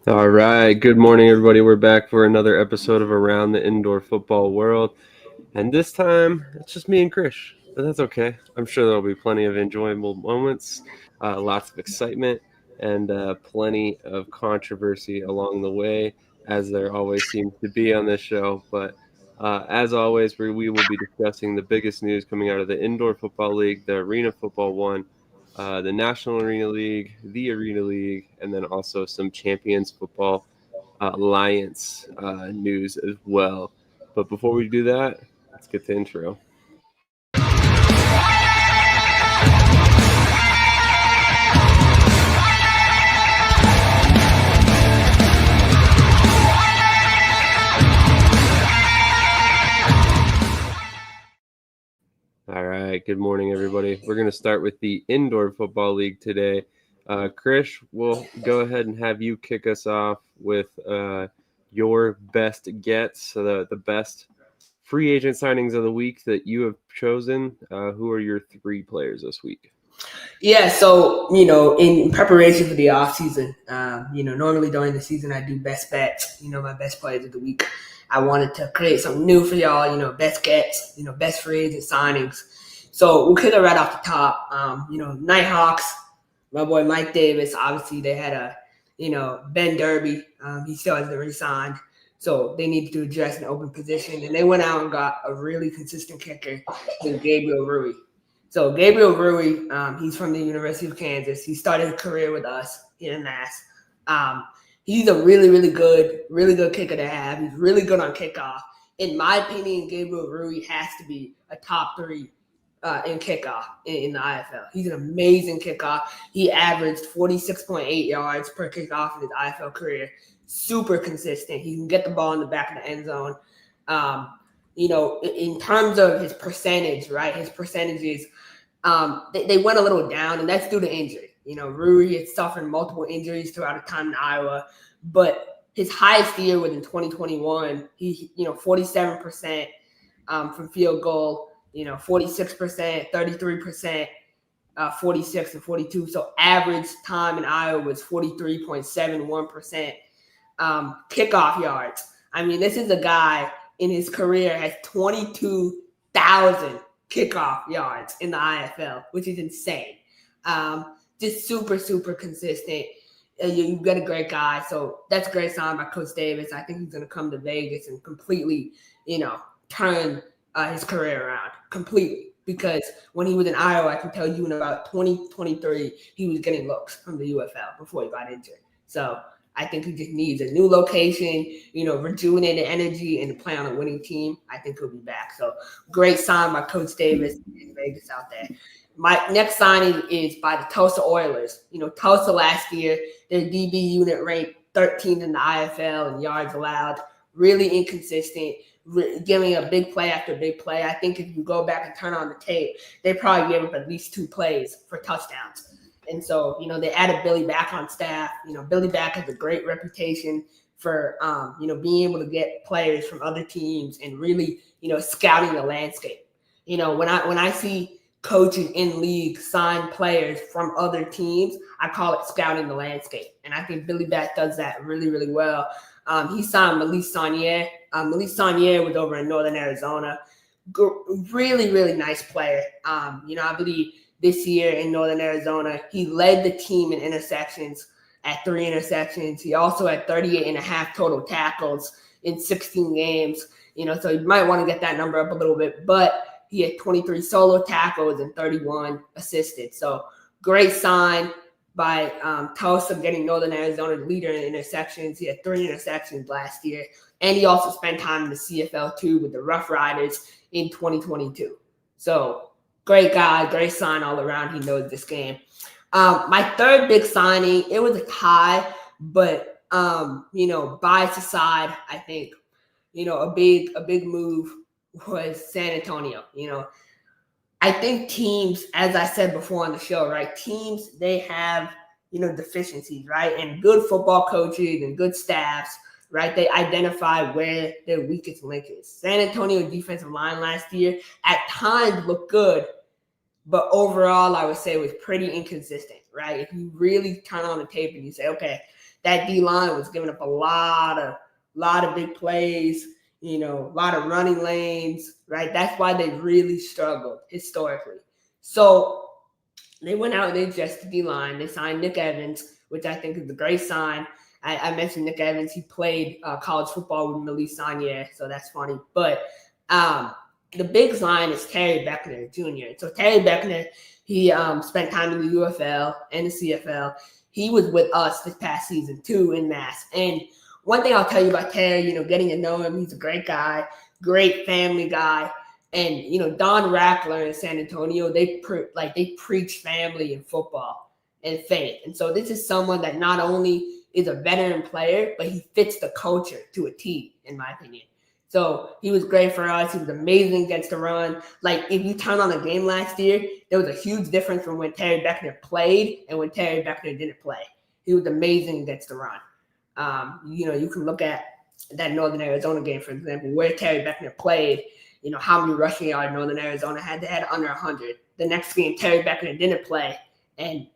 All right. Good morning, everybody. We're back for another episode of Around the Indoor Football World. And this time, it's just me and Krish. But that's okay. I'm sure there'll be plenty of enjoyable moments, lots of excitement, and plenty of controversy along the way, as there always seems to be on this show. But as always, we will be discussing the biggest news coming out of the Indoor Football League, the Arena Football One, the National Arena League, the Arena League, and then also some Champions Football Alliance news as well. But before we do that, let's get to intro. All right. Good morning, everybody. We're going to start with the Indoor Football League today. Krish, we'll go ahead and have you kick us off with your best gets, so the best free agent signings of the week that you have chosen. Who are your three players this week? Yeah, so, in preparation for the offseason, normally during the season I do best bets, my best players of the week. I wanted to create something new for y'all, best gets, best free agent signings. So we'll kick it right off the top. Nighthawks, my boy Mike Davis, obviously they had Ben Derby. He still hasn't re-signed. So they needed to address an open position. And they went out and got a really consistent kicker named Gabriel Rui. So Gabriel Rui, he's from the University of Kansas. He started his career with us here in Mass. He's a really, really good kicker to have. He's really good on kickoff. In my opinion, Gabriel Rui has to be a top three in kickoff in the IFL. He's an amazing kickoff. He averaged 46.8 yards per kickoff in his IFL career. Super consistent. He can get the ball in the back of the end zone. In terms of his percentage, right? His percentages, they went a little down, and that's due to injury. Rui had suffered multiple injuries throughout his time in Iowa, but his highest year was in 2021. He, 47% from field goal, 46%, 33%, 46 and 42. So average time in Iowa was 43.71%. Kickoff yards. I mean, this is a guy in his career has 22,000 kickoff yards in the IFL, which is insane. Just super, super consistent. You've got a great guy. So that's a great sign by Coach Davis. I think he's going to come to Vegas and completely, turn his career around completely. Because when he was in Iowa, I can tell you in about 2023, he was getting looks from the UFL before he got injured. So I think he just needs a new location, rejuvenated energy, and to play on a winning team. I think he'll be back. So great sign by Coach Davis in Vegas out there. My next signing is by the Tulsa Oilers. Tulsa last year, their DB unit ranked 13th in the IFL in yards allowed. Really inconsistent, giving a big play after big play. I think if you go back and turn on the tape, they probably gave up at least 2 plays for touchdowns. And so, they added Billy Back on staff. Billy Back has a great reputation for, being able to get players from other teams and really, scouting the landscape. When I see coaches in league sign players from other teams, I call it scouting the landscape. And I think Billy Back does that really, really well. He signed Melise Saunier. Melise Saunier was over in Northern Arizona. Really, really nice player. I believe this year in Northern Arizona, he led the team in interceptions at 3 interceptions. He also had 38 and a half total tackles in 16 games. So you might want to get that number up a little bit, but he had 23 solo tackles and 31 assisted. So great sign by Tulsa getting Northern Arizona's leader in interceptions. He had 3 interceptions last year. And he also spent time in the CFL too with the Rough Riders in 2022. So great guy, great sign all around. He knows this game. My third big signing, it was a tie, but bias aside, I think, a big move was San Antonio. I think teams, as I said before on the show, right? Teams, they have, deficiencies, right? And good football coaches and good staffs, right? They identify where their weakest link is. San Antonio defensive line last year at times looked good, but overall, I would say it was pretty inconsistent, right? If you really turn on the tape and you say, okay, that D-line was giving up a lot of big plays, a lot of running lanes, right? That's why they really struggled historically. So they went out and they adjusted the D-line. They signed Nick Evans, which I think is a great sign. I mentioned Nick Evans. He played college football with Melise Saunier, so that's funny. But the big sign is Terry Beckner Jr. So Terry Beckner, he spent time in the UFL and the CFL. He was with us this past season too in Mass. And one thing I'll tell you about Terry, getting to know him, he's a great guy, great family guy. And Don Rackler in San Antonio, they preach family and football and faith. And so this is someone that not only is a veteran player, but he fits the culture to a T, in my opinion. So he was great for us. He was amazing against the run. Like, if you turn on a game last year, there was a huge difference from when Terry Beckner played and when Terry Beckner didn't play. He was amazing against the run. You can look at that Northern Arizona game, for example, where Terry Beckner played. How many rushing yards Northern Arizona had? They had under 100. The next game, Terry Beckner didn't play, and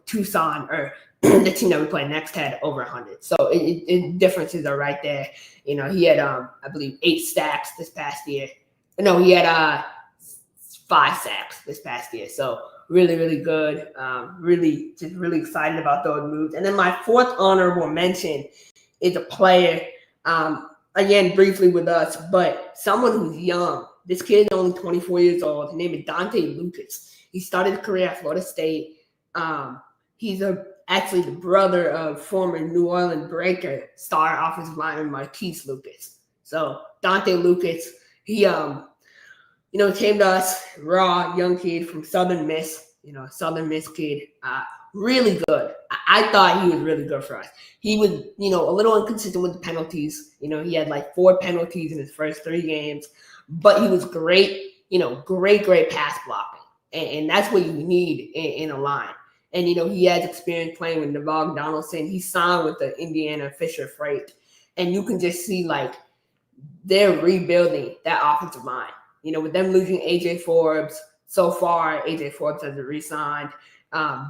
Tucson or the team that we play next had over 100. So differences are right there. He had I believe 8 sacks this past year. No, he had 5 sacks this past year. So really, really good. Really excited about those moves. And then my fourth honorable mention is a player. Again, briefly with us, but someone who's young. This kid is only 24 years old. His name is Dante Lucas. He started his career at Florida State. He's actually the brother of former New Orleans Breaker star offensive lineman Marquise Lucas. So Dante Lucas, he came to us, raw, young kid from Southern Miss, Southern Miss kid. Really good. I thought he was really good for us. He was, a little inconsistent with the penalties. He had like 4 penalties in his first 3 games, but he was great, great pass blocking. And that's what you need in a line. And, he has experience playing with Navog Donaldson. He signed with the Indiana Fisher Freight. And you can just see, they're rebuilding that offensive line. With them losing A.J. Forbes, so far, A.J. Forbes hasn't re-signed.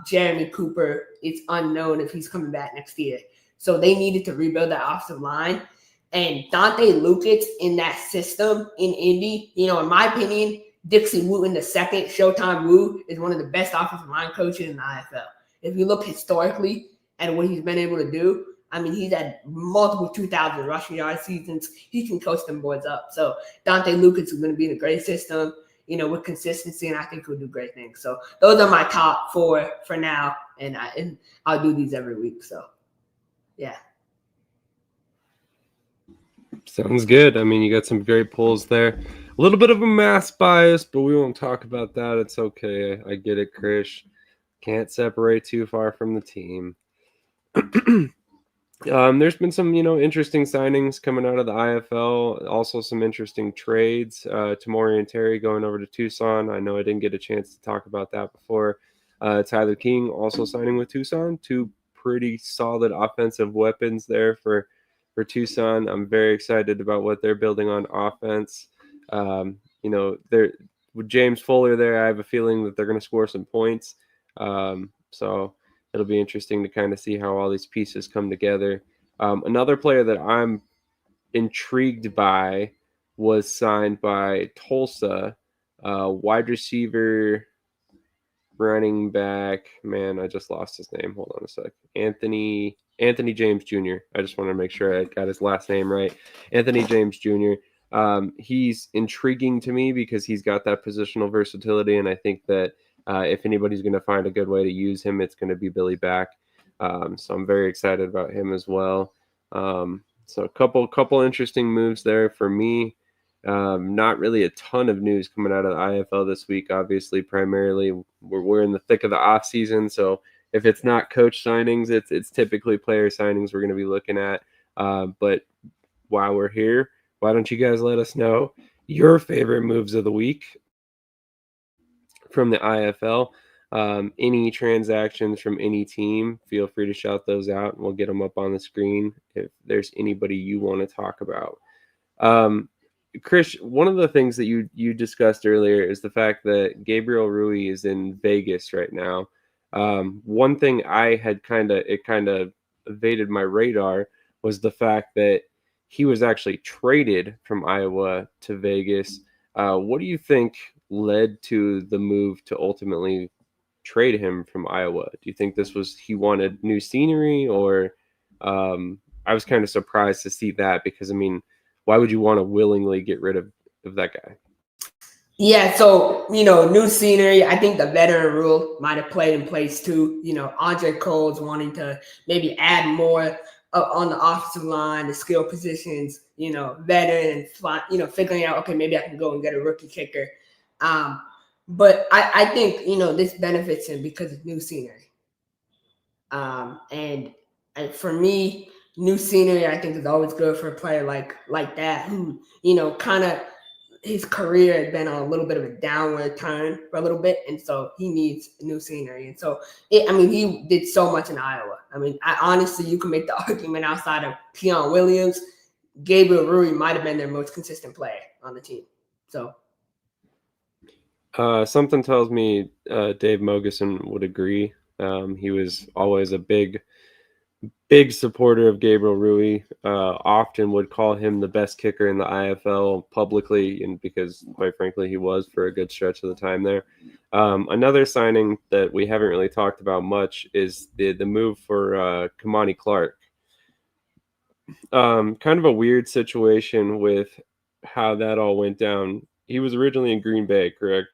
Jeremy Cooper, it's unknown if he's coming back next year. So they needed to rebuild that offensive line. And Dante Lucas in that system in Indy, in my opinion, Dixie Wooten II, Showtime Woo, is one of the best offensive line coaches in the IFL. If you look historically at what he's been able to do, he's had multiple 2,000 rushing yard seasons. He can coach them boys up. So Dante Lucas is going to be in a great system, with consistency, and I think he'll do great things. So those are my top 4 for now, and I'll do these every week. So, yeah. Sounds good. You got some great pulls there. A little bit of a mass bias, but we won't talk about that. It's okay. I get it, Krish. Can't separate too far from the team. There's been some, interesting signings coming out of the IFL. Also, some interesting trades. Tamori and Terry going over to Tucson. I know I didn't get a chance to talk about that before. Tyler King also signing with Tucson. 2 pretty solid offensive weapons there for Tucson. I'm very excited about what they're building on offense. They're with James Fuller there. I have a feeling that they're going to score some points. So it'll be interesting to kind of see how all these pieces come together. Another player that I'm intrigued by was signed by Tulsa, wide receiver, running back. Man, I just lost his name. Hold on a sec. Anthony James Jr. I just want to make sure I got his last name right. Anthony James Jr. He's intriguing to me because he's got that positional versatility, and I think that if anybody's going to find a good way to use him, it's going to be Billy Back. So I'm very excited about him as well. So a couple interesting moves there for me. Not really a ton of news coming out of the IFL this week. Obviously, primarily we're in the thick of the off season, so if it's not coach signings, it's typically player signings we're going to be looking at. But while we're here, why don't you guys let us know your favorite moves of the week from the IFL? Any transactions from any team, feel free to shout those out, and we'll get them up on the screen if there's anybody you want to talk about. Krish, one of the things that you discussed earlier is the fact that Gabriel Rui is in Vegas right now. One thing I had kind of evaded my radar was the fact that he was actually traded from Iowa to Vegas. What do you think led to the move to ultimately trade him from Iowa? Do you think this was he wanted new scenery, or I was kind of surprised to see that because I mean, why would you want to willingly get rid of that guy? Yeah, so new scenery. I think the veteran rule might have played in place too. Andre Cole's wanting to maybe add more on the offensive line, the skill positions. Veteran, figuring out, okay, maybe I can go and get a rookie kicker. But I think this benefits him because of new scenery. And for me, new scenery I think is always good for a player like that who kind of his career had been on a little bit of a downward turn for a little bit, and so he needs new scenery. And so, he did so much in Iowa. Honestly, you can make the argument outside of Keon Williams, Gabriel Rui might have been their most consistent player on the team. So, something tells me Dave Mogeson would agree. He was always a big supporter of Gabriel Rui. Often would call him the best kicker in the IFL publicly, and because quite frankly he was for a good stretch of the time there. Another signing that we haven't really talked about much is the move for Kamani Clark. Kind of a weird situation with how that all went down. He was originally in Green Bay, correct?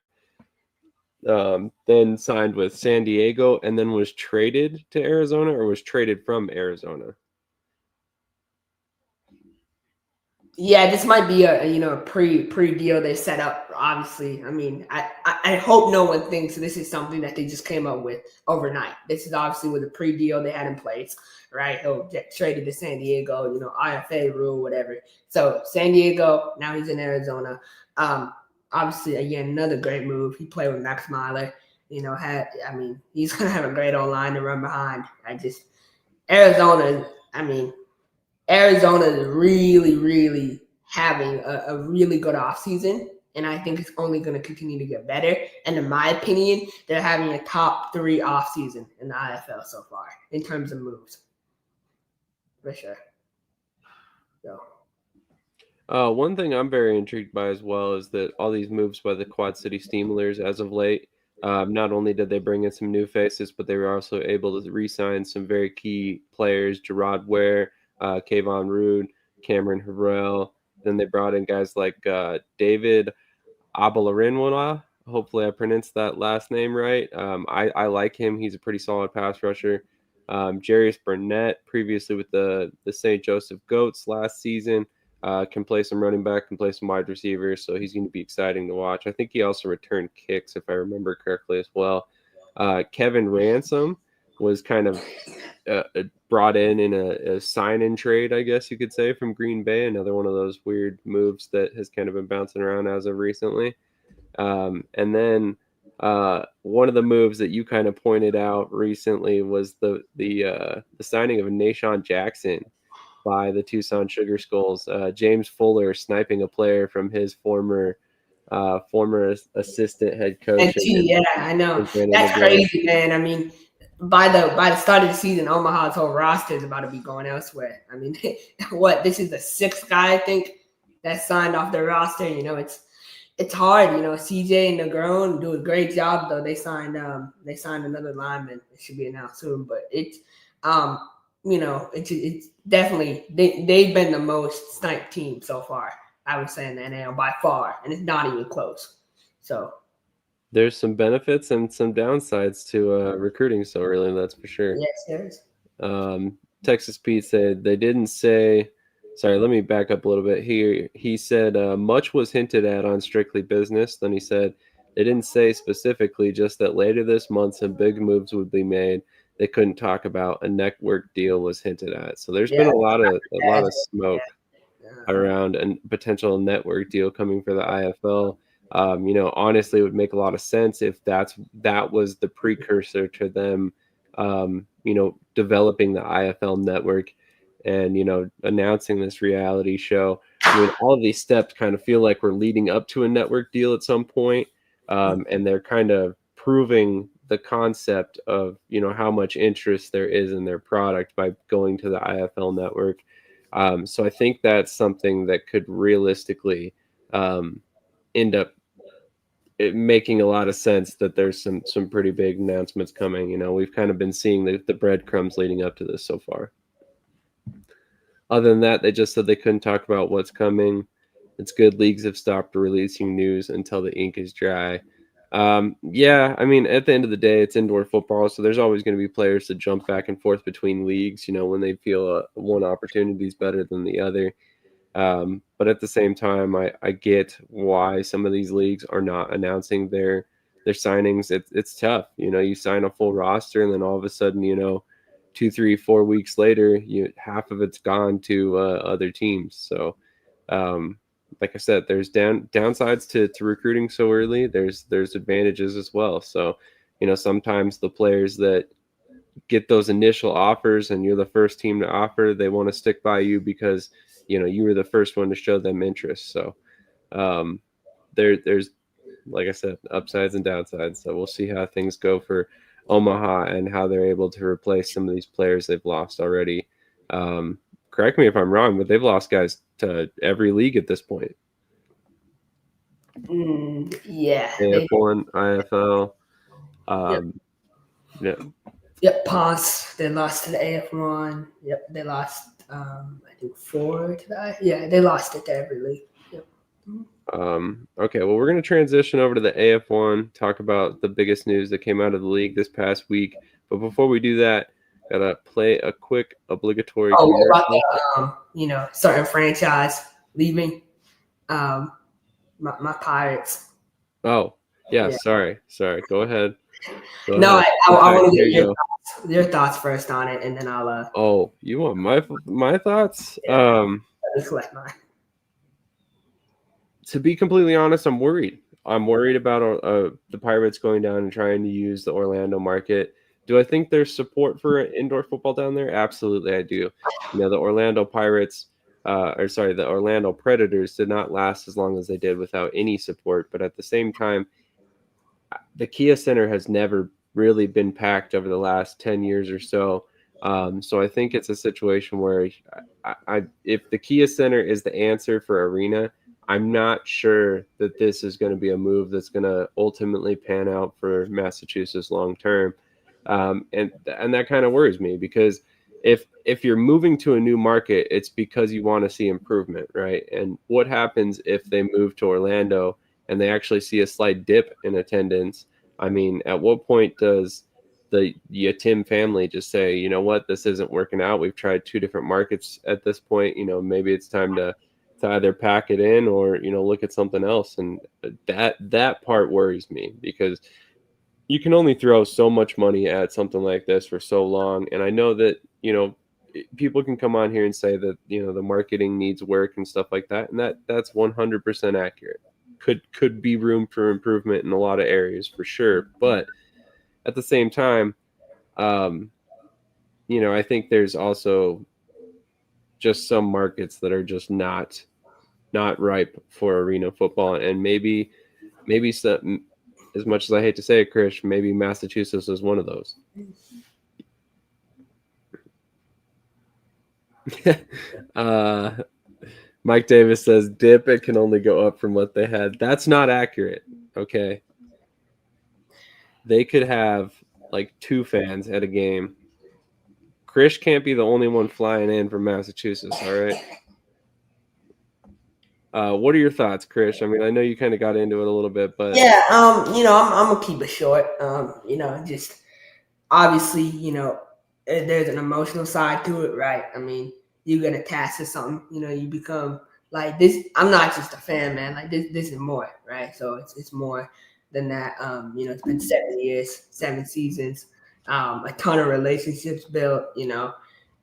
Then signed with San Diego, and then was traded to Arizona, or was traded from Arizona. yeah, this might be a pre deal they set up. Obviously, I hope no one thinks this is something that they just came up with overnight. This is obviously with a pre deal they had in place, right? He'll get traded to San Diego, IFA rule, whatever. So San Diego, now he's in Arizona. Obviously, again, another great move. He played with Max Myler. He's gonna have a great online to run behind. Arizona. Arizona is really, really having a really good offseason, and I think it's only going to continue to get better. And in my opinion, they're having a top 3 offseason in the IFL so far in terms of moves. For sure. So. One thing I'm very intrigued by as well is that all these moves by the Quad City Steamers as of late, not only did they bring in some new faces, but they were also able to re-sign some very key players, Gerard Ware, Kayvon Rude, Cameron Harrell. Then they brought in guys like David Abalarinwa. Hopefully I pronounced that last name right. I like him. He's a pretty solid pass rusher. Jarius Burnett, previously with the St. Joseph Goats last season, can play some running back, can play some wide receiver, so he's going to be exciting to watch. I think he also returned kicks, if I remember correctly, as well. Kevin Ransom was kind of brought in a sign-in trade, I guess you could say, from Green Bay. Another one of those weird moves that has kind of been bouncing around as of recently. And then one of the moves that you kind of pointed out recently was the signing of Nashawn Jackson by the Tucson Sugar Skulls. James Fuller sniping a player from his former assistant head coach. Yeah, I know. That's crazy, man. By the start of the season, Omaha's whole roster is about to be going elsewhere. This is the 6th guy I think that signed off their roster. It's hard. CJ and Negron do a great job though. They signed another lineman. It should be announced soon, but it's it's definitely they've been the most sniped team so far, I would say, in the NL by far, and it's not even close. So there's some benefits and some downsides to recruiting so early, that's for sure. Yes, there is. Texas Pete said they didn't say. Sorry, let me back up a little bit here. He said much was hinted at on Strictly Business. Then he said they didn't say specifically, just that later this month some big moves would be made. They couldn't talk about. A network deal was hinted at. So there's been a lot of smoke around a potential network deal coming for the IFL. Honestly, it would make a lot of sense if that was the precursor to them, developing the IFL network and, announcing this reality show. I mean, all of these steps kind of feel like we're leading up to a network deal at some point, and they're kind of proving the concept of, how much interest there is in their product by going to the IFL network. So I think that's something that could realistically end up making a lot of sense, that there's some pretty big announcements coming. We've kind of been seeing the breadcrumbs leading up to this so far. Other than that, they just said they couldn't talk about what's coming. It's good leagues have stopped releasing news until the ink is dry. Yeah, I mean, at the end of the day, it's indoor football, so there's always going to be players that jump back and forth between leagues, when they feel one opportunity is better than the other. But at the same time, I get why some of these leagues are not announcing their signings. It's tough. You sign a full roster, and then all of a sudden, 2, 3, 4 weeks later, half of it's gone to other teams. So, like I said, there's downsides to recruiting so early. There's advantages as well. So, sometimes the players that get those initial offers and you're the first team to offer, they want to stick by you because you were the first one to show them interest. So there's, like I said, upsides and downsides. So we'll see how things go for Omaha and how they're able to replace some of these players they've lost already. Correct me if I'm wrong, but they've lost guys to every league at this point. Yeah. AF1, IFL. Yeah. Yep, Ponce. They lost to the AF1. Yep, they lost. I think 4 to that. Yeah, they lost it to every league. Yep. Okay, well, we're going to transition over to the AF1, talk about the biggest news that came out of the league this past week. But before we do that, gotta play a quick obligatory commercial. About the, certain franchise leaving. My Pirates. Oh, yeah. Sorry. Go ahead. I want to get your thoughts first on it, and then I'll. Oh, you want my thoughts? Yeah, let me collect mine. To be completely honest, I'm worried. I'm worried about the Pirates going down and trying to use the Orlando market. Do I think there's support for indoor football down there? Absolutely, I do. The Orlando Pirates, the Orlando Predators did not last as long as they did without any support. But at the same time, the Kia Center has never really been packed over the last 10 years or so. So I think it's a situation where if the Kia Center is the answer for arena, I'm not sure that this is going to be a move that's going to ultimately pan out for Massachusetts long term. And that kind of worries me, because if you're moving to a new market, it's because you want to see improvement, right? And what happens if they move to Orlando and they actually see a slight dip in attendance? I mean, at what point does the Tim family just say, you know what, this isn't working out? We've tried 2 different markets at this point. Maybe it's time to either pack it in or, look at something else. And that part worries me, because you can only throw so much money at something like this for so long. And I know that, people can come on here and say that, the marketing needs work and stuff like that. And that's 100% accurate. Could be room for improvement in a lot of areas for sure. But at the same time, I think there's also just some markets that are just not ripe for arena football. And maybe some, as much as I hate to say it, Krish, maybe Massachusetts is one of those. Mike Davis says, dip, it can only go up from what they had. That's not accurate, okay? They could have like 2 fans at a game. Krish can't be the only one flying in from Massachusetts, all right? What are your thoughts, Krish? I mean, I know you kind of got into it a little bit, but yeah, I'm gonna keep it short. Just obviously, there's an emotional side to it, right? I mean, you get attached to something, you become like this. I'm not just a fan, man. Like this is more, right? So it's more than that. It's been 7 years, 7 seasons, a ton of relationships built,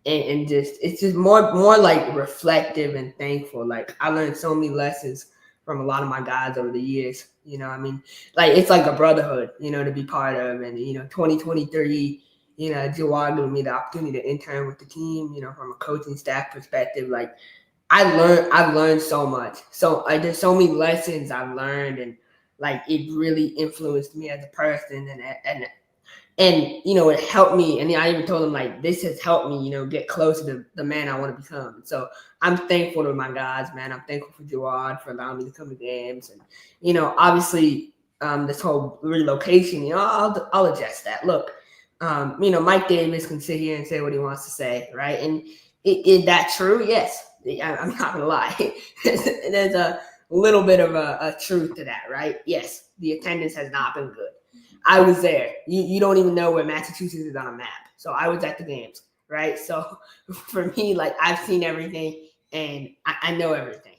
and just it's just more like reflective and thankful. Like I learned so many lessons from a lot of my guys over the years. I mean, like it's like a brotherhood, to be part of. And 2023, Jawad gave me the opportunity to intern with the team. From a coaching staff perspective, like I've learned so much. So there's so many lessons I've learned, and like it really influenced me as a person, and it helped me. And I even told him like this has helped me, get closer to the man I want to become. So I'm thankful to my guys, man. I'm thankful for Jawad for allowing me to come to games, and obviously this whole relocation. I'll adjust that. Look, Mike Davis can sit here and say what he wants to say, right? And is that true? Yes. I'm not gonna lie. There's a little bit of a truth to that, right? Yes, the attendance has not been good. I was there. You don't even know where Massachusetts is on a map. So I was at the games, right? So for me, like I've seen everything and I know everything.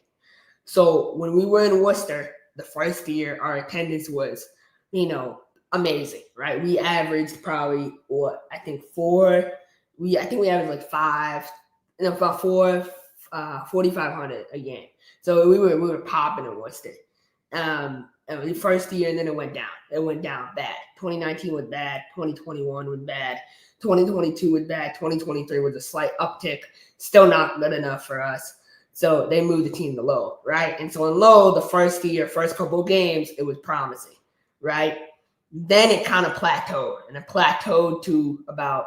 So when we were in Worcester, the first year, our attendance was, amazing, right? We averaged probably I think we averaged like about 4,500 a game. So we were popping in Worcester. The first year, and then it went down. It went down bad. 2019 was bad. 2021 was bad. 2022 was bad. 2023 was a slight uptick. Still not good enough for us. So they moved the team to low, right? And so in low, the first couple of games, it was promising, right? Then it kind of plateaued, and it plateaued to about,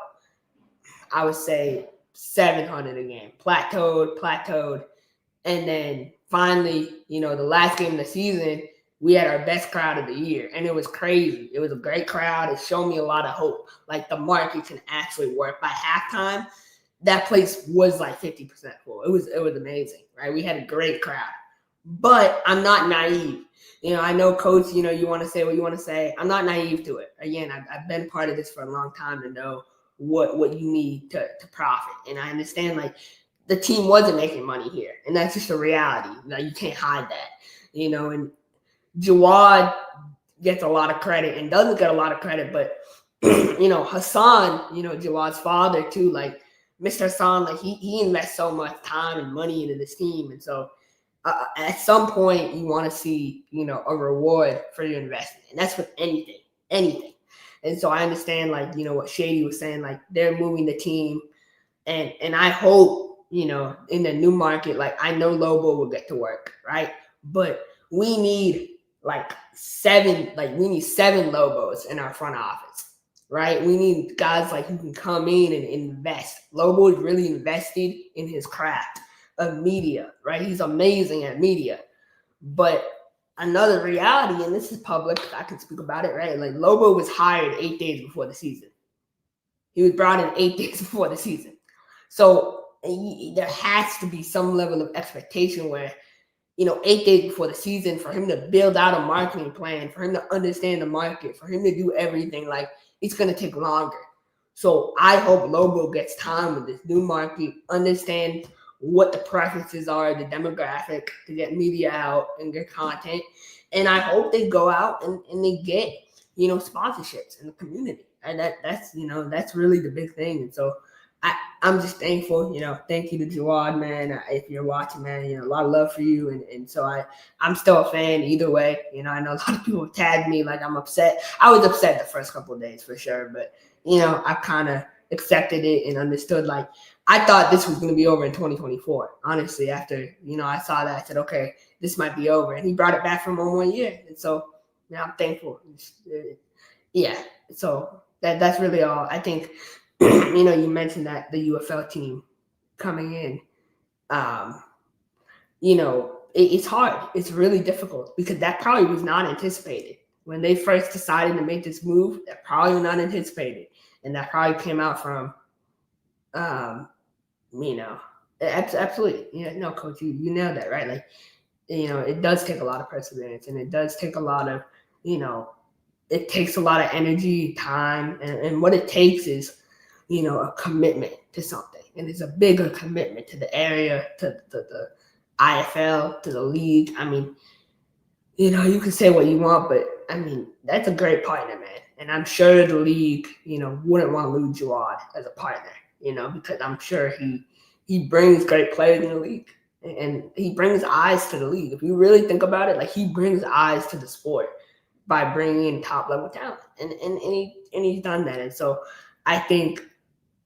I would say, 700 a game. Plateaued. And then finally, the last game of the season, we had our best crowd of the year. And it was crazy. It was a great crowd. It showed me a lot of hope. Like the market can actually work. By halftime, that place was like 50% full. It was amazing, right? We had a great crowd. But I'm not naive. I know, Coach, you want to say what you want to say. I'm not naive to it. Again, I've been part of this for a long time to know what you need to profit. And I understand, like, the team wasn't making money here. And that's just a reality. You can't hide that. And Jawad gets a lot of credit and doesn't get a lot of credit. But, Hassan, Jawad's father, too, like, Mr. Hassan, like, he invests so much time and money into this team. And so, at some point you want to see, a reward for your investment. And that's with anything. And so I understand, like, what Shady was saying, like they're moving the team. And I hope, in the new market, like I know Lobo will get to work, right? But we need seven Lobos in our front office, right? We need guys like who can come in and invest. Lobo is really invested in his craft of media, right? He's amazing at media. But another reality, and this is public, I can speak about it, right? Like Lobo was hired 8 days before the season. He was brought in 8 days before the season. So there has to be some level of expectation where, 8 days before the season, for him to build out a marketing plan, for him to understand the market, for him to do everything, like it's going to take longer. So I hope Lobo gets time with this new market, understand what the preferences are, the demographic, to get media out and get content. And I hope they go out and they get, sponsorships in the community. And that's really the big thing. And so I'm just thankful, thank you to Jawad, man. If you're watching, man, a lot of love for you. And so I'm still a fan either way. I know a lot of people tagged me like I'm upset. I was upset the first couple of days for sure. But, I kind of accepted it and understood, like, I thought this was going to be over in 2024. Honestly, after, I saw that, I said, okay, this might be over. And he brought it back for 1 year. And so, I'm thankful. Yeah. So that's really all. I think, you mentioned that the UFL team coming in, it's hard. It's really difficult because that probably was not anticipated. When they first decided to make this move, that probably was not anticipated. And that probably came out from, absolutely. No, Coach, you nailed that, right? Like, it does take a lot of perseverance, and it does take a lot of, it takes a lot of energy, time, and what it takes is, a commitment to something. And it's a bigger commitment to the area, to the IFL, to the league. I mean, you can say what you want, but I mean, that's a great partner, man. And I'm sure the league, wouldn't want to lose Jawad as a partner, because I'm sure he brings great players in the league, and he brings eyes to the league. If you really think about it, like he brings eyes to the sport by bringing in top level talent, and he's done that. And so I think,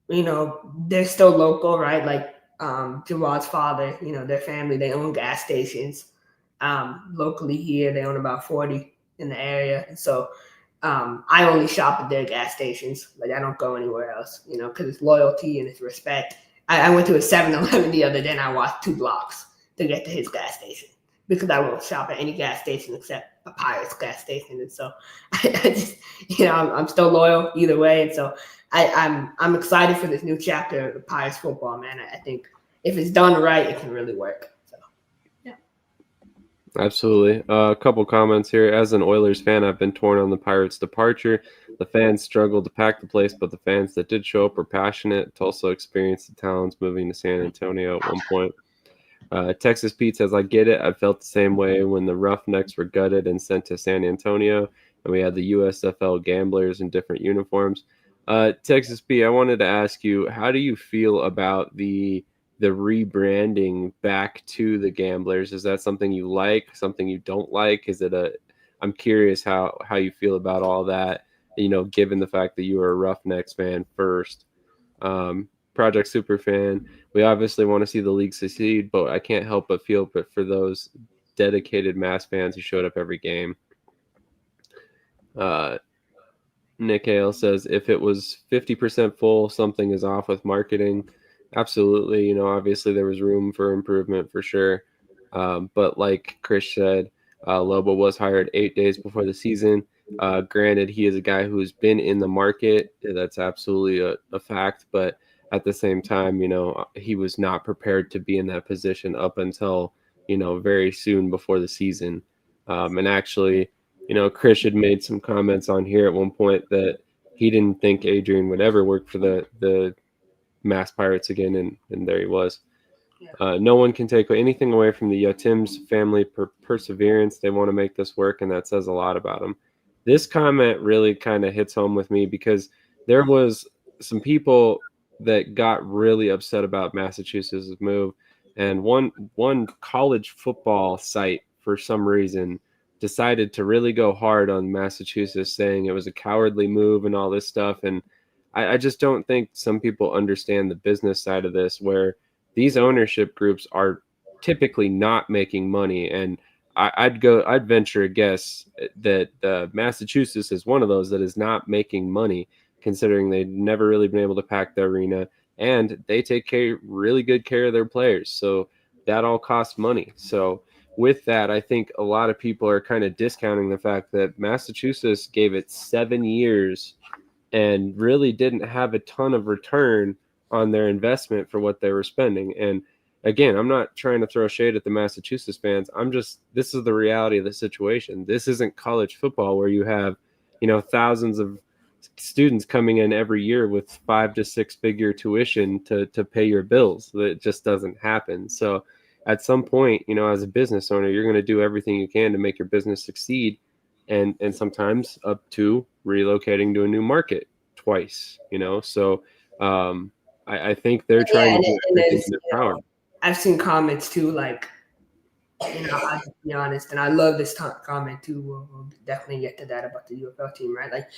they're still local, right? Like Jawad's father, their family, they own gas stations. Locally here, they own about 40 in the area. And so I only shop at their gas stations. Like, I don't go anywhere else, because it's loyalty and it's respect. I went to a 7-Eleven the other day and I walked 2 blocks to get to his gas station because I won't shop at any gas station except a Pirates gas station. And so I just, I'm still loyal either way. And so I'm excited for this new chapter of Pirates football, man. I think if it's done right, it can really work. So, yeah. Absolutely. A couple comments here. As an Oilers fan, I've been torn on the Pirates' departure. The fans struggled to pack the place, but the fans that did show up were passionate. Tulsa experienced the Talons moving to San Antonio at one point. Texas Pete says, I get it. I felt the same way when the Roughnecks were gutted and sent to San Antonio, and we had the USFL gamblers in different uniforms. Texas Pete, I wanted to ask you, how do you feel about the rebranding back to the gamblers? Is that something you like, something you don't like? I'm curious how you feel about all that, given the fact that you were a Roughnecks fan first. Project Superfan, we obviously want to see the league succeed, but I can't help but feel for those dedicated mass fans who showed up every game. Nick Hale says, if it was 50% full, something is off with marketing. Absolutely. Obviously there was room for improvement for sure. But like Krish said, Lobo was hired 8 days before the season. Granted, he is a guy who's been in the market. That's absolutely a fact. But at the same time, he was not prepared to be in that position up until, very soon before the season. And actually, Krish had made some comments on here at one point that he didn't think Adrian would ever work for the Mass Pirates again, and there he was. Yeah. No one can take anything away from the Tim's family perseverance. They want to make this work, and that says a lot about them. This comment really kind of hits home with me because there was some people that got really upset about Massachusetts' move, and one college football site for some reason decided to really go hard on Massachusetts, saying it was a cowardly move and all this stuff. And I just don't think some people understand the business side of this, where these ownership groups are typically not making money. And I'd venture a guess that Massachusetts is one of those that is not making money, considering they've never really been able to pack the arena, and they take really good care of their players. So that all costs money. So with that, I think a lot of people are kind of discounting the fact that Massachusetts gave it 7 years and really didn't have a ton of return on their investment for what they were spending. And again, I'm not trying to throw shade at the Massachusetts fans. This is the reality of the situation. This isn't college football where you have, thousands of students coming in every year with 5 to 6 figure tuition to pay your bills. It just doesn't happen. So at some point, as a business owner, you're going to do everything you can to make your business succeed. And sometimes up to relocating to a new market twice, So I think they're trying to do everything in their power. I've seen comments too, like, I'll just be honest, and I love this comment too. We'll definitely get to that about the UFL team, right? Like,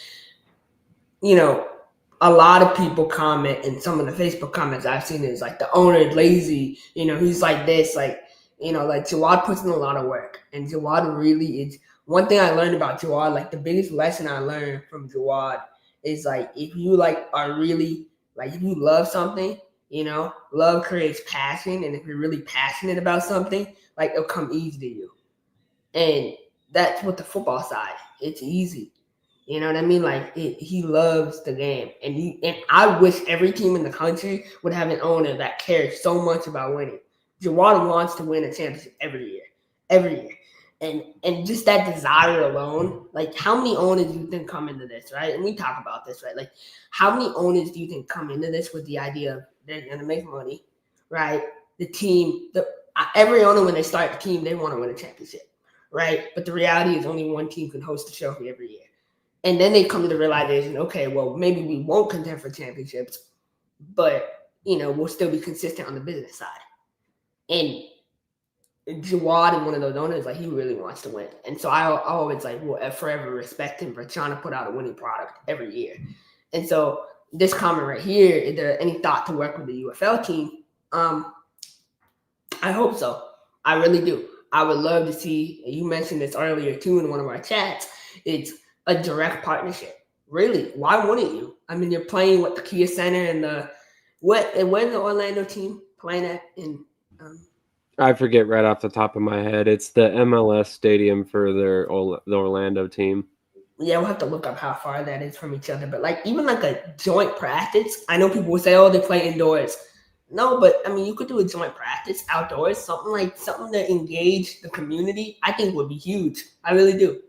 a lot of people comment, and some of the Facebook comments I've seen is like, the owner is lazy, he's like this, like, like Jawad puts in a lot of work, and Jawad really is. One thing I learned about Jawad, like the biggest lesson I learned from Jawad is like, if you are really, if you love something, love creates passion. And if you're really passionate about something, it'll come easy to you. And that's what the football side, it's easy. You know what I mean? He loves the game. And I wish every team in the country would have an owner that cares so much about winning. Jawad wants to win a championship every year. And just that desire alone, how many owners do you think come into this, right? And we talk about this, right? How many owners do you think come into this with the idea of they're going to make money, right? The team, every owner, when they start the team, they want to win a championship, right? But the reality is only one team can host a trophy every year. And then they come to the realization, okay, well, maybe we won't contend for championships, but, we'll still be consistent on the business side. And Jawad is one of those owners, he really wants to win. And so I always will forever respect him for trying to put out a winning product every year. And so this comment right here, is there any thought to work with the UFL team? Um, I hope so. I really do. I would love to see. You mentioned this earlier too in one of our chats. It's a direct partnership. Really, why wouldn't you? I mean, you're playing with the Kia Center and the what? And when the Orlando team playing at in? Um, I forget right off the top of my head. It's the MLS stadium for the Orlando team. yeah, we'll have to look up how far that is from each other. But like even like a joint practice, I know people will say, "Oh, they play indoors." No, but I mean, you could do a joint practice outdoors, something to engage the community. I think would be huge. I really do.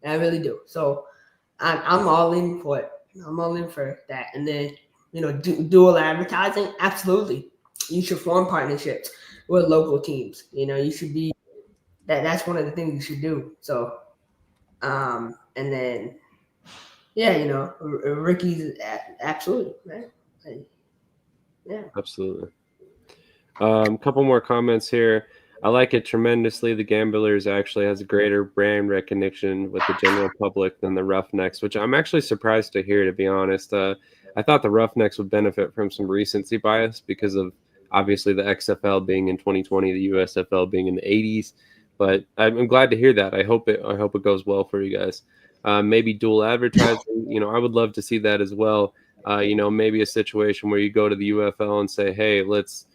I really do. So I'm all in for it. I'm all in for that. And then dual advertising. Absolutely, you should form partnerships with local teams. You should be that. That's one of the things you should do. So and then yeah, Ricky's absolutely right. Like, yeah. Absolutely. Couple more comments here. I like it tremendously. The Gamblers actually has a greater brand recognition with the general public than the Roughnecks, which I'm actually surprised to hear, to be honest. I thought the Roughnecks would benefit from some recency bias because of obviously the XFL being in 2020, the USFL being in the 80s. But I'm glad to hear that. I hope it goes well for you guys. Maybe dual advertising. I would love to see that as well. Maybe a situation where you go to the UFL and say, hey, let's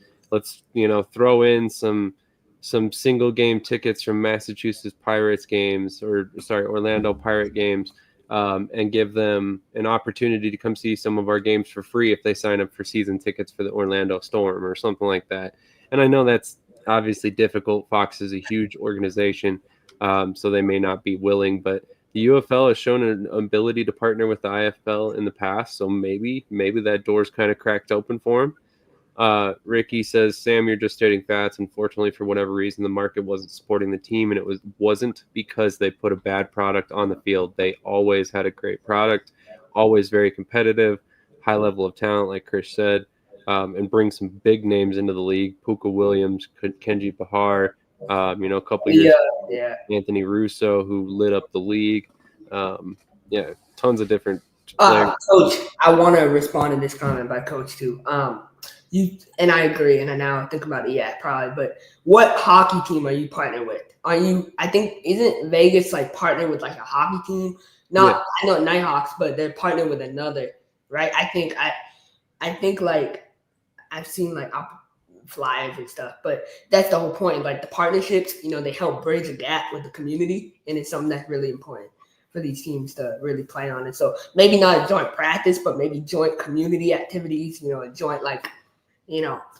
throw in some single game tickets from Massachusetts Pirates games, or sorry, Orlando Pirate games, and give them an opportunity to come see some of our games for free if they sign up for season tickets for the Orlando Storm or something like that. And I know that's obviously difficult. Fox is a huge organization, so they may not be willing, but the UFL has shown an ability to partner with the IFL in the past, so maybe that door's kind of cracked open for them. Ricky says, Sam, you're just stating facts. Unfortunately, for whatever reason, the market wasn't supporting the team, and wasn't because they put a bad product on the field. They always had a great product, always very competitive, high level of talent, like Krish said, and bring some big names into the league. Puka Williams, Kenji Bahar, a couple Yeah, years, yeah. Anthony Russo, who lit up the league. Yeah, tons of different players. Coach, I want to respond to this comment by Coach too. You and I agree, and I now think about it. Yeah, probably. But what hockey team are you partnered with? Are you? I think isn't Vegas like partnered with like a hockey team? Yeah, Not, I know Nighthawks, but they're partnered with another, right? I think like I've seen like flyers and stuff, but that's the whole point. Like the partnerships, they help bridge a gap with the community, and it's something that's really important for these teams to really play on. And so maybe not a joint practice, but maybe joint community activities. A joint like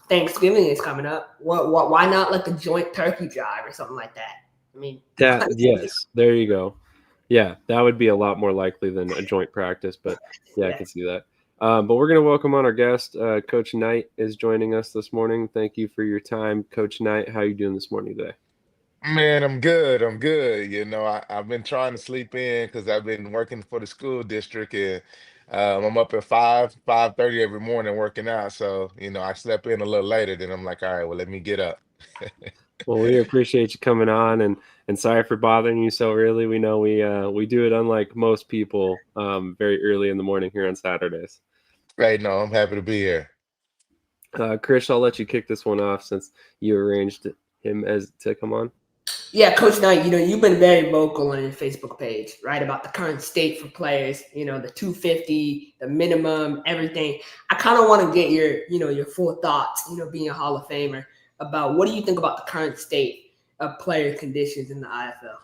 Thanksgiving is coming up. Why not like a joint turkey drive or something like that? I mean, yes, there you go. Yeah, that would be a lot more likely than a joint practice, but yeah, I yeah. can see that. But we're going to welcome on our guest. Coach Knight is joining us this morning. Thank you for your time, Coach Knight. How are you doing this morning today? Man, I'm good. I'm good. I've been trying to sleep in because I've been working for the school district, and I'm up at 5:30 every morning working out. So, I slept in a little later. Then I'm like, all right, well, let me get up. Well, we appreciate you coming on, and sorry for bothering you so early. We know we do it unlike most people, very early in the morning here on Saturdays. Right, no, I'm happy to be here. Krish, I'll let you kick this one off since you arranged him as to come on. Yeah, Coach Knight, you've been very vocal on your Facebook page, right, about the current state for players, the 250, the minimum, everything. I kind of want to get your full thoughts, being a Hall of Famer, about what do you think about the current state of player conditions in the IFL?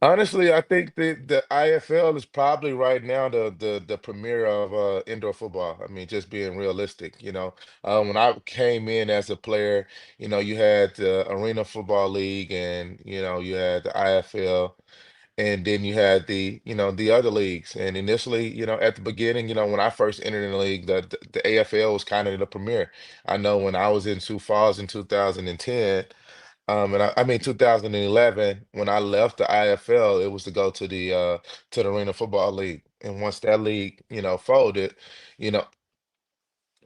Honestly, I think the IFL is probably right now the premier of indoor football. I mean, just being realistic, when I came in as a player, you had the Arena Football League, and you had the IFL, and then you had the other leagues. And initially, at the beginning, when I first entered in the league, the AFL was kind of the premier. I know when I was in Sioux Falls in 2010. And I mean 2011, when I left the IFL, it was to go to the Arena Football League. And once that league, folded, you know,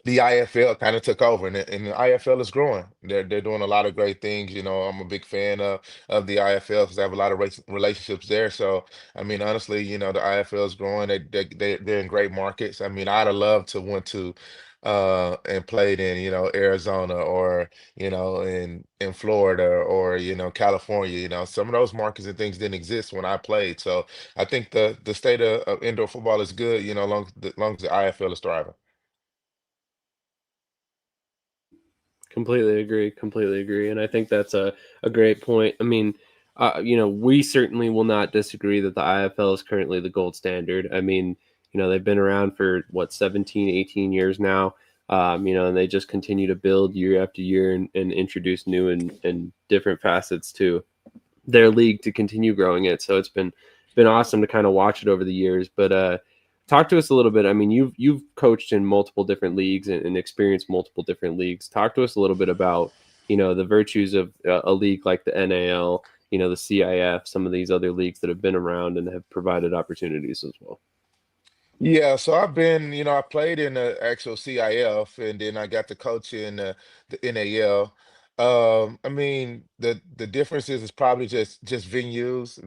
the IFL kind of took over, and the IFL is growing. They're doing a lot of great things. I'm a big fan of the IFL because I have a lot of relationships there. So I mean, honestly, the IFL is growing. They're in great markets. I mean, I'd have loved to went to and played in, Arizona, or in Florida, or California. Some of those markets and things didn't exist when I played. So I think the state of indoor football is good, long as the IFL is thriving. Completely agree. Completely agree. And I think that's a great point. I mean, we certainly will not disagree that the IFL is currently the gold standard. I mean, they've been around for what, 17, 18 years now. And they just continue to build year after year and introduce new and different facets to their league to continue growing it. So it's been awesome to kind of watch it over the years. But talk to us a little bit. I mean, you've coached in multiple different leagues and experienced multiple different leagues. Talk to us a little bit about the virtues of a league like the NAL, the CIF, some of these other leagues that have been around and have provided opportunities as well. Yeah, so I played in the actual CIF, and then I got to coach in the NAL. I mean, the differences is probably just venues.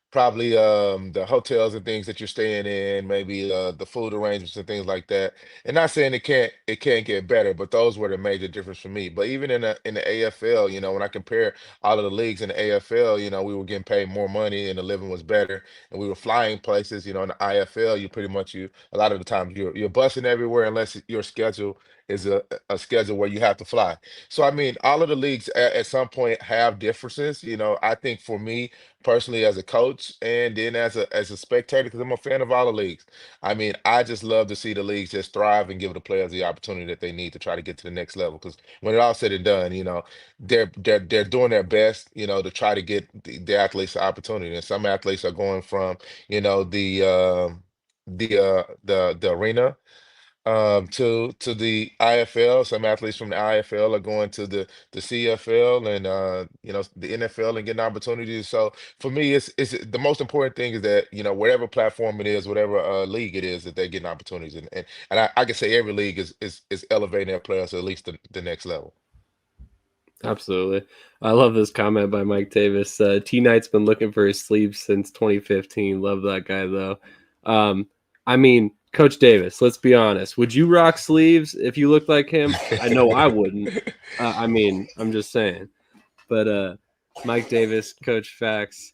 Probably the hotels and things that you're staying in, maybe the food arrangements and things like that. And not saying it can't get better, but those were the major difference for me. But even in the AFL, when I compare all of the leagues in the AFL, we were getting paid more money and the living was better, and we were flying places. In the IFL, you pretty much you a lot of the times you're busing everywhere unless your schedule is a schedule where you have to fly. So I mean, all of the leagues at some point have differences. I think for me personally as a coach, and then as a spectator, because I'm a fan of all the leagues. I mean, I just love to see the leagues just thrive and give the players the opportunity that they need to try to get to the next level. Because when it all said and done, they're doing their best, to try to get the athletes the opportunity. And some athletes are going from, the arena to the IFL. Some athletes from the IFL are going to the CFL, and the NFL, and getting opportunities. So for me, it's the most important thing is that whatever platform it is, whatever league it is, that they're getting opportunities. And I can say every league is elevating their players to at least the next level. Absolutely. I love this comment by Mike Davis. T Knight's been looking for his sleeves since 2015. Love that guy, though. Um, I mean, Coach Davis, let's be honest. Would you rock sleeves if you looked like him? I know I wouldn't. I mean, I'm just saying. But Mike Davis, Coach Facts.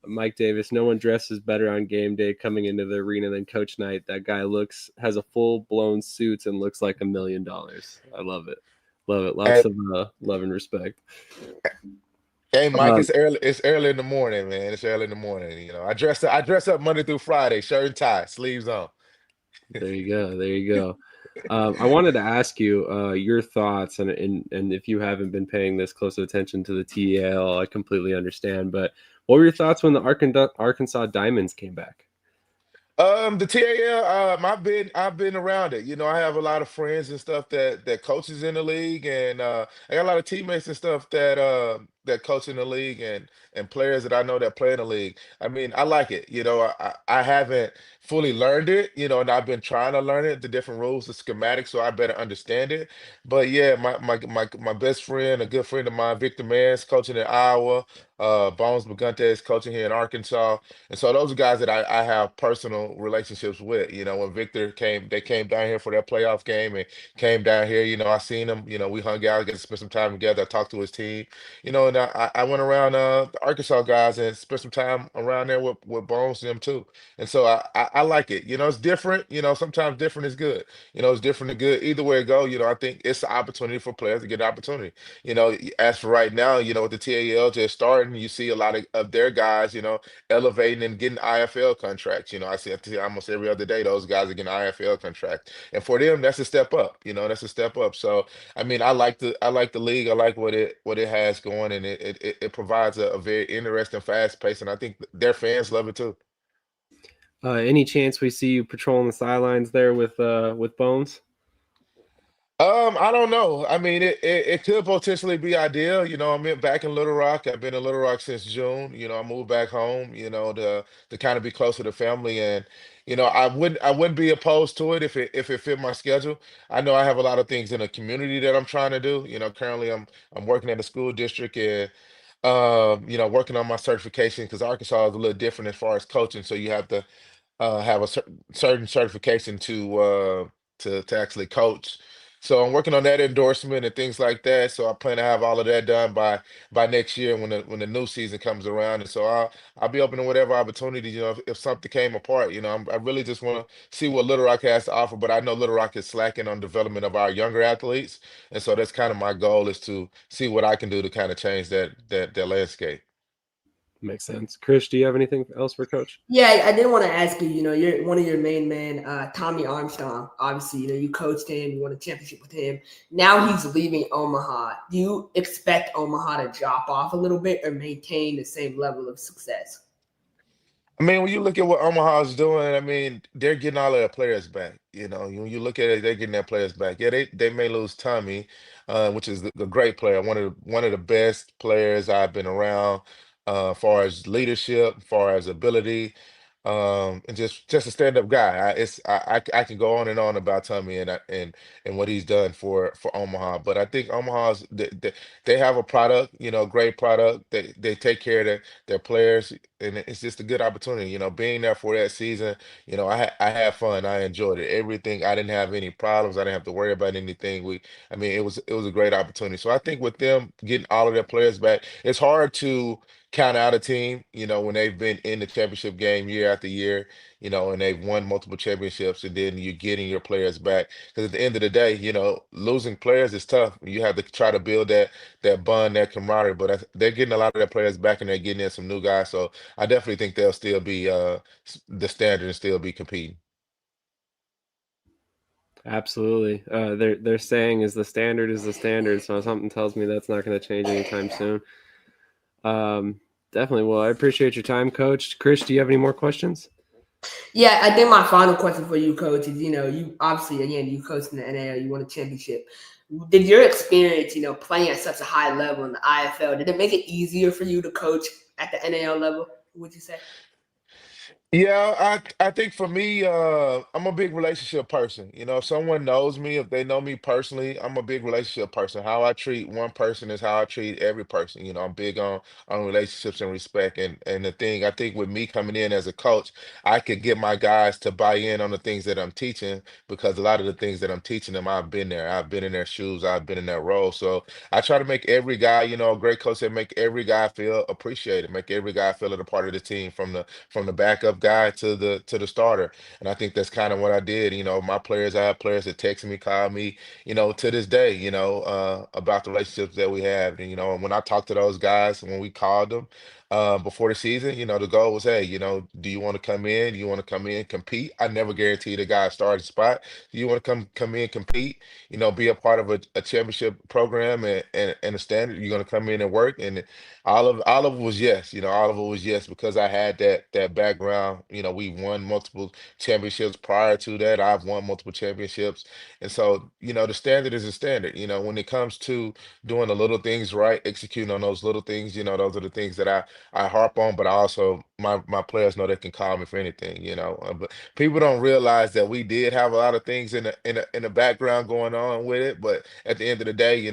Mike Davis, no one dresses better on game day coming into the arena than Coach Knight. That guy has a full blown suit and looks like $1 million. I love it. Love it. Lots And of love and respect. hey, Mike, Uh, it's early in the morning, man. It's early in the morning. I dress up Monday through Friday, shirt and tie, sleeves on. there you go. There you go. I wanted to ask you your thoughts, and if you haven't been paying this close attention to the TAL, I completely understand. But what were your thoughts when the Arkansas Diamonds came back? The TAL, I've been around it. I have a lot of friends and stuff that coaches in the league, and I got a lot of teammates and stuff that coach in the league, and players that I know that play in the league. I mean, I like it. I haven't fully learned it, and I've been trying to learn it, the different rules, the schematics, so I better understand it. But yeah, my best friend, a good friend of mine, Victor Mans, coaching in Iowa. Bones Magante is coaching here in Arkansas. And so those are guys that I have personal relationships with. When Victor came, they came down here for their playoff game and came down here. I seen him. We hung out, got to spend some time together. I talked to his team. And I went around the Arkansas guys and spent some time around there with Bones and them too. And so I like it. It's different. Sometimes different is good. It's different and good. Either way it go, I think it's an opportunity for players to get an opportunity. As for right now, with the TAL just starting, you see a lot of their guys, elevating and getting IFL contracts. I see almost every other day those guys are getting IFL contracts, and for them, that's a step up. That's a step up. So I mean, I like the league. I like what it has going, and it provides a very interesting, fast pace, and I think their fans love it too. Any chance we see you patrolling the sidelines there with Bones? I don't know. I mean, it could potentially be ideal. I'm back in Little Rock. I've been in Little Rock since June. I moved back home, to kind of be closer to family. And, I wouldn't be opposed to it if it fit my schedule. I know I have a lot of things in the community that I'm trying to do. Currently I'm working at a school district, and working on my certification, because Arkansas is a little different as far as coaching. So you have to have a certain certification to actually coach. So I'm working on that endorsement and things like that. So I plan to have all of that done by next year when the new season comes around. And so I'll be open to whatever opportunity, if something came apart. I really just want to see what Little Rock has to offer. But I know Little Rock is slacking on development of our younger athletes, and so that's kind of my goal, is to see what I can do to kind of change that landscape. Makes sense. Krish, do you have anything else for Coach? Yeah, I did want to ask you. You're one of your main men, Tommy Armstrong. Obviously, you coached him, you won a championship with him. Now he's leaving Omaha. Do you expect Omaha to drop off a little bit or maintain the same level of success? I mean, when you look at what Omaha's doing, I mean, they're getting all of their players back. When you look at it, they're getting their players back. Yeah, they may lose Tommy, which is a great player, one of the best players I've been around, far as leadership, far as ability, and just a stand-up guy. I can go on and on about Tommy and what he's done for Omaha, but I think they have a product, great product. They take care of their players, and it's just a good opportunity. Being there for that season. I had fun. I enjoyed it. Everything. I didn't have any problems. I didn't have to worry about anything. I mean, it was a great opportunity. So I think with them getting all of their players back, it's hard to count out a team. When they've been in the championship game year after year. And they've won multiple championships, and then you're getting your players back. Because at the end of the day, losing players is tough. You have to try to build that bond, that camaraderie. But they're getting a lot of their players back, and they're getting in some new guys. So I definitely think they'll still be the standard and still be competing. Absolutely. Their saying is the standard is the standard. So something tells me that's not going to change anytime soon. Um, Definitely. Well, I appreciate your time, Coach. Chris, do you have any more questions? Yeah, I think my final question for you, coach, is you obviously again you coached in the NAL, you won a championship. Did your experience, playing at such a high level in the IFL, did it make it easier for you to coach at the NAL level? Would you say? Yeah, I think for me, I'm a big relationship person. If someone knows me, if they know me personally, I'm a big relationship person. How I treat one person is how I treat every person. I'm big on relationships and respect. And the thing I think with me coming in as a coach, I could get my guys to buy in on the things that I'm teaching, because a lot of the things that I'm teaching them, I've been there. I've been in their shoes. I've been in their role. So I try to make every guy, a great coach that make every guy feel appreciated, make every guy feel a part of the team, from the backup guy to the starter. And I think that's kind of what I did. I have players that text me, call me, to this day, about the relationships that we have. And when I talk to those guys, when we called them before the season, the goal was, hey, do you want to come in? Do you want to come in, compete? I never guaranteed a guy a starting spot. Do you want to come in, compete? Be a part of a championship program and a standard. You're going to come in and work. And all of it was yes. All of it was yes, because I had that background. We won multiple championships prior to that. I've won multiple championships, and so the standard is a standard. When it comes to doing the little things right, executing on those little things. Those are the things that I harp on. But I also, my players know they can call me for anything. But people don't realize that we did have a lot of things in the background going on with it. But at the end of the day,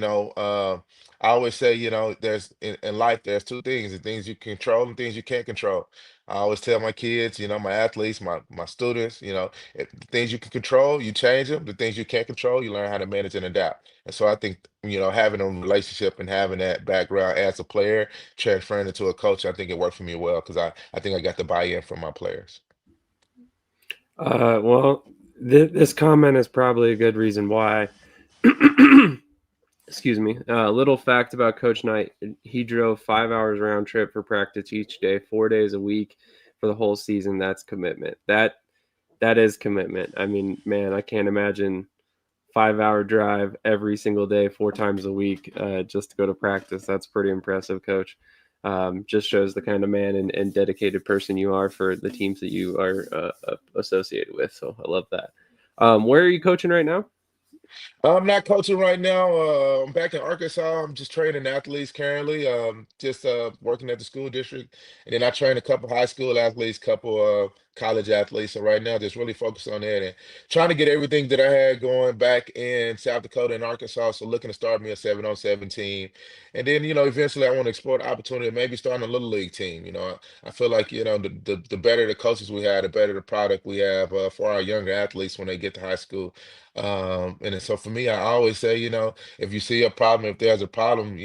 I always say, there's in life, there's two things: the things you control and things you can't control. I always tell my kids, my athletes, my students, if the things you can control, you change them. The things you can't control, you learn how to manage and adapt. And so I think, having a relationship and having that background as a player, transferring into a coach, I think it worked for me well, because I think I got the buy-in from my players. Well, this comment is probably a good reason why. Excuse me. Little fact about Coach Knight: he drove 5 hours round trip for practice each day, 4 days a week for the whole season. That's commitment. That is commitment. I mean, man, I can't imagine 5 hour drive every single day, 4 times a week, just to go to practice. That's pretty impressive, Coach. Just shows the kind of man and dedicated person you are for the teams that you are associated with. So I love that. Where are you coaching right now? I'm not coaching right now. I'm back in Arkansas. I'm just training athletes currently. Just working at the school district, and then I train a couple high school athletes, couple college athletes. So right now, just really focused on that and trying to get everything that I had going back in South Dakota and Arkansas. So looking to start me a 7-on-7 team. And then, eventually I want to explore the opportunity of maybe starting a little league team. I feel like, the better the coaches we have, the better the product we have for our younger athletes when they get to high school. And then, so for me, I always say, if you see a problem, if there's a problem,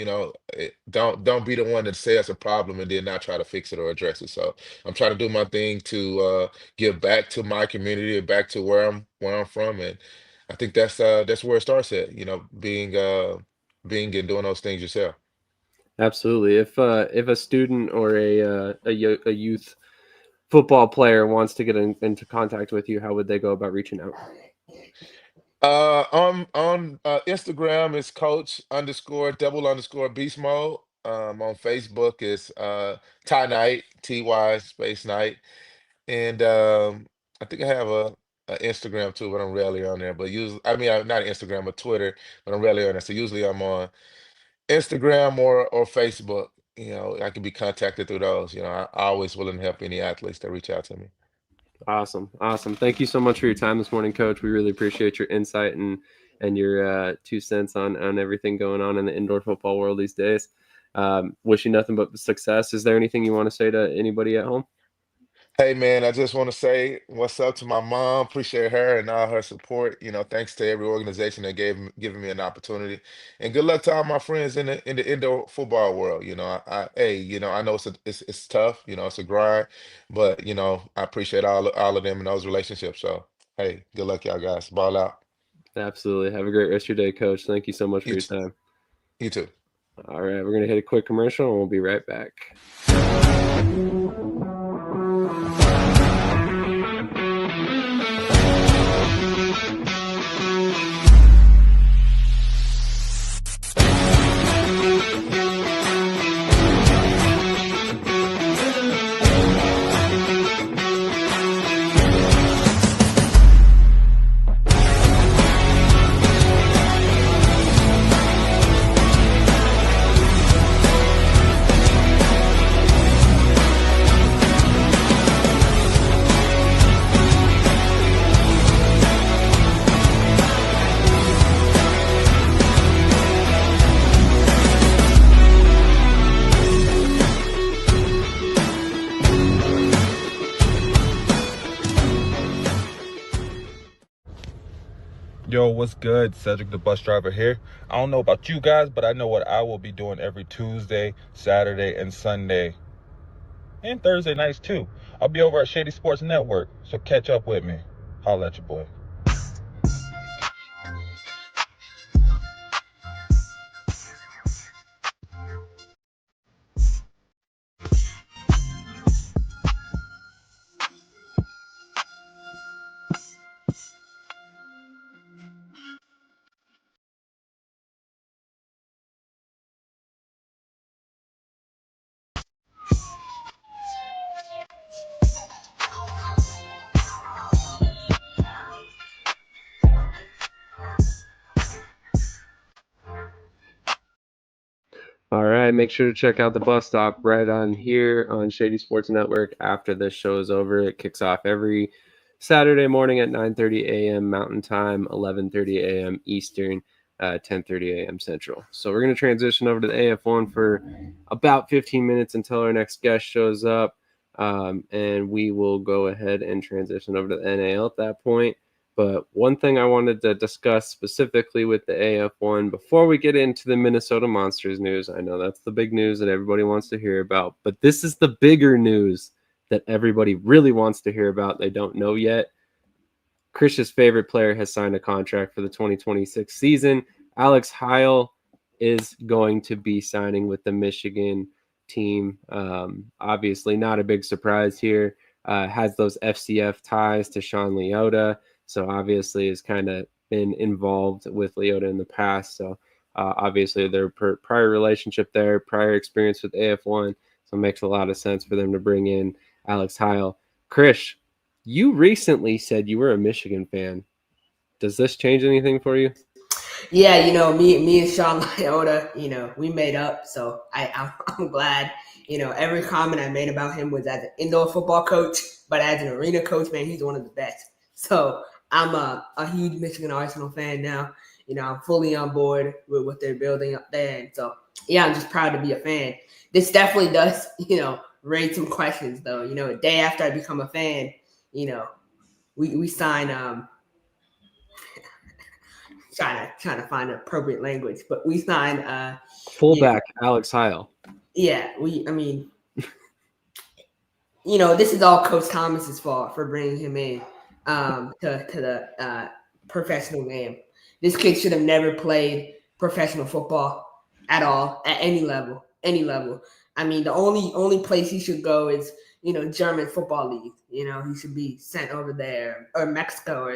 don't be the one that says a problem and then not try to fix it or address it. So I'm trying to do my thing to give back to my community, back to where I'm from, and I think that's where it starts at. Being and doing those things yourself. Absolutely. If a student or a youth football player wants to get into contact with you, how would they go about reaching out? On Instagram is coach underscore double underscore beast mode. On Facebook is Ty Night, TY space night. And I think I have a Instagram too, but I'm rarely on there. But usually, I mean, not Instagram, but Twitter, but I'm rarely on there. So usually I'm on Instagram or Facebook. I can be contacted through those. I'm always willing to help any athletes that reach out to me. Awesome. Thank you so much for your time this morning, Coach. We really appreciate your insight and your 2 cents on everything going on in the indoor football world these days. Wish you nothing but success. Is there anything you want to say to anybody at home? Hey man, I just want to say what's up to my mom. Appreciate her and all her support. Thanks to every organization that given me an opportunity, and good luck to all my friends in the indoor football world. Hey, I know it's tough. It's a grind, but I appreciate all of them and those relationships. So hey, good luck, y'all guys. Ball out. Absolutely. Have a great rest of your day, Coach. Thank you so much for You your t- time. you too. All right, we're going to hit a quick commercial and we'll be right back. Yo, what's good? Cedric the bus driver here. I don't know about you guys, but I know what I will be doing every Tuesday, Saturday, and Sunday. And Thursday nights too. I'll be over at Shady Sports Network, so catch up with me. Holla at your boy. All right, make sure to check out the bus stop right on here on Shady Sports Network after this show is over. It kicks off every Saturday morning at 9:30 a.m. Mountain Time, 11:30 a.m. Eastern, 10:30 a.m. Central. So we're going to transition over to the AF1 for about 15 minutes until our next guest shows up, and we will go ahead and transition over to the NAL at that point. But one thing I wanted to discuss specifically with the AF1 before we get into the Minnesota Monsters news, I know that's the big news that everybody wants to hear about, but this is the bigger news that everybody really wants to hear about. They don't know yet. Krish's favorite player has signed a contract for the 2026 season. Alex Heil is going to be signing with the Michigan team. Obviously, not a big surprise here. Has those FCF ties to Sean Leota. So obviously has kind of been involved with Leota in the past. So obviously their prior relationship there, prior experience with AF1. So it makes a lot of sense for them to bring in Alex Heil. Krish, you recently said you were a Michigan fan. Does this change anything for you? Yeah, me and Sean Leota, we made up. So I'm glad. Every comment I made about him was as an indoor football coach. but as an arena coach, man, he's one of the best. So I'm a huge Michigan Arsenal fan now. I'm fully on board with what they're building up there. And so, yeah, I'm just proud to be a fan. This definitely does, raise some questions, though. A day after I become a fan, we sign trying to find appropriate language, but we signed fullback Alex Heil. Yeah, this is all Coach Thomas's fault for bringing him in to the professional game. This kid should have never played professional football at all, at any level. I mean, the only place he should go is, German football league. He should be sent over there, or Mexico,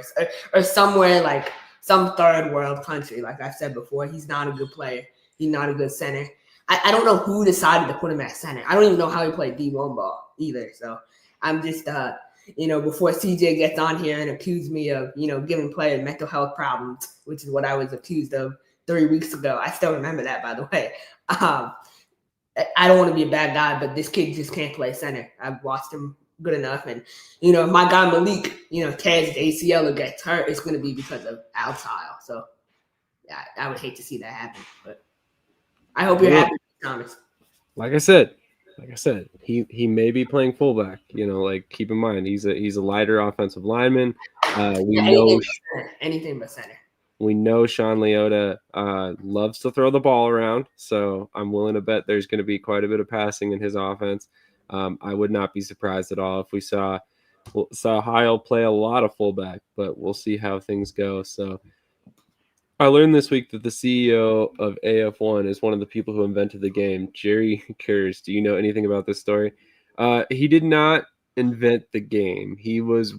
or somewhere like some third world country. Like I've said before, he's not a good player. He's not a good center. I don't know who decided to put him at center. I don't even know how he played D1 ball either. So I'm just, before CJ gets on here and accuses me of, giving players mental health problems, which is what I was accused of 3 weeks ago. I still remember that, by the way. I don't want to be a bad guy, but this kid just can't play center. I've watched him good enough. And, if my guy Malik, tears his ACL or gets hurt, it's going to be because of Alex Heil. So yeah, I would hate to see that happen, but I hope you're happy, Thomas. Like I said, he may be playing fullback. Keep in mind he's a lighter offensive lineman. Anything but center. We know Sean Leota loves to throw the ball around, so I'm willing to bet there's going to be quite a bit of passing in his offense. I would not be surprised at all if we saw Heil play a lot of fullback, but we'll see how things go. So I learned this week that the CEO of AF1 is one of the people who invented the game, Jerry Kurz. Do you know anything about this story? He did not invent the game. He was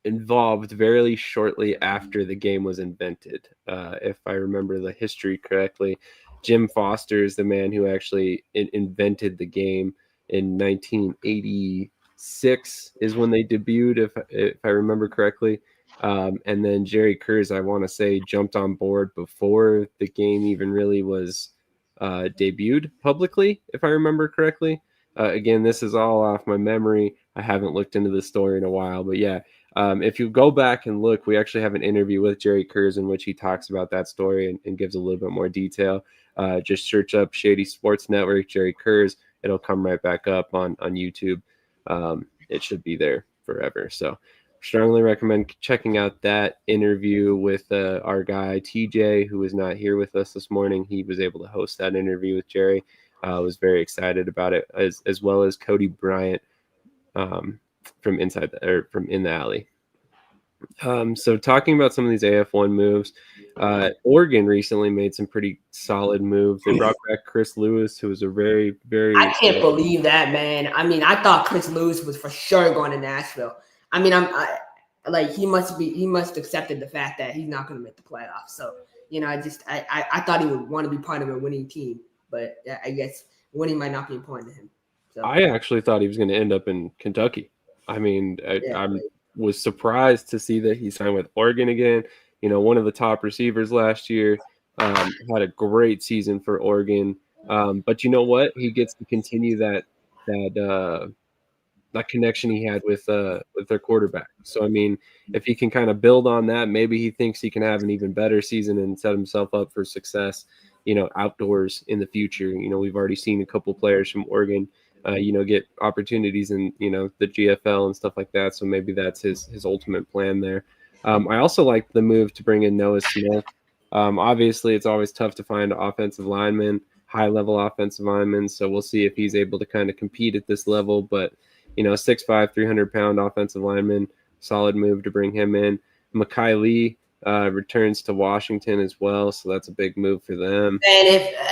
involved very shortly after the game was invented. If I remember the history correctly, Jim Foster is the man who actually invented the game in 1986 is when they debuted, if I remember correctly. And then Jerry Kurz, I want to say, jumped on board before the game even really was debuted publicly, if I remember correctly. Again, this is all off my memory. I haven't looked into this story in a while, but yeah, if you go back and look, we actually have an interview with Jerry Kurz in which he talks about that story and gives a little bit more detail. Just search up Shady Sports Network, Jerry Kurz. It'll come right back up on YouTube. It should be there forever. So strongly recommend checking out that interview with our guy TJ, who is not here with us this morning. He was able to host that interview with Jerry. Was very excited about it, as well as Cody Bryant from In the Alley. So talking about some of these AF1 moves, Oregon recently made some pretty solid moves. They brought back Chris Lewis, who was a very, very... I can't believe that, man. I mean, I thought Chris Lewis was for sure going to Nashville. I mean, he must accepted the fact that he's not going to make the playoffs. So, I thought he would want to be part of a winning team, but I guess winning might not be important to him. So I actually thought he was going to end up in Kentucky. I mean, I was surprised to see that he signed with Oregon again. One of the top receivers last year, had a great season for Oregon. But you know what? He gets to continue that connection he had with their quarterback. So, I mean, if he can kind of build on that, maybe he thinks he can have an even better season and set himself up for success, outdoors in the future. We've already seen a couple players from Oregon, get opportunities in, the GFL and stuff like that. So maybe that's his ultimate plan there. I also like the move to bring in Noah Smith. Obviously, it's always tough to find offensive linemen, high-level offensive linemen. So we'll see if he's able to kind of compete at this level. But 6'5", 300-pound offensive lineman, solid move to bring him in. Mekhi Lee returns to Washington as well, so that's a big move for them. And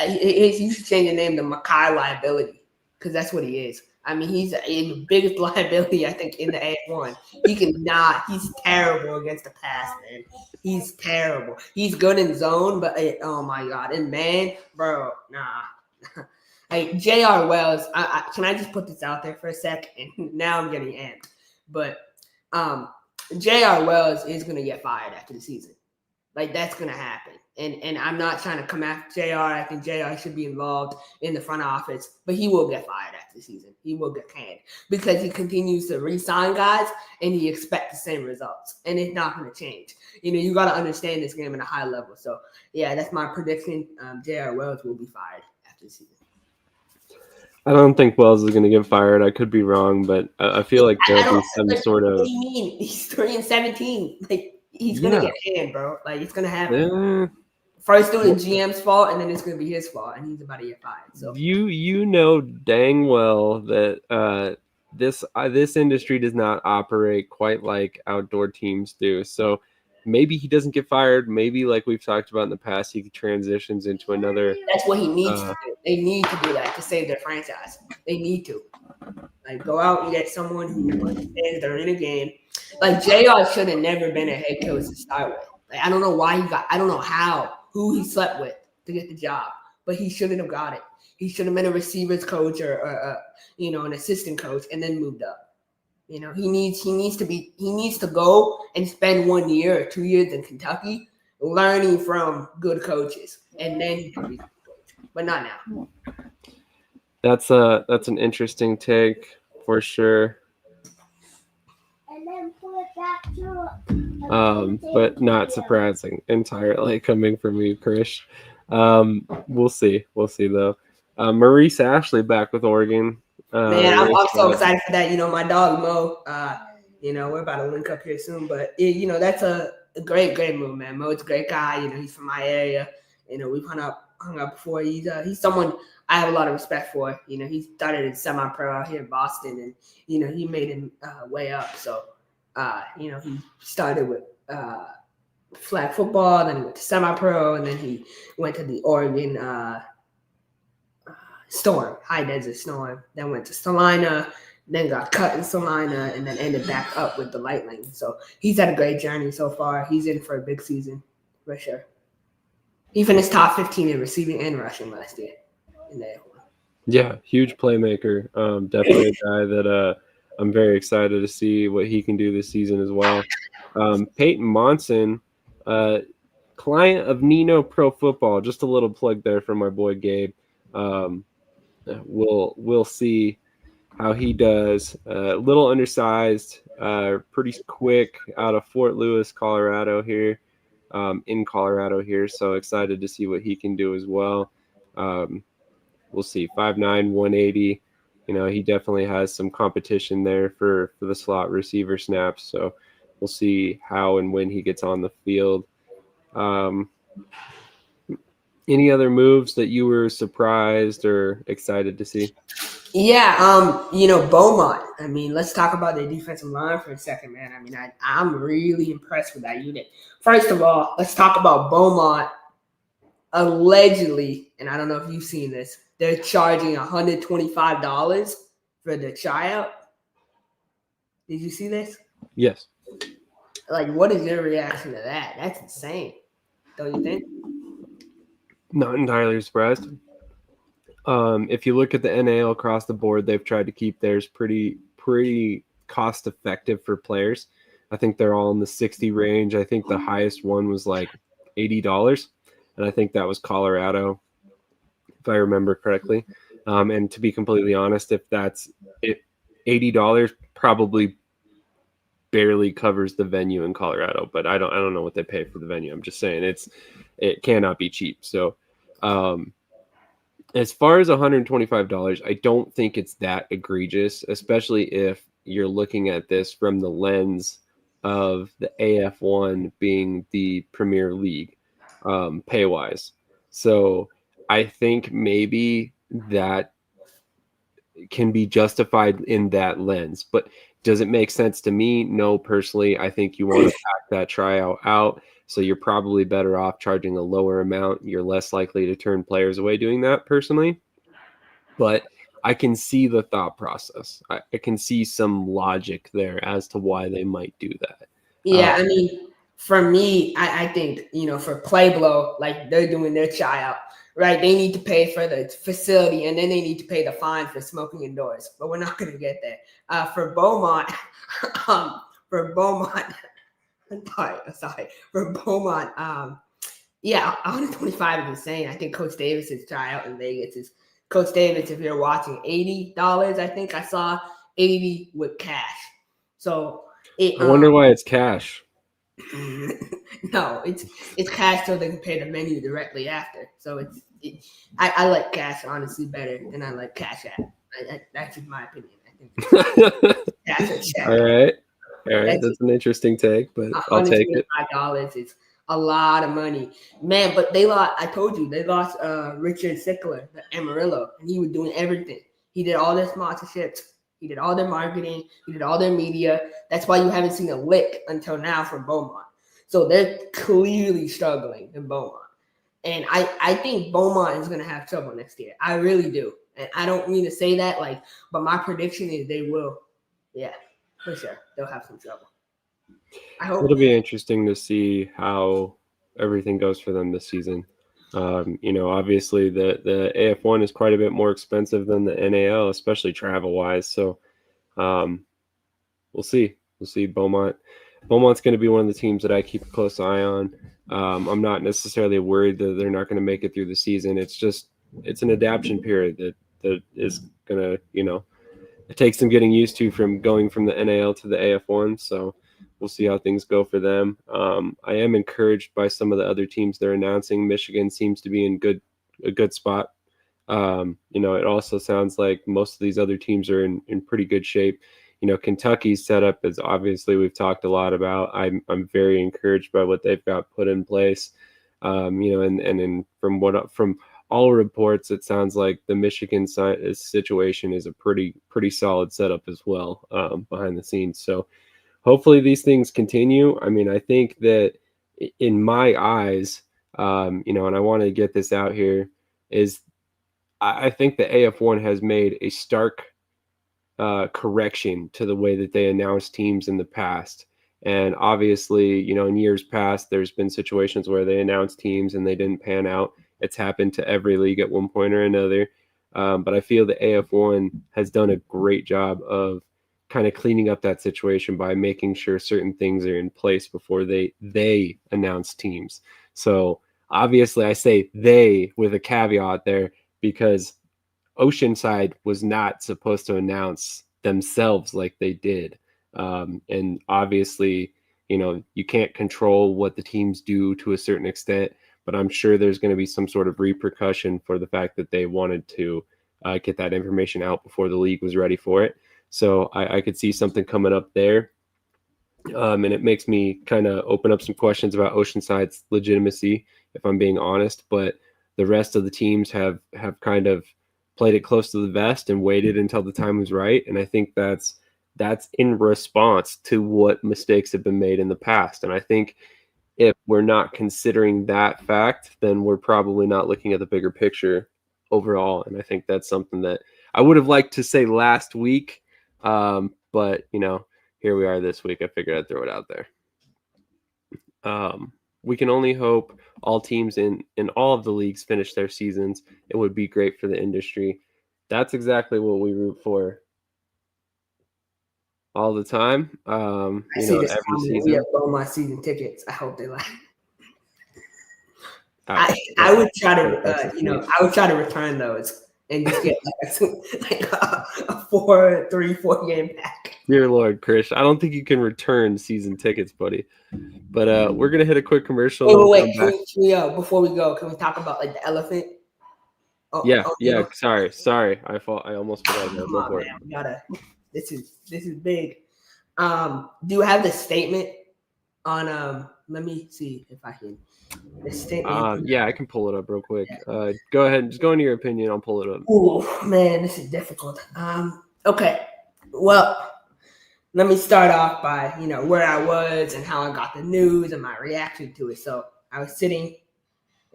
if you should change the name to Mekhi Liability, because that's what he is. I mean, he's the biggest liability, I think, in the A1. He's terrible against the pass, man. He's terrible. He's good in zone, but oh my God. And man, bro, nah. Like J.R. Wells, can I just put this out there for a sec? And now I'm getting amped. But J.R. Wells is going to get fired after the season. Like, that's going to happen. And I'm not trying to come after JR. I think JR should be involved in the front office, but he will get fired after the season. He will get canned because he continues to re-sign guys and he expects the same results. And it's not going to change. You got to understand this game at a high level. So, yeah, that's my prediction. J.R. Wells will be fired after the season. I don't think Wells is going to get fired. I could be wrong, but I feel like there'll be some sort of. What do you mean? He's 3-17. Like, he's going to get canned, bro. Like, it's going to happen. First, do the GM's fault, and then it's going to be his fault, and he's about to get fired. So you know dang well that this industry does not operate quite like outdoor teams do. So maybe he doesn't get fired. Maybe, like we've talked about in the past, he transitions into another. That's what he needs to do. They need to do that to save their franchise. They need to. Like, go out and get someone who understands they're in a game. Like, JR should have never been a head coach to start with. Like, I don't know why I don't know who he slept with to get the job, but he shouldn't have got it. He should have been a receivers coach or an assistant coach and then moved up. He needs to go and spend 1 year or 2 years in Kentucky learning from good coaches, and then he can be a coach, but not now. That's an interesting take for sure. But not surprising entirely coming from you, Krish. We'll see though. Maurice Ashley back with Oregon. Man, I'm so excited for that. My dog Mo. We're about to link up here soon, but that's a great move, man. Mo's a great guy. He's from my area. We've hung up before. He's someone I have a lot of respect for. He started in semi-pro out here in Boston, and he made him way up. So he started with flag football, then he went to semi-pro, and then he went to the Oregon Storm, High Desert Storm, then went to Salina, then got cut in Salina, and then ended back up with the Lightning. So he's had a great journey so far. He's in for a big season for sure. He finished top 15 in receiving and rushing last year. Yeah, huge playmaker. Definitely a guy that I'm very excited to see what he can do this season as well. Peyton Monson, client of Nino Pro Football. Just a little plug there for my boy Gabe. We'll see how he does. A little undersized, pretty quick out of Fort Lewis, Colorado here, in Colorado here. So excited to see what he can do as well. We'll see. 5'9", 180. He definitely has some competition there for the slot receiver snaps. So we'll see how and when he gets on the field. Any other moves that you were surprised or excited to see? Yeah, Beaumont. Let's talk about the defensive line for a second, man. I'm really impressed with that unit. First of all, let's talk about Beaumont. Allegedly, and I don't know if you've seen this, they're charging $125 for the tryout. Did you see this? Yes. Like, what is your reaction to that? That's insane, don't you think? Not entirely surprised. If you look at the NAL across the board, they've tried to keep theirs pretty cost effective for players. I think they're all in the 60 range. I think the highest one was like $80, and I think that was Colorado, if I remember correctly. And to be completely honest, if that's it, $80 probably barely covers the venue in Colorado, but I don't know what they pay for the venue. I'm just saying it cannot be cheap. So as far as $125, I don't think it's that egregious, especially if you're looking at this from the lens of the AF1 being the Premier League pay wise. So I think maybe that can be justified in that lens, but does it make sense to me? No, personally, I think you want to pack that tryout out. So you're probably better off charging a lower amount. You're less likely to turn players away doing that personally. But I can see the thought process. I can see some logic there as to why they might do that. Yeah, for me, I think, for Playblow, like they're doing their tryout, right? They need to pay for the facility and then they need to pay the fine for smoking indoors. But we're not going to get there. For Beaumont, sorry. For Beaumont, 125 is insane. I think Coach Davis's tryout in Vegas is Coach Davis, if you're watching, $80. I think I saw 80 with cash. So I wonder why it's cash. no, it's cash so they can pay the menu directly after. So I like cash honestly better than I like Cash App. That's just my opinion. I think cash or check. All right. That's an interesting take, but I'll take it. $125 is a lot of money, man. But they lost. I told you they lost Richard Sickler, the Amarillo, and he was doing everything. He did all their sponsorships. He did all their marketing. He did all their media. That's why you haven't seen a lick until now from Beaumont. So they're clearly struggling in Beaumont. And I think Beaumont is going to have trouble next year. I really do. And I don't mean to say that, but my prediction is they will. Yeah, for sure. They'll have some trouble. I hope. It'll be interesting to see how everything goes for them this season. Obviously the AF1 is quite a bit more expensive than the NAL, especially travel-wise. So we'll see. We'll see Beaumont. Beaumont's going to be one of the teams that I keep a close eye on. I'm not necessarily worried that they're not going to make it through the season. It's an adaptation period that is going to, it takes them getting used to from going from the NAL to the AF1. So we'll see how things go for them. I am encouraged by some of the other teams they're announcing. Michigan seems to be in a good spot. It also sounds like most of these other teams are in pretty good shape. Kentucky's setup is obviously we've talked a lot about. I'm very encouraged by what they've got put in place. And from all reports, it sounds like the Michigan situation is a pretty solid setup as well behind the scenes. So hopefully these things continue. I mean, I think that in my eyes, and I want to get this out here, is I think the AF1 has made a stark correction to the way that they announce teams in the past. And obviously, in years past, there's been situations where they announced teams and they didn't pan out. It's happened to every league at one point or another. But I feel the AF1 has done a great job of kind of cleaning up that situation by making sure certain things are in place before they announce teams. So obviously I say they with a caveat there because Oceanside was not supposed to announce themselves like they did. And obviously, you can't control what the teams do to a certain extent, but I'm sure there's going to be some sort of repercussion for the fact that they wanted to get that information out before the league was ready for it. So I could see something coming up there. And it makes me kind of open up some questions about Oceanside's legitimacy, if I'm being honest. But the rest of the teams have kind of played it close to the vest and waited until the time was right. And I think that's in response to what mistakes have been made in the past. And I think if we're not considering that fact, then we're probably not looking at the bigger picture overall. And I think that's something that I would have liked to say last week. But, here we are this week. I figured I'd throw it out there. We can only hope all teams in all of the leagues finish their seasons. It would be great for the industry. That's exactly what we root for all the time. Every season. We have my season tickets. I hope they like. I would try to, I would try to return those and just get like a 4 game pack. Dear Lord, Krish, I don't think you can return season tickets, buddy. But we're gonna hit a quick commercial. Wait. Before we go, can we talk about like the elephant? Yeah. Sorry. I almost forgot. Come on, man. We gotta. This is big. Do you have the statement on? Let me see if I can. The statement. Yeah, I can pull it up real quick. Go ahead. Just go into your opinion. I'll pull it up. Oh man, this is difficult. Okay. Well, let me start off by where I was and how I got the news and my reaction to it. So I was sitting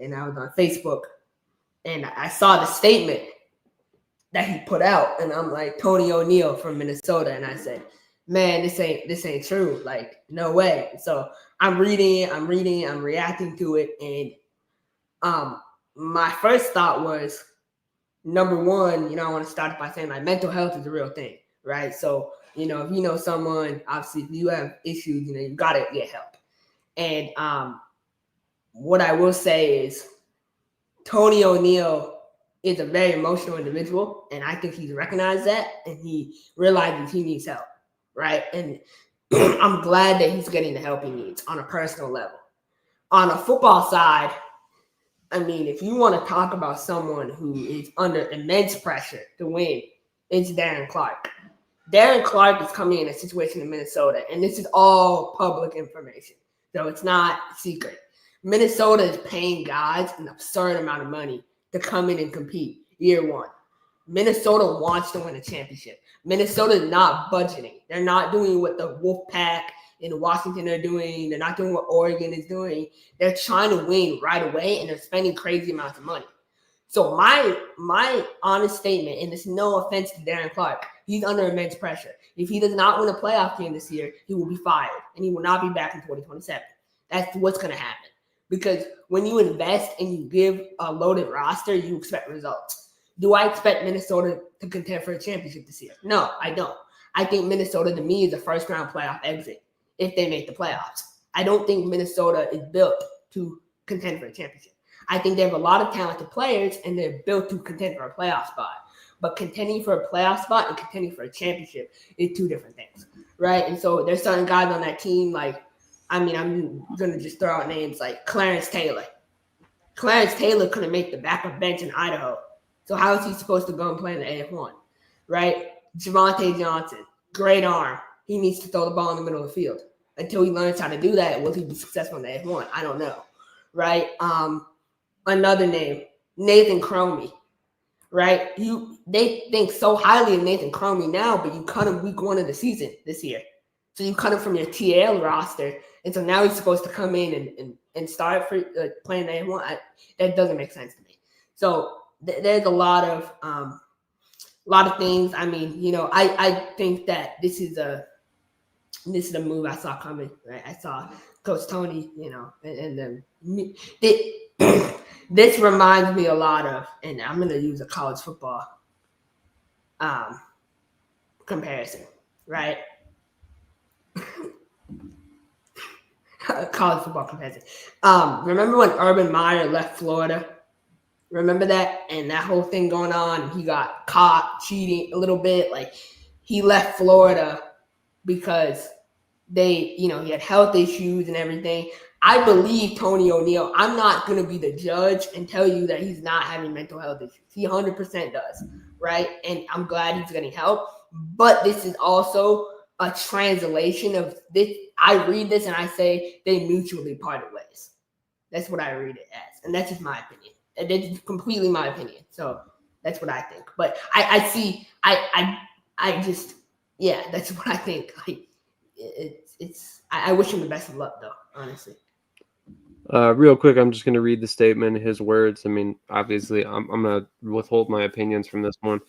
and I was on Facebook and I saw the statement that he put out, and I'm like, Tony O'Neill from Minnesota, and I said, man, this ain't true. Like, no way. So I'm reading, I'm reacting to it, and my first thought was, number one, I want to start by saying like mental health is a real thing, right? So if you know someone, obviously, if you have issues, you gotta get help. And what I will say is, Tony O'Neill is a very emotional individual, and I think he's recognized that, and he realizes he needs help, right? And I'm glad that he's getting the help he needs on a personal level. On a football side, I mean, if you want to talk about someone who is under immense pressure to win, it's Darren Clark. Darren Clark is coming in a situation in Minnesota, and this is all public information, so it's not secret. Minnesota is paying guys an absurd amount of money to come in and compete year one. Minnesota wants to win a championship. Minnesota is not budgeting. They're not doing what the Wolfpack in Washington are doing. They're not doing what Oregon is doing. They're trying to win right away, and they're spending crazy amounts of money. So my honest statement, and this is no offense to Darren Clark, he's under immense pressure. If he does not win a playoff game this year, he will be fired, and he will not be back in 2027. That's what's going to happen. Because when you invest and you give a loaded roster, you expect results. Do I expect Minnesota to contend for a championship this year? No, I don't. I think Minnesota, to me, is a first-round playoff exit if they make the playoffs. I don't think Minnesota is built to contend for a championship. I think they have a lot of talented players, and they're built to contend for a playoff spot. But contending for a playoff spot and contending for a championship is two different things, right? And so there's certain guys on that team, like, I mean, I'm going to just throw out names like Clarence Taylor. Clarence Taylor couldn't make the backup bench in Idaho. So how is he supposed to go and play in the AF1, right? Javonte Johnson, great arm. He needs to throw the ball in the middle of the field. Until he learns how to do that, will he be successful in the AF1? I don't know, right? Another name, Nathan Cromie, right? They think so highly of Nathan Cromie now, but you cut him week 1 of the season this year. So you cut him from your TL roster, and so now he's supposed to come in and start for playing the A1. That doesn't make sense to me. So there's a lot of things. I mean, you know, I think that this is a move I saw coming. Right? I saw Coach Tony, you know, and then this reminds me a lot of, and I'm going to use a college football comparison, right? College football comparison. Remember when Urban Meyer left Florida? Remember that? And that whole thing going on, and he got caught cheating a little bit. Like, he left Florida because he had health issues and everything. I believe Tony O'Neill. I'm not going to be the judge and tell you that he's not having mental health issues. He 100% does, right? And I'm glad he's getting help. But this is also a translation of this. I read this and I say they mutually parted ways. That's what I read it as. And that's just my opinion. And it's completely my opinion. So that's what I think. But I that's what I think. Like, I wish him the best of luck, though, honestly. Real quick, I'm just going to read the statement, his words. I mean, obviously, I'm going to withhold my opinions from this one.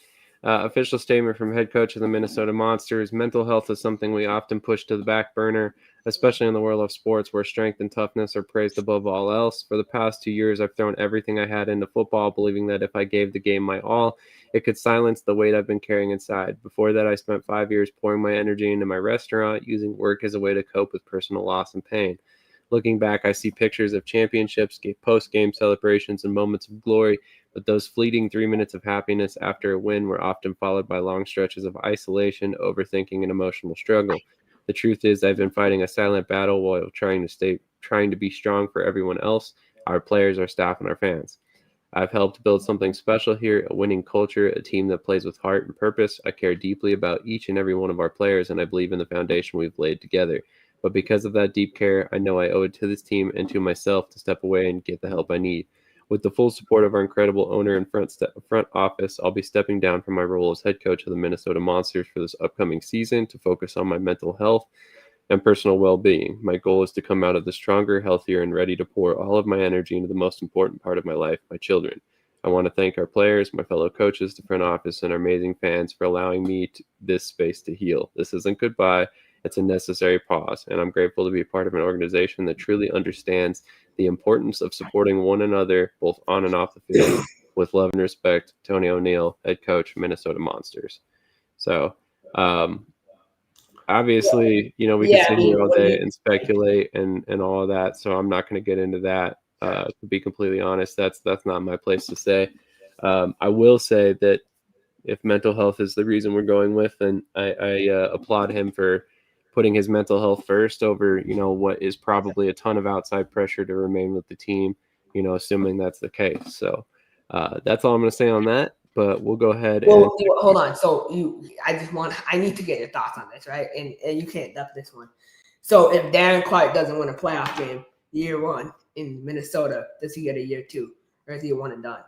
Official statement from head coach of the Minnesota Monsters. Mental health is something we often push to the back burner, especially in the world of sports where strength and toughness are praised above all else. For the past 2 years, I've thrown everything I had into football, believing that if I gave the game my all, it could silence the weight I've been carrying inside. Before that, I spent 5 years pouring my energy into my restaurant, using work as a way to cope with personal loss and pain. Looking back, I see pictures of championships, post-game celebrations, and moments of glory, but those fleeting 3 minutes of happiness after a win were often followed by long stretches of isolation, overthinking, and emotional struggle. The truth is, I've been fighting a silent battle while trying to be strong for everyone else, our players, our staff, and our fans. I've helped build something special here, a winning culture, a team that plays with heart and purpose. I care deeply about each and every one of our players, and I believe in the foundation we've laid together. But because of that deep care, I know I owe it to this team and to myself to step away and get the help I need. With the full support of our incredible owner and front office, I'll be stepping down from my role as head coach of the Minnesota Monsters for this upcoming season to focus on my mental health and personal well-being. My goal is to come out of this stronger, healthier, and ready to pour all of my energy into the most important part of my life, my children. I want to thank our players, my fellow coaches, the front office, and our amazing fans for allowing me this space to heal. This isn't goodbye. It's a necessary pause, and I'm grateful to be a part of an organization that truly understands the importance of supporting one another, both on and off the field, with love and respect. Tony O'Neill, head coach, Minnesota Monsters. So, obviously, we can sit here all day and speculate and all of that, so I'm not going to get into that. To be completely honest, that's not my place to say. I will say that if mental health is the reason we're going with, then I applaud him for putting his mental health first over, what is probably a ton of outside pressure to remain with the team, assuming that's the case. So that's all I'm going to say on that. But we'll go ahead Well, hold on. So I need to get your thoughts on this, right? And you can't duck this one. So if Darren Clark doesn't win a playoff game year one in Minnesota, does he get a year two, or is he a one and done?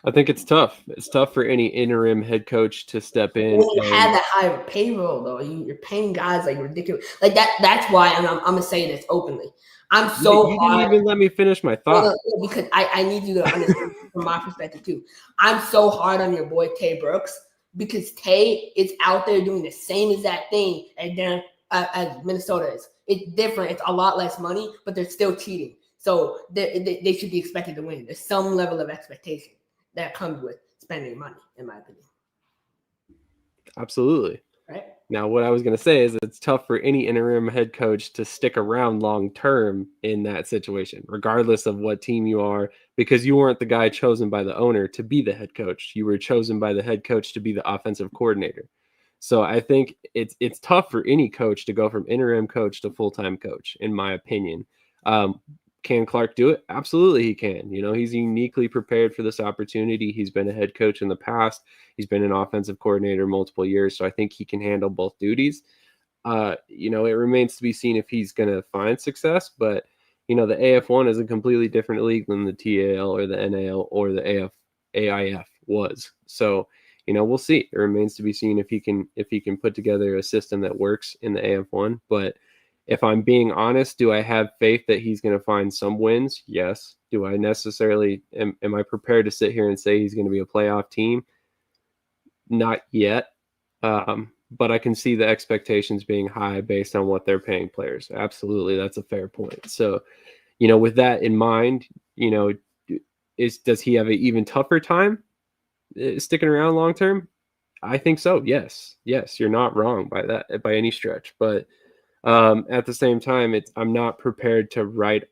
I think it's tough. It's tough for any interim head coach to step in. When you have that high payroll, though, you're paying guys like ridiculous. Like that. That's why I'm gonna say this openly. I'm so you didn't even let me finish my thought. Because I need you to understand from my perspective too. I'm so hard on your boy Tay Brooks because Tay is out there doing the same exact thing as Minnesota is. It's different. It's a lot less money, but they're still cheating. So they should be expected to win. There's some level of expectation that comes with spending money, in my opinion. Absolutely. Right. Now, what I was going to say is it's tough for any interim head coach to stick around long term in that situation, regardless of what team you are, because you weren't the guy chosen by the owner to be the head coach. You were chosen by the head coach to be the offensive coordinator. So I think it's tough for any coach to go from interim coach to full-time coach, in my opinion. Can Clark do it? Absolutely he can. He's uniquely prepared for this opportunity. He's been a head coach in the past. He's been an offensive coordinator multiple years, so I think he can handle both duties. It remains to be seen if he's going to find success, but, the AF1 is a completely different league than the TAL or the NAL or the AIF was. So, we'll see. It remains to be seen if he can put together a system that works in the AF1, but if I'm being honest, do I have faith that he's going to find some wins? Yes. Do I necessarily am I prepared to sit here and say he's going to be a playoff team? Not yet. But I can see the expectations being high based on what they're paying players. Absolutely, that's a fair point. So, with that in mind, does he have an even tougher time sticking around long term? I think so. Yes, you're not wrong by any stretch, but. At the same time, I'm not prepared to write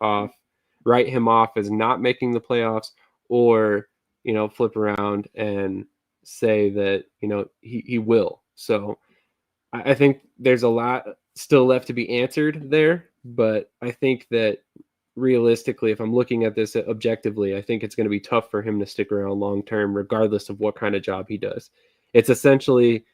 him off as not making the playoffs or, flip around and say that, he will. So I think there's a lot still left to be answered there. But I think that realistically, if I'm looking at this objectively, I think it's going to be tough for him to stick around long term, regardless of what kind of job he does. It's essentially,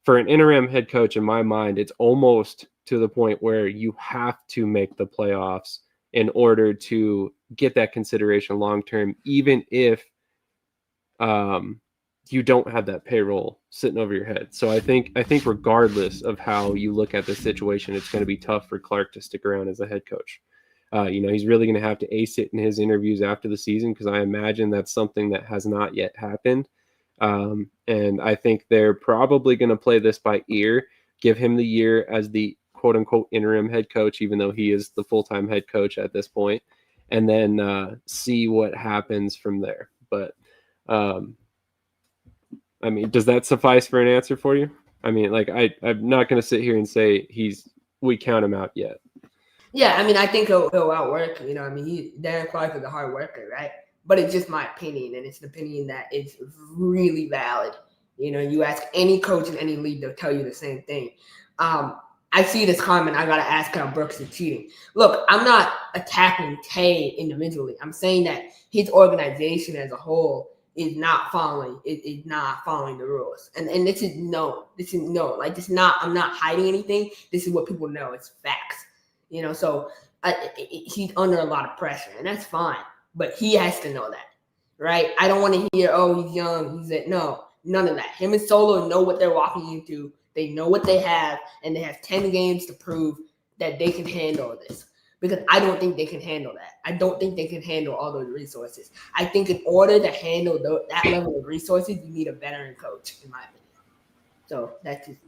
for an interim head coach, in my mind, it's almost to the point where you have to make the playoffs in order to get that consideration long term, even if you don't have that payroll sitting over your head. So I think regardless of how you look at the situation, it's going to be tough for Clark to stick around as a head coach. He's really going to have to ace it in his interviews after the season, because I imagine that's something that has not yet happened. And I think they're probably going to play this by ear, give him the year as the quote unquote interim head coach, even though he is the full-time head coach at this point, and then see what happens from there. But does that suffice for an answer for you? I'm not going to sit here and say we count him out yet. Yeah, I think he'll outwork. Darren Clark is a hard worker, right? But it's just my opinion, and it's an opinion that is really valid. You ask any coach in any league, they'll tell you the same thing. I see this comment. I got to ask how Brooks is cheating. Look, I'm not attacking Tay individually. I'm saying that his organization as a whole is not following the rules. And this is known. Like, this is not, I'm not hiding anything. This is what people know. It's facts. So he's under a lot of pressure, and that's fine. But he has to know that, right? I don't want to hear, oh, he's young. No, none of that. Him and Solo know what they're walking into. They know what they have, and they have 10 games to prove that they can handle this. Because I don't think they can handle that. I don't think they can handle all those resources. I think in order to handle that level of resources, you need a veteran coach, in my opinion. So that's just.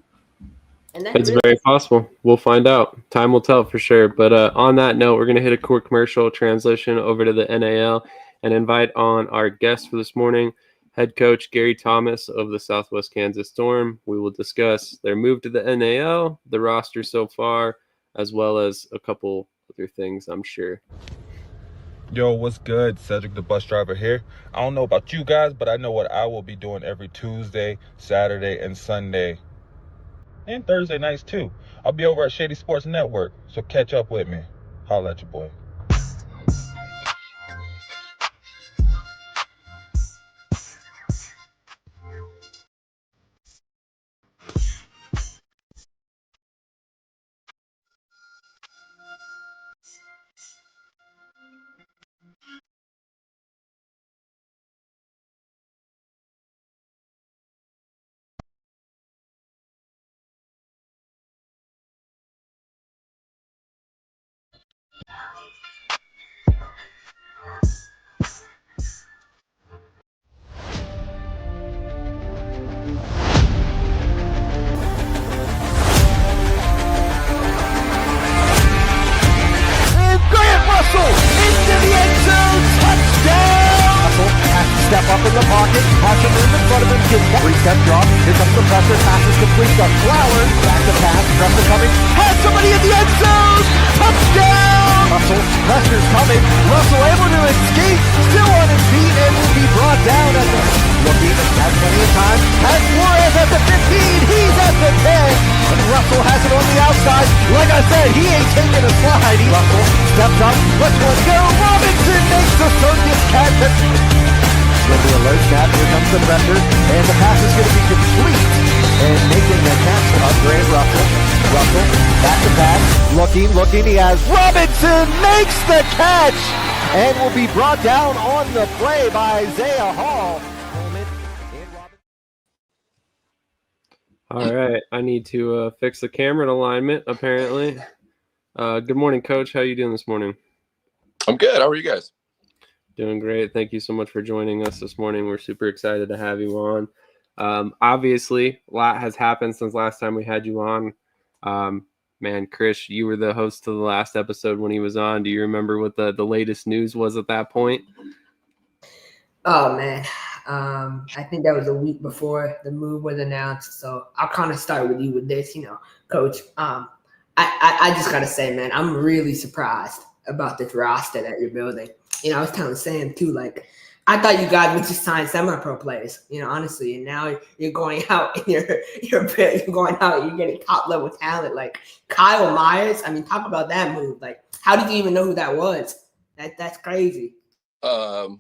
It's very possible. We'll find out. Time will tell for sure. But on that note, we're going to hit a quick commercial transition over to the NAL and invite on our guest for this morning, head coach Gary Thomas of the Southwest Kansas Storm. We will discuss their move to the NAL, the roster so far, as well as a couple other things, I'm sure. Yo, what's good? Cedric the bus driver here. I don't know about you guys, but I know what I will be doing every Tuesday, Saturday, and Sunday, and Thursday nights too. I'll be over at Shady Sports Network, so catch up with me. Holla at your boy. Into the end zone, touchdown! Russell has to step up in the pocket, has to move in front of him, gets that three-step drop, here comes the pressure, passes complete to Flowers, back to pass, pressure coming, has somebody in the end zone, touchdown! Russell, pressure's coming, Russell able to escape, still on his feet, and will be brought down at the, looking, has plenty of time, has Flores at the 15, he's at the 10, and Russell has it on the outside, like I said, he ain't taking a slide, Russell steps up, let's go, Robinson makes the circus catch. Going to be a low snap, here comes the pressure, and the pass is going to be complete, and making a catch of Grant Russell. Russell, back to pass, looking, he has Robinson makes the catch, and will be brought down on the play by Isaiah Hall. All right, I need to fix the camera alignment, apparently. Good morning, Coach. How are you doing this morning? I'm good. How are you guys? Doing great. Thank you so much for joining us this morning. We're super excited to have you on. Obviously, a lot has happened since last time we had you on. Man, Krish, you were the host of the last episode when he was on. Do you remember what the latest news was at that point? Oh man, I think that was a week before the move was announced. So I'll kind of start with you with this, Coach. I just gotta say, man, I'm really surprised about this roster that you're building. I was telling Sam too, like I thought you guys would just sign semi-pro players, honestly. And now you're going out and you're going out and you're getting top level talent like Kyle Myers. I mean, talk about that move. Like, how did you even know who that was? That's crazy. A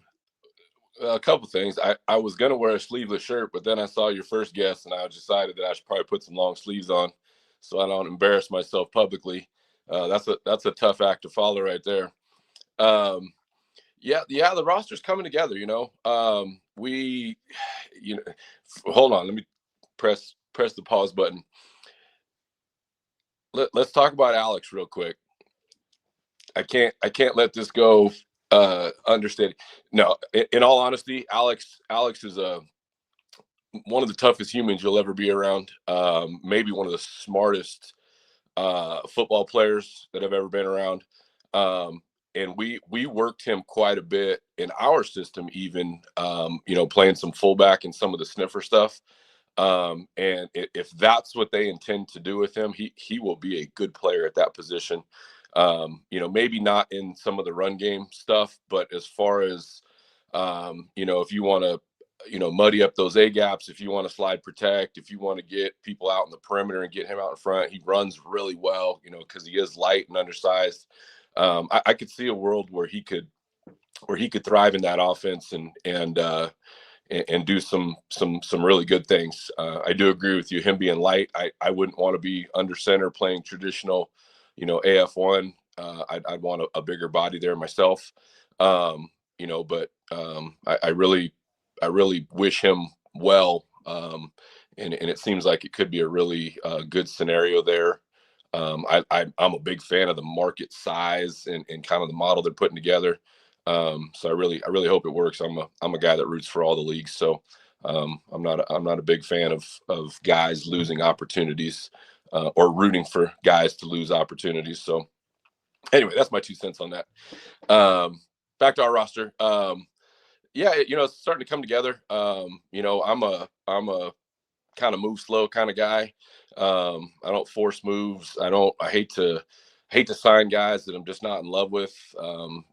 couple things. I was gonna wear a sleeveless shirt, but then I saw your first guest, and I decided that I should probably put some long sleeves on, so I don't embarrass myself publicly. That's a tough act to follow right there. Yeah, the roster's coming together. We, hold on. Let me press the pause button. Let's talk about Alex real quick. I can't let this go understated. No, in all honesty, Alex is one of the toughest humans you'll ever be around. Maybe one of the smartest football players that I've ever been around. And we worked him quite a bit in our system, even playing some fullback and some of the sniffer stuff. And if that's what they intend to do with him, he will be a good player at that position. Maybe not in some of the run game stuff, but as far as if you want to muddy up those A gaps, if you want to slide protect, if you want to get people out in the perimeter and get him out in front, he runs really well, because he is light and undersized. I could see a world where he could thrive in that offense and do some really good things. I do agree with you. Him being light, I wouldn't want to be under center playing traditional, AF1. I'd want a bigger body there myself. But I really wish him well. And it seems like it could be a really good scenario there. I'm a big fan of the market size and kind of the model they're putting together. So I really hope it works. I'm a guy that roots for all the leagues. So I'm not a big fan of guys losing opportunities or rooting for guys to lose opportunities. So anyway, that's my 2 cents on that. Back to our roster. Yeah, it's starting to come together. I'm a kind of move slow kind of guy. I don't force moves. I hate to hate to sign guys that I'm just not in love with.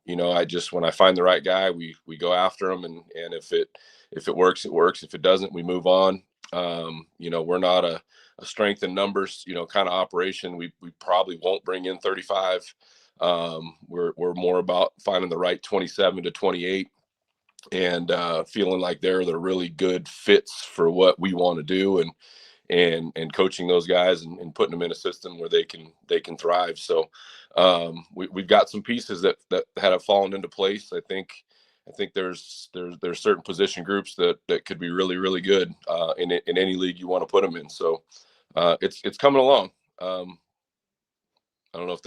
You know, when I find the right guy, we go after him, and if it works, it works. If it doesn't, we move on. You know, we're not a strength in numbers, you know, kind of operation. We probably won't bring in 35. We're more about finding the right 27 to 28 and feeling like they're really good fits for what we want to do, and coaching those guys and putting them in a system where they can thrive. So we've got some pieces that have fallen into place. I think there's certain position groups that could be really, really good in any league you want to put them in. So it's coming along. I don't know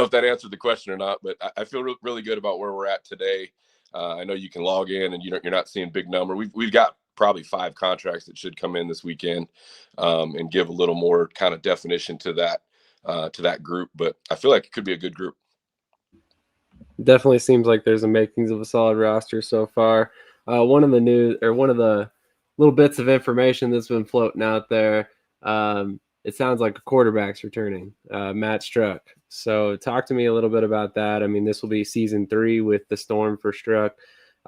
if that answered the question or not, but I feel really good about where we're at today. I know you can log in and you're not seeing big number. We've got probably 5 contracts that should come in this weekend and give a little more kind of definition to that group. But I feel like it could be a good group. Definitely seems like there's the makings of a solid roster so far. One of the little bits of information that's been floating out there, it sounds like a quarterback's returning, Matt Struck. So talk to me a little bit about that. I mean, this will be season 3 with the Storm for Struck.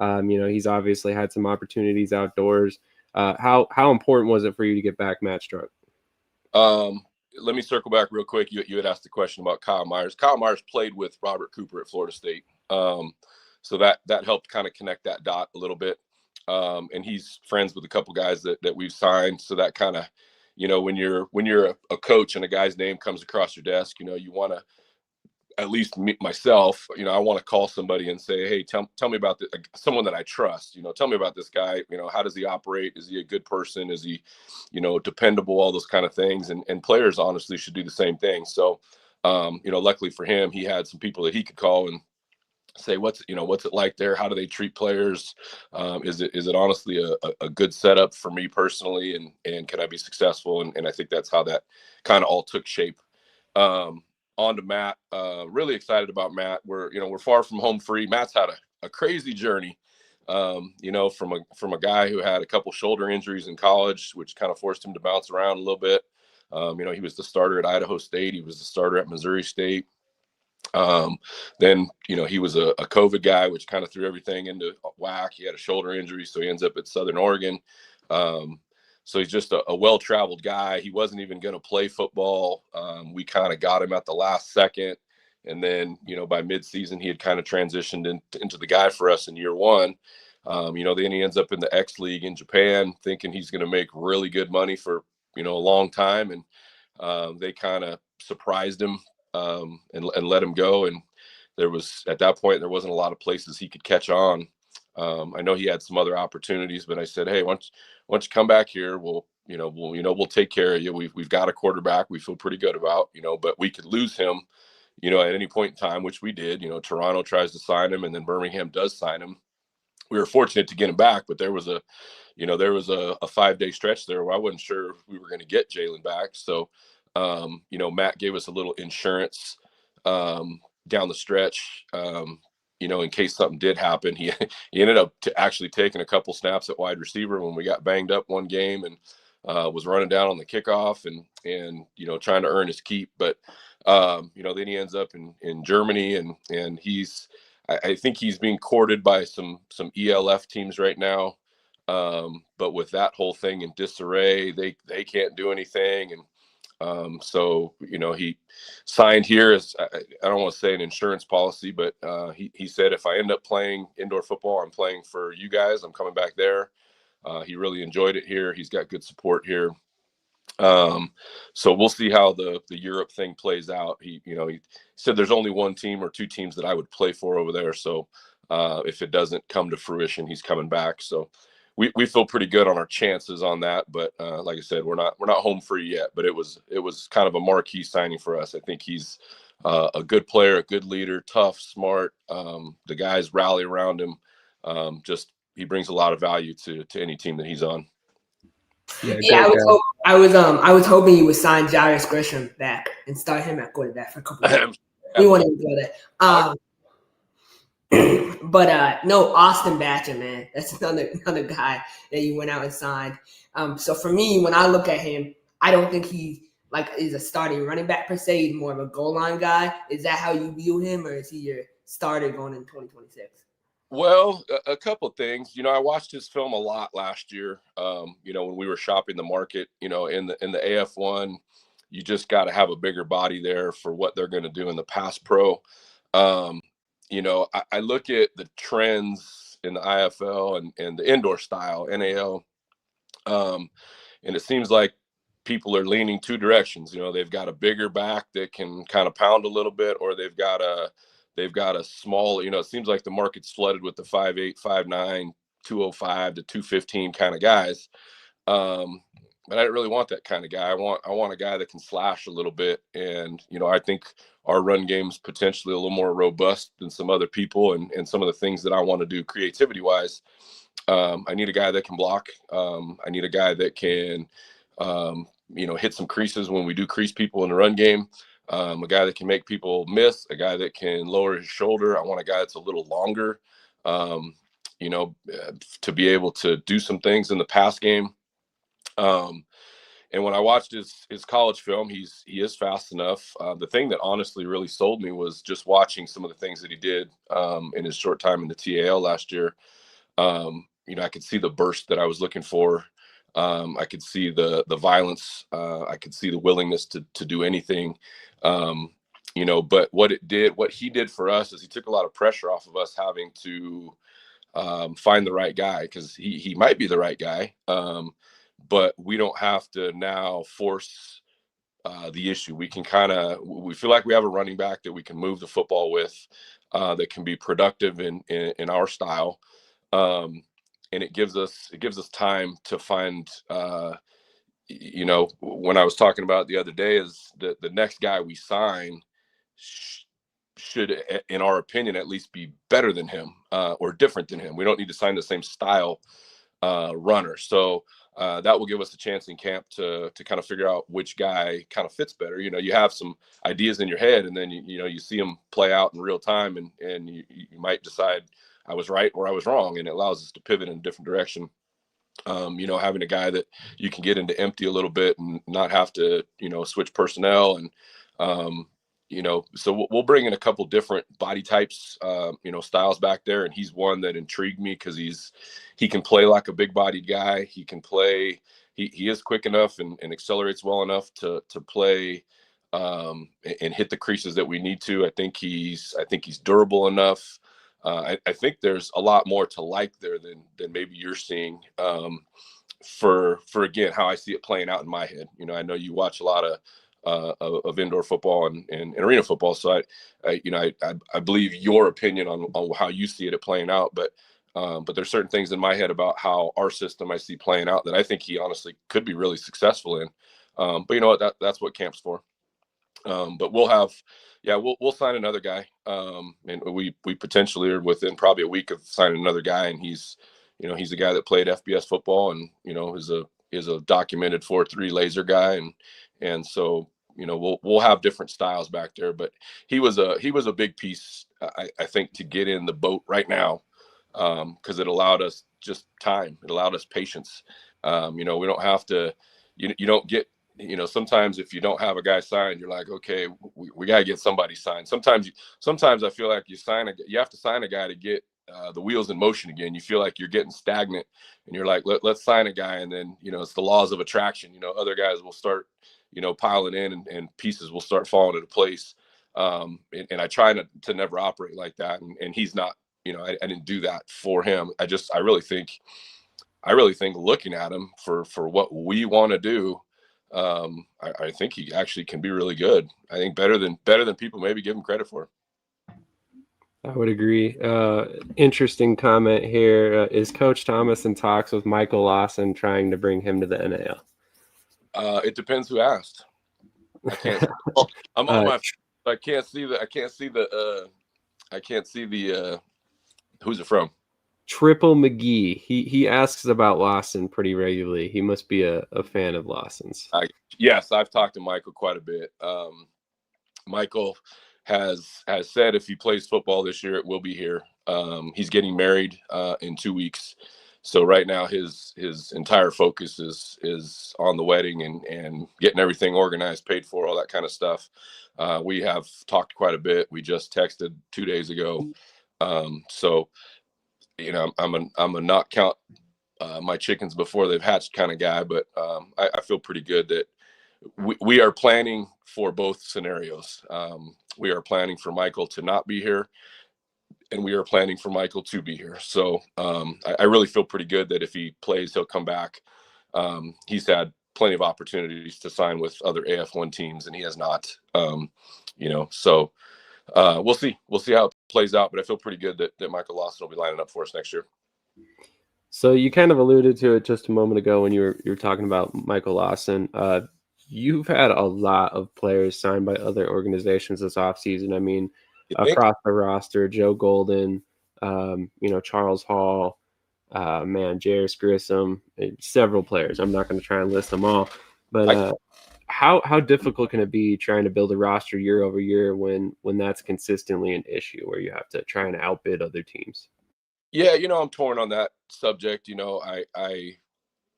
You know, he's obviously had some opportunities outdoors. How important was it for you to get back Matt Struck? Let me circle back real quick. You had asked the question about Kyle Myers. Kyle Myers played with Robert Cooper at Florida State. So that helped kind of connect that dot a little bit. And he's friends with a couple guys that we've signed. So that kind of, you know, when you're a coach and a guy's name comes across your desk, you know, you want to, at least myself, you know, I want to call somebody and say, hey, tell me about someone that I trust, you know, tell me about this guy, you know, how does he operate? Is he a good person? Is he, you know, dependable, all those kind of things. And players honestly should do the same thing. So, you know, luckily for him, he had some people that he could call and say, what's it like there? How do they treat players? Is it honestly a good setup for me personally? And can I be successful? And I think that's how that kind of all took shape. On to Matt. Really excited about Matt. We're far from home free. Matt's had a crazy journey. You know, from a guy who had a couple shoulder injuries in college, which kind of forced him to bounce around a little bit. You know, he was the starter at Idaho State. He was the starter at Missouri State. Then, you know, he was a COVID guy, which kind of threw everything into whack. He had a shoulder injury, so he ends up at Southern Oregon. So he's just a well-traveled guy. He wasn't even going to play football. We kind of got him at the last second. And then, you know, by midseason, he had kind of transitioned into the guy for us in year 1. You know, then he ends up in the X League in Japan, thinking he's going to make really good money for, you know, a long time. And they kind of surprised him and let him go. And at that point, there wasn't a lot of places he could catch on. I know he had some other opportunities, but I said, hey, once you come back here, we'll take care of you. We've got a quarterback we feel pretty good about, you know, but we could lose him, you know, at any point in time, which we did. You know, Toronto tries to sign him, and then Birmingham does sign him. We were fortunate to get him back, but there was a 5-day stretch there where I wasn't sure if we were going to get Jalen back. So, you know, Matt gave us a little insurance down the stretch. You know, in case something did happen. He ended up actually taking a couple snaps at wide receiver when we got banged up one game, and was running down on the kickoff and you know, trying to earn his keep. But you know, then he ends up in Germany, and I think he's being courted by some ELF teams right now. But with that whole thing in disarray, they can't do anything. And so, you know, he signed here as, I don't want to say an insurance policy, but he said, if I end up playing indoor football, I'm playing for you guys. I'm coming back there. He really enjoyed it here. He's got good support here. So we'll see how the Europe thing plays out. He said there's only one team or 2 teams that I would play for over there. So if it doesn't come to fruition, he's coming back. So we feel pretty good on our chances on that. But like I said, we're not home free yet, but it was kind of a marquee signing for us. I think he's a good player, a good leader, tough, smart. The guys rally around him. He brings a lot of value to any team that he's on. Yeah, I was hoping you would sign Jairus Gresham back and start him at quarterback for a couple of years. We wanted to do that. But no, Austin Batcher, man, that's another guy that you went out and signed. So for me, when I look at him, I don't think he's like is a starting running back per se. He's more of a goal line guy. Is that how you view him, or is he your starter going in 2026? Well, a couple things. I watched his film a lot last year. When we were shopping the market, in the AF1, you just got to have a bigger body there for what they're going to do in the pass pro. I look at the trends in the IFL and the indoor style NAL, and it seems like people are leaning two directions. They've got a bigger back that can kind of pound a little bit, or they've got a small, it seems like the market's flooded with the 5'8", 5'9", 205 to 215 kind of guys. But I don't really want that kind of guy. I want a guy that can slash a little bit. And, I think our run game's potentially a little more robust than some other people and some of the things that I want to do creativity wise. I need a guy that can block. I need a guy that can, hit some creases when we do crease people in the run game. A guy that can make people miss, a guy that can lower his shoulder. I want a guy that's a little longer, to be able to do some things in the pass game. And when I watched his college film, he is fast enough. The thing that honestly really sold me was just watching some of the things that he did in his short time in the TAL last year. I could see the burst that I was looking for. I could see the violence. I could see the willingness to do anything. But what he did for us is he took a lot of pressure off of us having to find the right guy, because he might be the right guy. But we don't have to now force the issue. We feel like we have a running back that we can move the football with, that can be productive in our style. And it gives us time to find, when I was talking about the other day, is the next guy we sign should, in our opinion, at least be better than him, or different than him. We don't need to sign the same style runner. So that will give us a chance in camp to kind of figure out which guy kind of fits better. You have some ideas in your head, and then you see them play out in real time, and you might decide I was right or I was wrong, and it allows us to pivot in a different direction. Having a guy that you can get into empty a little bit and not have to, switch personnel. And, so we'll bring in a couple different body types, styles back there. And he's one that intrigued me because he can play like a big bodied guy. He can play, he is quick enough and accelerates well enough to play and hit the creases that we need to. I think he's durable enough. I think there's a lot more to like there than maybe you're seeing, for again, how I see it playing out in my head. I know you watch a lot of indoor football and arena football, so I believe your opinion on how you see it playing out. But there's certain things in my head about how our system I see playing out that I think he honestly could be really successful in. But you know what, that's what camp's for. But we'll sign another guy. And we potentially are within probably a week of signing another guy. And he's a guy that played FBS football and, is a documented 4.3 laser guy. And so, we'll have different styles back there, but he was a big piece, I think, to get in the boat right now. Cause it allowed us just time. It allowed us patience. We don't have to, you don't get, sometimes if you don't have a guy signed, you're like, okay, we got to get somebody signed. Sometimes I feel like you have to sign a guy to get the wheels in motion again. You feel like you're getting stagnant and you're like, let's sign a guy. And then, it's the laws of attraction. Other guys will start, piling in and pieces will start falling into place. And I try to never operate like that. And he's not, I didn't do that for him. I really think looking at him for what we want to do, I think he actually can be really good. I think better than people maybe give him credit for. I would agree. Interesting comment here. Is Coach Thomas in talks with Michael Lawson trying to bring him to the NAL? It depends who asked. I can't. I'm on my. I can't see the. Who's it from? Triple McGee. He asks about Lawson pretty regularly. He must be a fan of Lawson's. Yes, I've talked to Michael quite a bit. Michael has said if he plays football this year, it will be here. He's getting married in 2 weeks, So right now his entire focus is on the wedding and getting everything organized, paid for, all that kind of stuff. We have talked quite a bit. We just texted 2 days ago. So, you know, I'm a not count my chickens before they've hatched kind of guy, but I feel pretty good that we are planning for both scenarios. We are planning for Michael to not be here, and we are planning for Michael to be here. So I really feel pretty good that if he plays, he'll come back. He's had plenty of opportunities to sign with other AF1 teams, and he has not. You know, so we'll see. We'll see how it plays out, but I feel pretty good that Michael Lawson will be lining up for us next year. So you kind of alluded to it just a moment ago when you were talking about Michael Lawson. You've had a lot of players signed by other organizations this offseason. I mean, across the roster, Joe Golden, you know, Charles Hall, Jairus Grissom, several players. I'm not going to try and list them all, but how difficult can it be trying to build a roster year over year when that's consistently an issue where you have to try and outbid other teams? Yeah, you know, I'm torn on that subject. You know,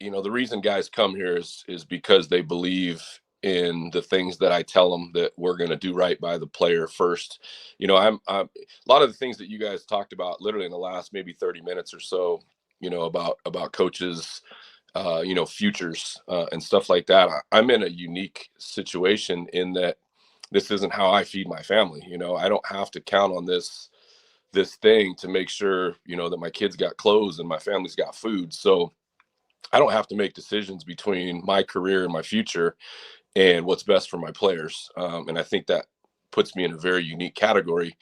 you know, the reason guys come here is because they believe in the things that I tell them that we're going to do right by the player first. You know, I'm a lot of the things that you guys talked about literally in the last maybe 30 minutes or so, you know, about coaches, you know, futures and stuff like that. I'm in a unique situation in that this isn't how I feed my family. You know, I don't have to count on this thing to make sure, you know, that my kids got clothes and my family's got food. So I don't have to make decisions between my career and my future and what's best for my players. And I think that puts me in a very unique category.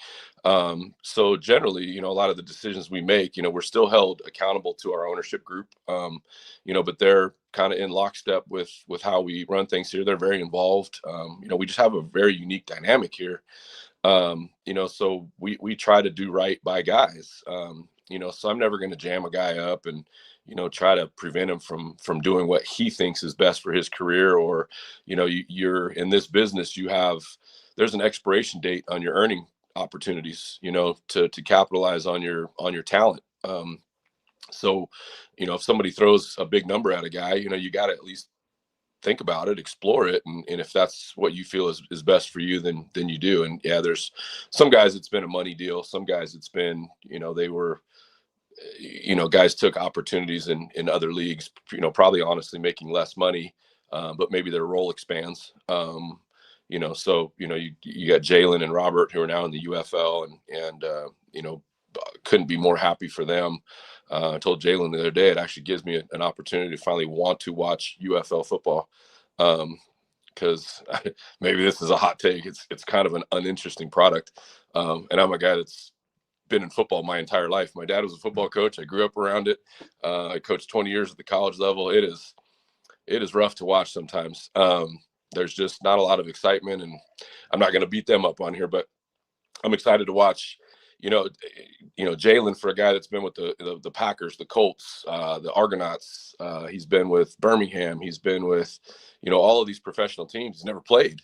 So generally, you know, a lot of the decisions we make, you know, we're still held accountable to our ownership group, you know, but they're kind of in lockstep with how we run things here. They're very involved. You know, we just have a very unique dynamic here. You know, so we try to do right by guys. You know, so I'm never going to jam a guy up and, you know, try to prevent him from doing what he thinks is best for his career. Or, you know, you're in this business, there's an expiration date on your earning opportunities, you know, to capitalize on your talent. So, you know, if somebody throws a big number at a guy, you know, you got to at least think about it, explore it, and if that's what you feel is best for you, then you do. And yeah, there's some guys it's been a money deal. Some guys it's been, you know, they were, you know, guys took opportunities in other leagues, you know, probably honestly making less money, but maybe their role expands. You know, so, you know, you got Jalen and Robert who are now in the UFL and you know, couldn't be more happy for them. I told Jalen the other day, it actually gives me an opportunity to finally want to watch UFL football. Because maybe this is a hot take. It's kind of an uninteresting product. And I'm a guy that's been in football my entire life. My dad was a football coach. I grew up around it. I coached 20 years at the college level. It is rough to watch sometimes. There's just not a lot of excitement, and I'm not going to beat them up on here, but I'm excited to watch. You know, Jalen, for a guy that's been with the Packers, the Colts, the Argonauts, he's been with Birmingham, he's been with, you know, all of these professional teams. He's never played,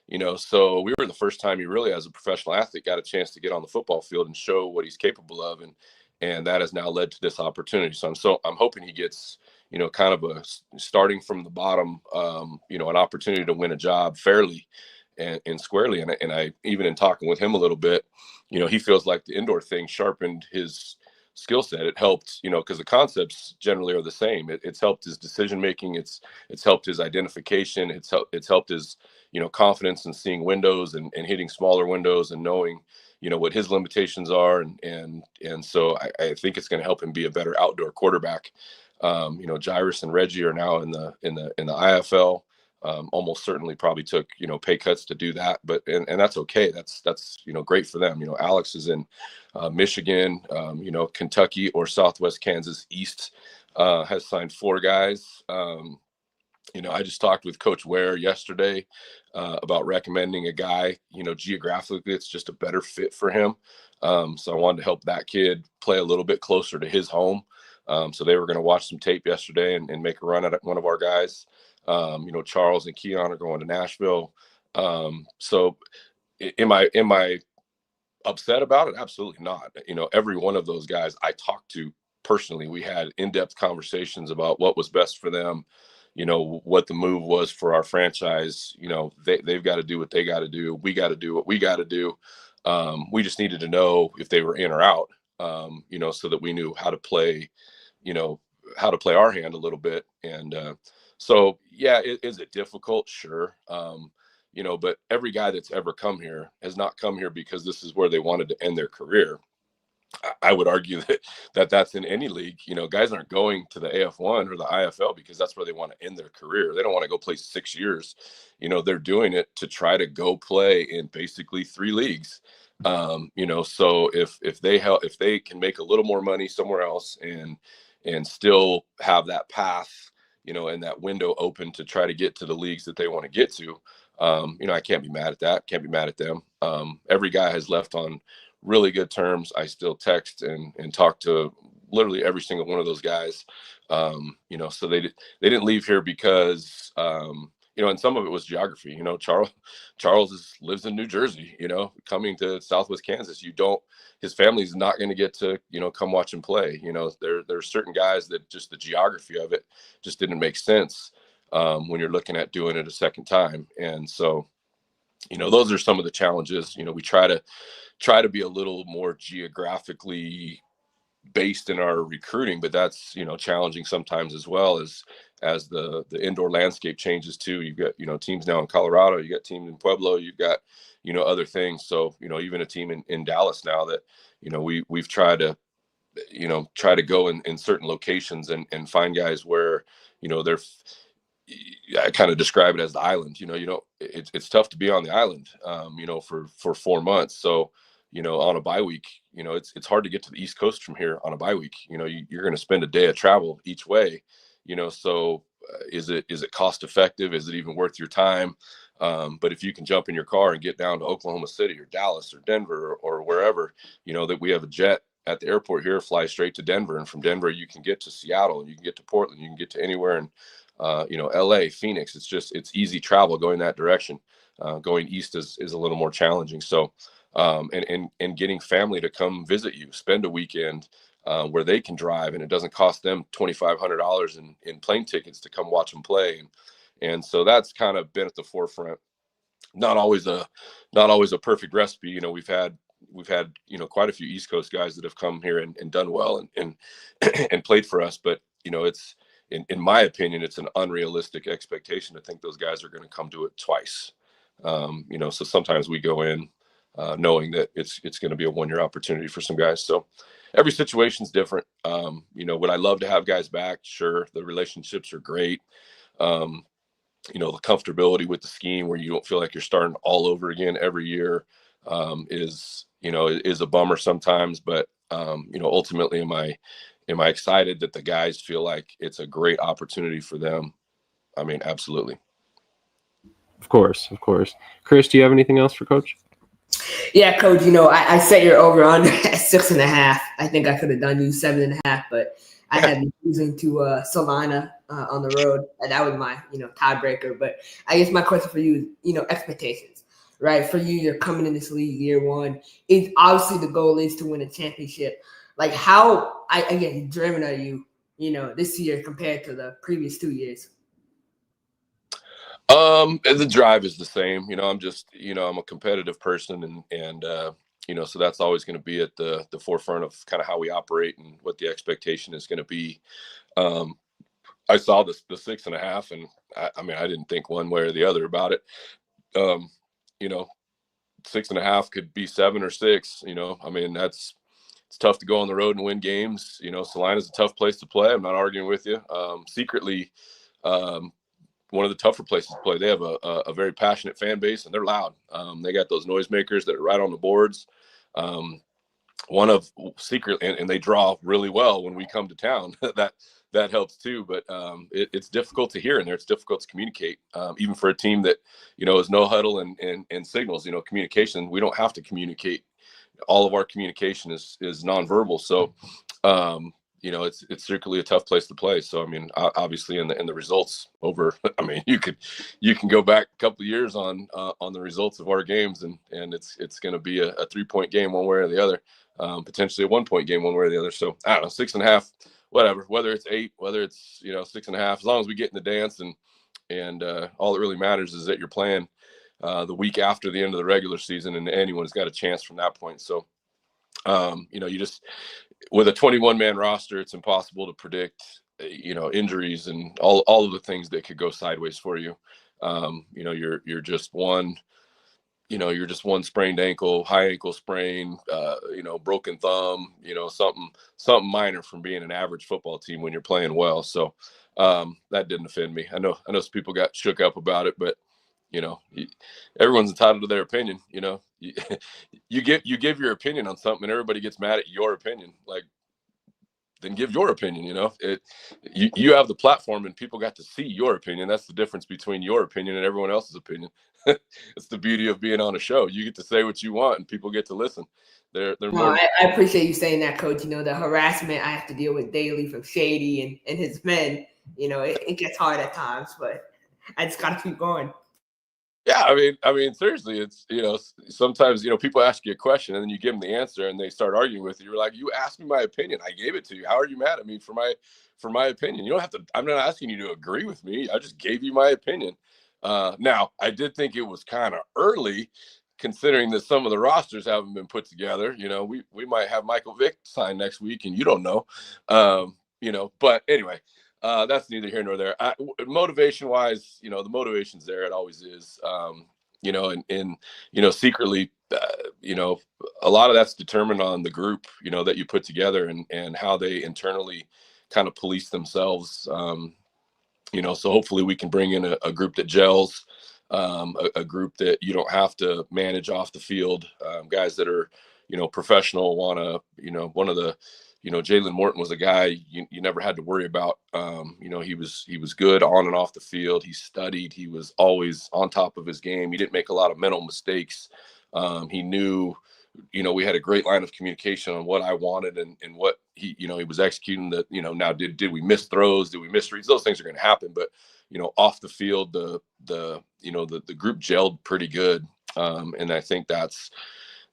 you know, so we were the first time he really, as a professional athlete, got a chance to get on the football field and show what he's capable of, and that has now led to this opportunity. So I'm hoping he gets, you know, kind of a starting from the bottom, you know, an opportunity to win a job fairly and squarely. And I even in talking with him a little bit, you know, he feels like the indoor thing sharpened his skill set. It helped, you know, because the concepts generally are the same. It's helped his decision making. It's helped his identification. It's helped his, you know, confidence in seeing windows and hitting smaller windows and knowing, you know, what his limitations are. And so I think it's going to help him be a better outdoor quarterback. You know, Jairus and Reggie are now in the IFL. Almost certainly probably took, you know, pay cuts to do that, but and that's okay. That's you know, great for them. You know, Alex is in Michigan, you know, Kentucky or Southwest Kansas East has signed 4 guys. You know, I just talked with Coach Ware yesterday about recommending a guy, you know, geographically, it's just a better fit for him. So I wanted to help that kid play a little bit closer to his home. So they were going to watch some tape yesterday and make a run at one of our guys. You know, Charles and Keon are going to Nashville. So am I upset about it? Absolutely not. You know, every one of those guys I talk to personally, we had in-depth conversations about what was best for them, what the move was for our franchise. They've got to do what they got to do. We got to do what we got to do. We just needed to know if they were in or out, so that we knew how to play our hand a little bit. And so, yeah, is it difficult? Sure. But every guy that's ever come here has not come here because this is where they wanted to end their career. I would argue that's in any league. Guys aren't going to the AF1 or the IFL because that's where they want to end their career. They don't want to go play 6 years. They're doing it to try to go play in basically 3 leagues. So if they can make a little more money somewhere else and still have that path, and that window open to try to get to the leagues that they want to get to, I can't be mad at that. Can't be mad at them. Every guy has left on really good terms. I still text and talk to literally every single one of those guys. So they didn't leave here because, and some of it was geography. Charles lives in New Jersey, coming to Southwest Kansas. His family's not going to get to, come watch him play. There's certain guys that just the geography of it just didn't make sense when you're looking at doing it a second time. And so, those are some of the challenges. We try to be a little more geographically based in our recruiting, but that's, challenging sometimes as well as the indoor landscape changes too. You've got, teams now in Colorado, you got teams in Pueblo, you've got, other things. So, even a team in Dallas now that, we've tried to go in certain locations and find guys where, I kind of describe it as the island. It's tough to be on the island, for 4 months. So, on a bye week, it's hard to get to the East Coast from here on a bye week. You're going to spend a day of travel each way. So is it cost effective? Is it even worth your time? But if you can jump in your car and get down to Oklahoma City or Dallas or Denver or wherever, that we have a jet at the airport here, fly straight to Denver, and from Denver you can get to Seattle and you can get to Portland, you can get to anywhere in LA, Phoenix. It's easy travel going that direction. Going east is a little more challenging. So and getting family to come visit you, spend a weekend where they can drive and it doesn't cost them $2,500 in plane tickets to come watch them play. And so that's kind of been at the forefront. Not always a perfect recipe. We've had quite a few East Coast guys that have come here and done well and played for us. But, it's, in my opinion, it's an unrealistic expectation to think those guys are going to come do it twice. So sometimes we go in knowing that it's going to be a 1-year opportunity for some guys. So every situation's different. Would I love to have guys back? Sure. The relationships are great. The comfortability with the scheme where you don't feel like you're starting all over again every year is a bummer sometimes. But, ultimately, am I excited that the guys feel like it's a great opportunity for them? I mean, absolutely. Of course. Chris, do you have anything else for Coach? Yeah, Coach, I set your over under at 6.5. I think I could have done you 7.5, but I had been losing to Salina on the road. And that was my, tiebreaker. But I guess my question for you is, expectations, right? For you, you're coming in this league year one. It's obviously the goal is to win a championship. Like how, driven are you, this year compared to the previous 2 years? The drive is the same. I'm just, I'm a competitive person and so that's always going to be at the forefront of kind of how we operate and what the expectation is going to be. I saw the 6.5 and I didn't think one way or the other about it. 6.5 could be 7 or 6, it's tough to go on the road and win games. Salina's a tough place to play. I'm not arguing with you. Secretly, one of the tougher places to play. They have a very passionate fan base and they're loud. They got those noisemakers that are right on the boards. One of secret, and they draw really well when we come to town. that helps too. But it's difficult to hear in there. It's difficult to communicate, even for a team that is no huddle and signals. Communication. We don't have to communicate. All of our communication is nonverbal. So it's certainly a tough place to play. So I mean, obviously, in the results over, I mean, you can go back a couple of years on the results of our games, and it's going to be a 3-point game one way or the other, potentially a 1-point game one way or the other. So I don't know, 6.5, whatever, whether it's 8, whether it's 6.5, as long as we get in the dance, and all that really matters is that you're playing the week after the end of the regular season, and anyone's got a chance from that point. So you just, with a 21-man roster, it's impossible to predict, injuries and all of the things that could go sideways for you. You're just one, you're just one sprained ankle, high ankle sprain, broken thumb, something minor from being an average football team when you're playing well. So that didn't offend me. I know some people got shook up about it, but everyone's entitled to their opinion. You give your opinion on something and everybody gets mad at your opinion. Like, then give your opinion. You have the platform and people got to see your opinion. That's the difference between your opinion and everyone else's opinion. It's the beauty of being on a show. You get to say what you want and people get to listen. They're more. I appreciate you saying that, Coach. The harassment I have to deal with daily from Shady and his men, it gets hard at times, but I just got to keep going. Yeah, I mean, seriously, it's, sometimes, people ask you a question and then you give them the answer and they start arguing with you. You're like, you asked me my opinion. I gave it to you. How are you mad at me for my opinion? You don't have to, I'm not asking you to agree with me. I just gave you my opinion. Now, I did think it was kind of early, considering that some of the rosters haven't been put together. We might have Michael Vick sign next week and you don't know, but anyway. That's neither here nor there. Motivation wise, the motivation's there. It always is. And secretly, a lot of that's determined on the group, that you put together and how they internally kind of police themselves. So hopefully we can bring in a group that gels, a group that you don't have to manage off the field, guys that are, professional, one of the, Jalen Morton was a guy you never had to worry about. He was good on and off the field. He studied. He was always on top of his game. He didn't make a lot of mental mistakes. He knew, we had a great line of communication on what I wanted and what he was executing. That, now did we miss throws? Did we miss reads? Those things are going to happen. But, off the field, the group gelled pretty good. And I think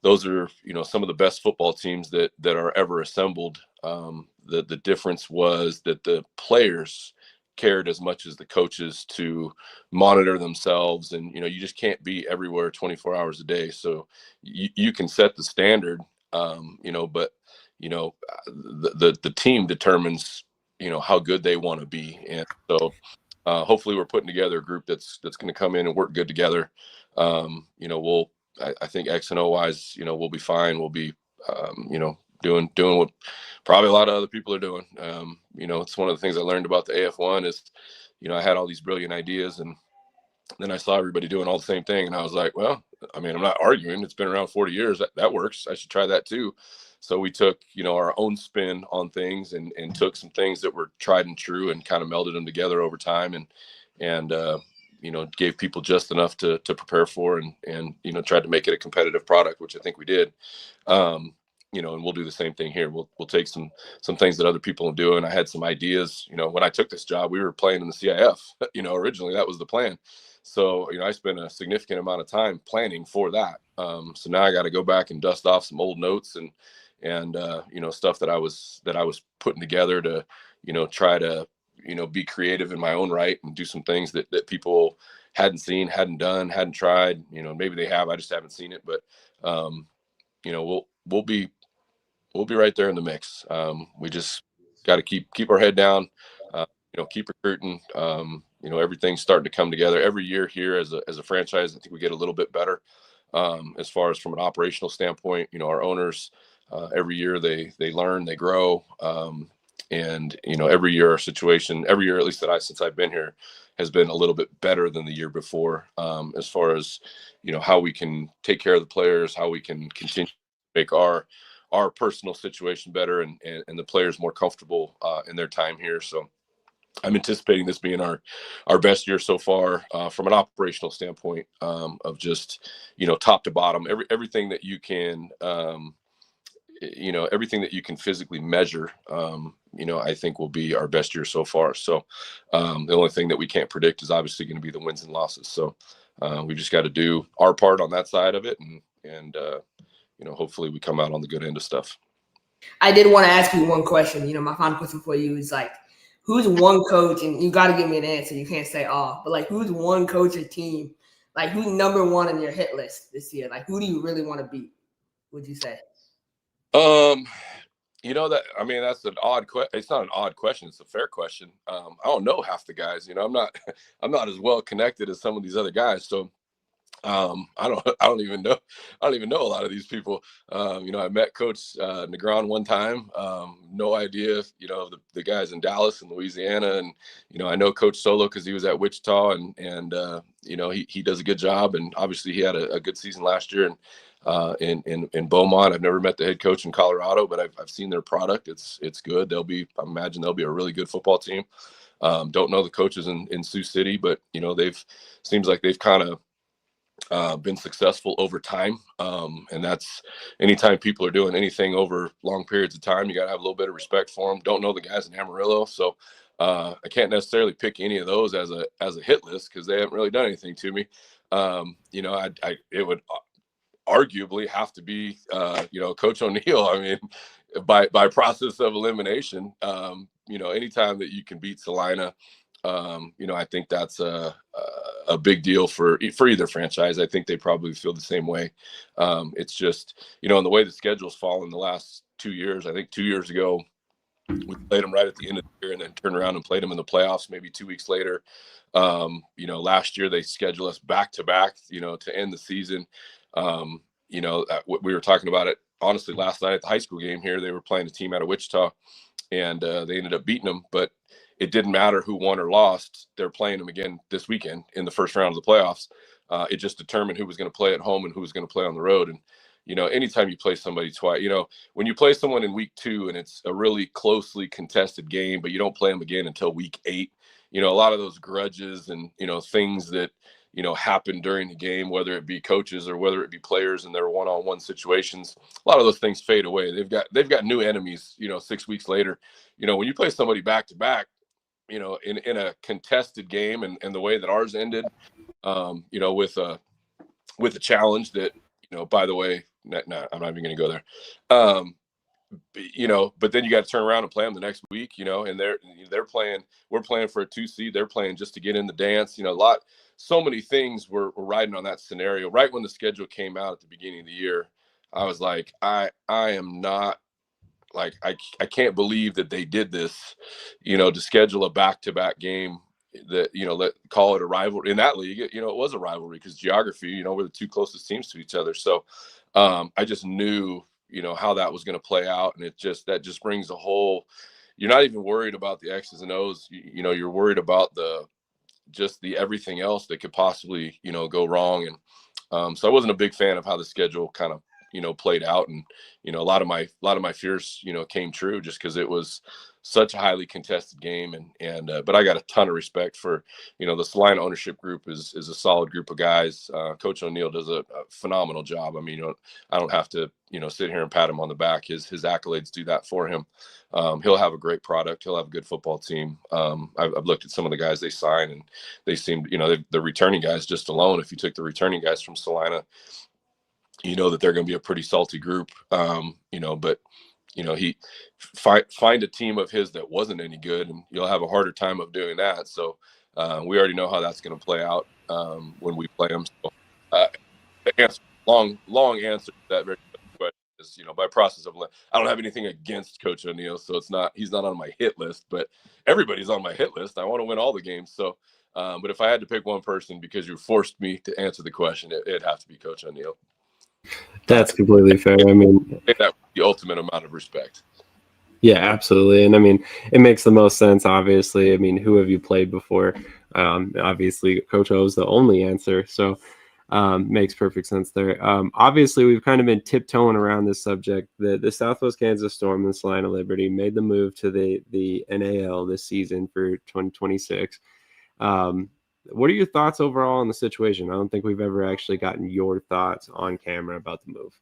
those are, some of the best football teams that are ever assembled. The difference was that the players cared as much as the coaches to monitor themselves. And, you just can't be everywhere 24 hours a day. So you can set the standard, but, the team determines, how good they want to be. And so hopefully we're putting together a group that's going to come in and work good together. I think X and O wise, we'll be fine. We'll be, doing what probably a lot of other people are doing. It's one of the things I learned about the AF1 is, I had all these brilliant ideas and then I saw everybody doing all the same thing. And I was like, well, I mean, I'm not arguing. It's been around 40 years. That works. I should try that too. So we took, our own spin on things and took some things that were tried and true and kind of melded them together over time and gave people just enough to prepare for and tried to make it a competitive product, which I think we did. And we'll do the same thing here. We'll take some things that other people are doing. I had some ideas, when I took this job, we were playing in the CIF, originally that was the plan. So, I spent a significant amount of time planning for that. So now I got to go back and dust off some old notes and stuff that I was putting together to, try to, be creative in my own right and do some things that people hadn't seen, hadn't done, hadn't tried, maybe they have, I just haven't seen it, but, we'll be right there in the mix. We just got to keep our head down, keep recruiting. Everything's starting to come together every year here as a franchise. I think we get a little bit better as far as from an operational standpoint. Our owners, every year they learn, they grow. And every year our situation, every year, at least since I've been here, has been a little bit better than the year before, as far as, how we can take care of the players, how we can continue to make our personal situation better and the players more comfortable in their time here. So I'm anticipating this being our best year so far from an operational standpoint, of just, top to bottom, everything that you can, everything that you can physically measure, I think will be our best year so far. So the only thing that we can't predict is obviously going to be the wins and losses. So we just got to do our part on that side of it, and hopefully we come out on the good end of stuff. I did want to ask you one question. My final question for you is like, who's one coach, and you got to give me an answer. You can't say but like, who's one coach or team, like who's number one on your hit list this year? Like, who do you really want to beat? Would you say? That's an odd question. It's not an odd question. It's a fair question. I don't know half the guys. I'm not I'm not as well connected as some of these other guys. So I don't even know a lot of these people. I met Coach Negron one time. No idea, the guys in Dallas and Louisiana, and I know Coach Solo because he was at Wichita, and he does a good job, and obviously he had a good season last year. And in Beaumont, I've never met the head coach in Colorado, but I've seen their product. It's good. I imagine they'll be a really good football team. Don't know the coaches in Sioux City, but seems like they've kind of been successful over time, and that's anytime people are doing anything over long periods of time, you got to have a little bit of respect for them. Don't know the guys in Amarillo, so I can't necessarily pick any of those as a hit list because they haven't really done anything to me. It would arguably have to be Coach O'Neill. I mean, by process of elimination, anytime that you can beat Salina, I think that's a big deal for either franchise. I think they probably feel the same way. It's just, in the way the schedule's fallen the last 2 years. I think 2 years ago we played them right at the end of the year and then turned around and played them in the playoffs maybe 2 weeks later. Last year they scheduled us back to back, to end the season. We were talking about it honestly last night at the high school game here. They were playing a team out of Wichita, and they ended up beating them, but it didn't matter who won or lost. They're playing them again this weekend in the first round of the playoffs. It just determined who was going to play at home and who was going to play on the road. And, anytime you play somebody twice, when you play someone in week 2 and it's a really closely contested game, but you don't play them again until week 8, a lot of those grudges and, things that, happen during the game, whether it be coaches or whether it be players in their one-on-one situations, a lot of those things fade away. They've got new enemies, 6 weeks later. When you play somebody back to back, in a contested game and the way that ours ended, with a challenge that, by the way, I'm not even going to go there. But then you got to turn around and play them the next week, and we're playing for a 2 seed. They're playing just to get in the dance, so many things were riding on that scenario. Right when the schedule came out at the beginning of the year, I was like, I am not, like, I can't believe that they did this, to schedule a back-to-back game that, call it a rivalry in that league. It was a rivalry because geography, we're the two closest teams to each other. So I just knew, how that was going to play out. And that just brings a whole, you're not even worried about the X's and O's, you're worried about the everything else that could possibly, go wrong. And so I wasn't a big fan of how the schedule kind of, played out. And, a lot of my fears, came true just because it was such a highly contested game. But I got a ton of respect for, the Salina ownership group is a solid group of guys. Coach O'Neill does a phenomenal job. I mean, I don't have to, sit here and pat him on the back. His accolades do that for him. He'll have a great product. He'll have a good football team. I've looked at some of the guys they sign, and they seem, the returning guys just alone, if you took the returning guys from Salina, that they're going to be a pretty salty group. But he find a team of his that wasn't any good, and you'll have a harder time of doing that. So we already know how that's going to play out when we play them. So the answer, long answer to that very question is, by process of, I don't have anything against Coach O'Neill, so he's not on my hit list, but everybody's on my hit list. I want to win all the games. So, but if I had to pick one person because you forced me to answer the question, it'd have to be Coach O'Neill. That's completely fair. I mean, that's the ultimate amount of respect. Yeah, absolutely. And I mean, it makes the most sense, obviously. I mean, who have you played before? Obviously, Coach O is the only answer. So makes perfect sense there. Obviously, we've kind of been tiptoeing around this subject. The Southwest Kansas Storm and Salina Liberty made the move to the NAL this season for 2026. What are your thoughts overall on the situation? I don't think we've ever actually gotten your thoughts on camera about the move.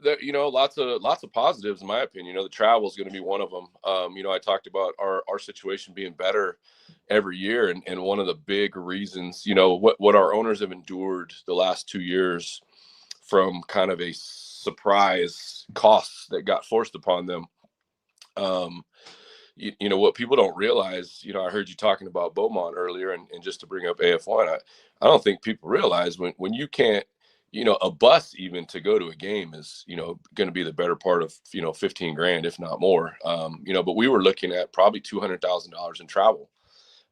lots of positives in my opinion. The travel is going to be one of them. I talked about our situation being better every year, and one of the big reasons, what our owners have endured the last 2 years from kind of a surprise costs that got forced upon them. What people don't realize, I heard you talking about Beaumont earlier, and just to bring up AF1, I don't think people realize when you can't, a bus even to go to a game is, going to be the better part of, 15 grand, if not more. But we were looking at probably $200,000 in travel.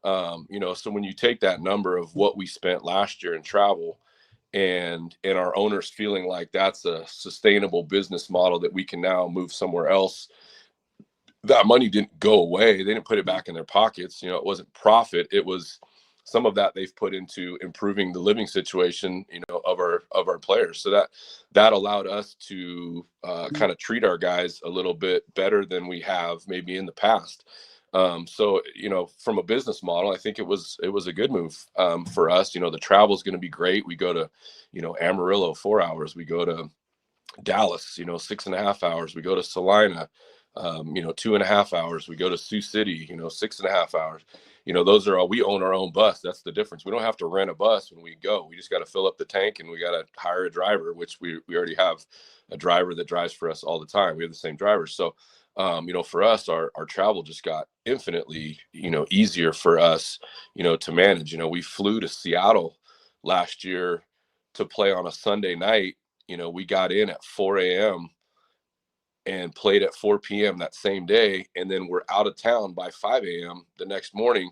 So when you take that number of what we spent last year in travel, and our owners feeling like that's a sustainable business model that we can now move somewhere else, that money didn't go away. They didn't put it back in their pockets. It wasn't profit. It was some of that they've put into improving the living situation, of our players. So that allowed us to kind of treat our guys a little bit better than we have maybe in the past. So, from a business model, I think it was a good move for us. The travel is going to be great. We go to, Amarillo 4 hours. We go to Dallas, 6.5 hours. We go to Salina, 2.5 hours. We go to Sioux City, 6.5 hours. Those are all, we own our own bus. That's the difference. We don't have to rent a bus when we go. We just got to fill up the tank, and we got to hire a driver, which we already have a driver that drives for us all the time. We have the same driver. So, for us, our travel just got infinitely, easier for us, to manage. We flew to Seattle last year to play on a Sunday night. We got in at 4 a.m. and played at 4 p.m. that same day. And then we're out of town by 5 a.m. the next morning.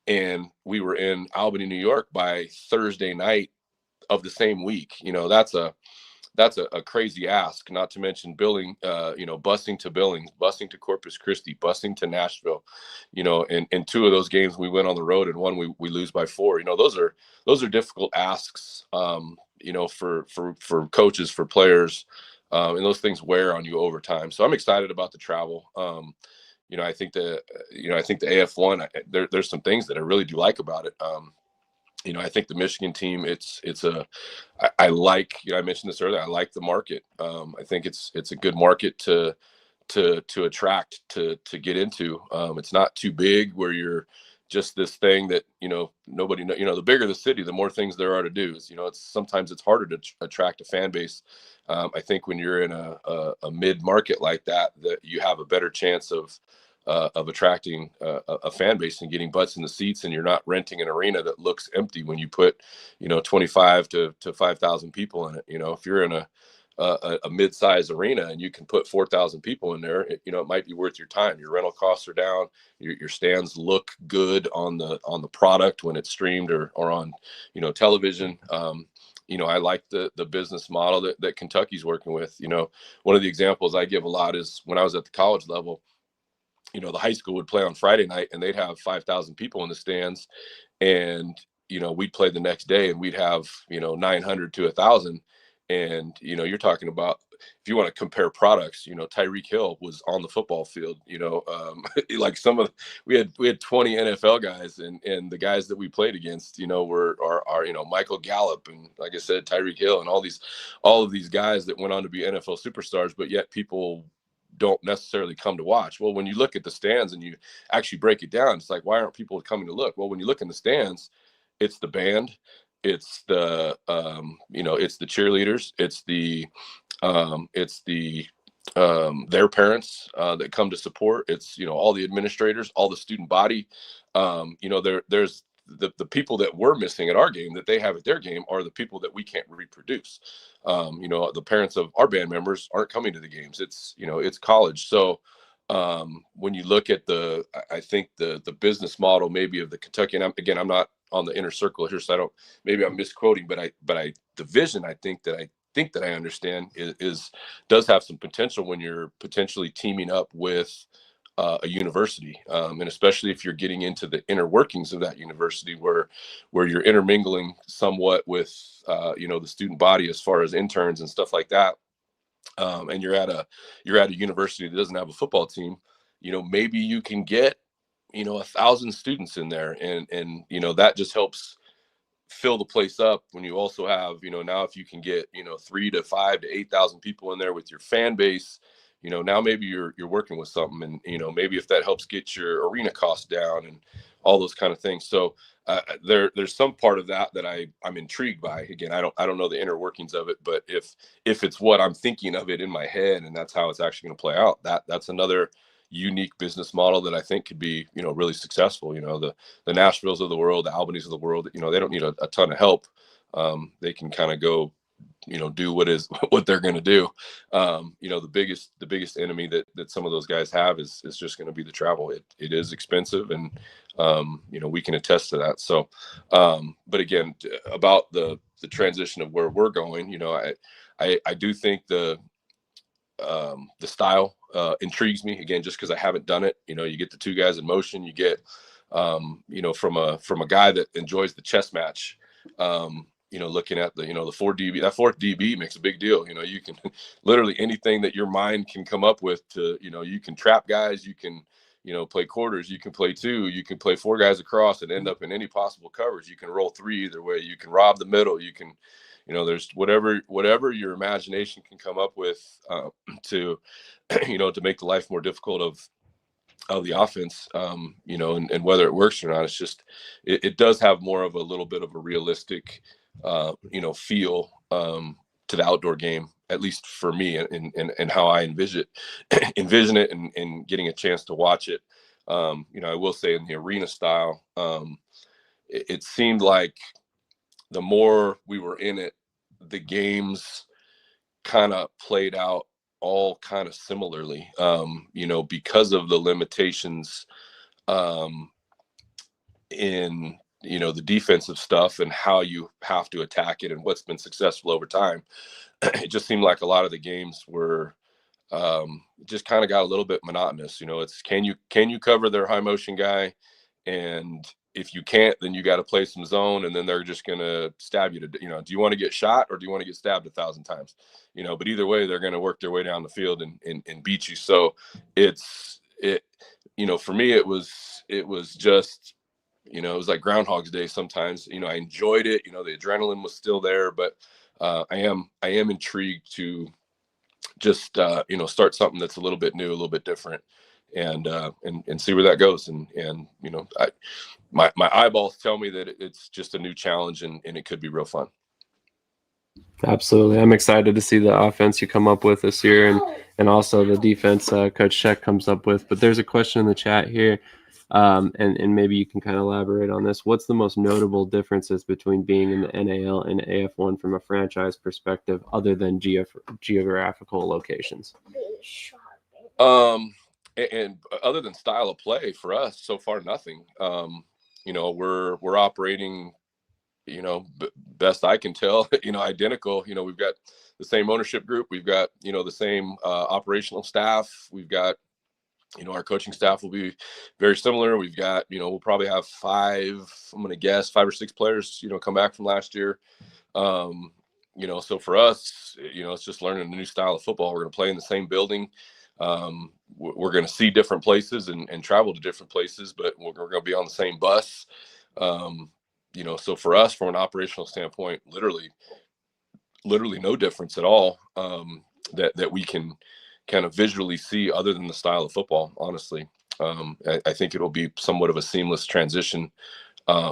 And we were in Albany, New York by Thursday night of the same week. That's a crazy ask, not to mention billing, busing to Billings, busing to Corpus Christi, busing to Nashville, and 2 of those games we went on the road, and one we lose by 4. Those are difficult asks, for coaches, for players, and those things wear on you over time. So I'm excited about the travel. I think the AF1, there's some things that I really do like about it. I think the Michigan team, I like, I mentioned this earlier, I like the market. I think it's a good market to attract, to get into. It's not too big where you're just this thing that, nobody know, the bigger the city, the more things there are to do. Sometimes it's harder to attract a fan base. I think when you're in a mid market like that you have a better chance of attracting a fan base and getting butts in the seats, and you're not renting an arena that looks empty when you put 25 to 5,000 people in it. If you're in a mid-sized arena and you can put 4,000 people in there, it might be worth your time. Your rental costs are down, your stands look good on the product when it's streamed or on television. I like the business model that Kentucky's working with. One of the examples I give a lot is when I was at the college level, the high school would play on Friday night and they'd have 5,000 people in the stands, and, we'd play the next day and we'd have, 900 to 1,000. And, you're talking about, if you want to compare products, Tyreek Hill was on the football field, like we had 20 NFL guys, and the guys that we played against, were Michael Gallup, and like I said, Tyreek Hill, and all of these guys that went on to be NFL superstars, but yet people don't necessarily come to watch. Well, when you look at the stands and you actually break it down, it's like, why aren't people coming to look? Well, when you look in the stands, it's the band, it's the it's the cheerleaders, it's their parents that come to support. It's all the administrators, all the student body. There's the people that we're missing at our game that they have at their game are the people that we can't reproduce. The parents of our band members aren't coming to the games. It's college. So when you look at I think the business model maybe of the Kentucky, and I'm not on the inner circle here, so maybe I'm misquoting, but the vision I think that I understand does have some potential when you're potentially teaming up with a university, and especially if you're getting into the inner workings of that university, where you're intermingling somewhat with the student body as far as interns and stuff like that, and you're at a university that doesn't have a football team. Maybe you can get 1,000 students in there, and that just helps fill the place up when you also have, now if you can get, 3 to 5 to 8,000 people in there with your fan base, now maybe you're working with something, and, maybe if that helps get your arena costs down and all those kind of things. So there's some part of that I'm intrigued by. Again, I don't know the inner workings of it, but if it's what I'm thinking of it in my head and that's how it's actually going to play out, that's another unique business model that I think could be, really successful. The Nashvilles of the world, the Albanys of the world, they don't need a ton of help. They can kind of go, do what they're going to do. The biggest enemy that some of those guys have is just going to be the travel. It is expensive, and we can attest to that. So, but again, about the transition of where we're going, I do think the style intrigues me, again, just because I haven't done it. You get the two guys in motion, you get from a guy that enjoys the chess match, looking at the 4 DB, that fourth DB makes a big deal. You can literally anything that your mind can come up with to, you can trap guys, you can, play quarters, you can play 2, you can play 4 guys across and end up in any possible coverage. You can roll 3 either way. You can rob the middle. You can, there's whatever your imagination can come up with to, to make the life more difficult of the offense, and whether it works or not, it's just, it does have more of a little bit of a realistic, feel to the outdoor game, at least for me, and how I envision it and getting a chance to watch it. I will say in the arena style, it seemed like the more we were in it, the games kind of played out all kind of similarly, because of the limitations in, the defensive stuff and how you have to attack it and what's been successful over time. It just seemed like a lot of the games were just kind of got a little bit monotonous. It's can you cover their high motion guy, and if you can't, then you got to play some zone, and then they're just going to stab you to, do you want to get shot or do you want to get stabbed 1,000 times? But either way, they're going to work their way down the field and beat you. So for me, it was just, it was like Groundhog's Day sometimes. I enjoyed it. The adrenaline was still there, but I am intrigued to just, start something that's a little bit new, a little bit different, and see where that goes. And my eyeballs tell me that it's just a new challenge, and it could be real fun. Absolutely. I'm excited to see the offense you come up with this year, and also the defense Coach Sheck comes up with. But there's a question in the chat here, and maybe you can kind of elaborate on this. What's the most notable differences between being in the NAL and AF1 from a franchise perspective, other than geographical locations? And other than style of play, for us, so far, nothing. We're operating, best I can tell, identical. We've got the same ownership group. We've got, the same operational staff. We've got, our coaching staff will be very similar. We've got, we'll probably have 5 or 6 players, come back from last year. So for us, it's just learning a new style of football. We're going to play in the same building. We're going to see different places and travel to different places, but we're going to be on the same bus. So for us, from an operational standpoint, literally no difference at all, that we can kind of visually see, other than the style of football. Honestly, I think it'll be somewhat of a seamless transition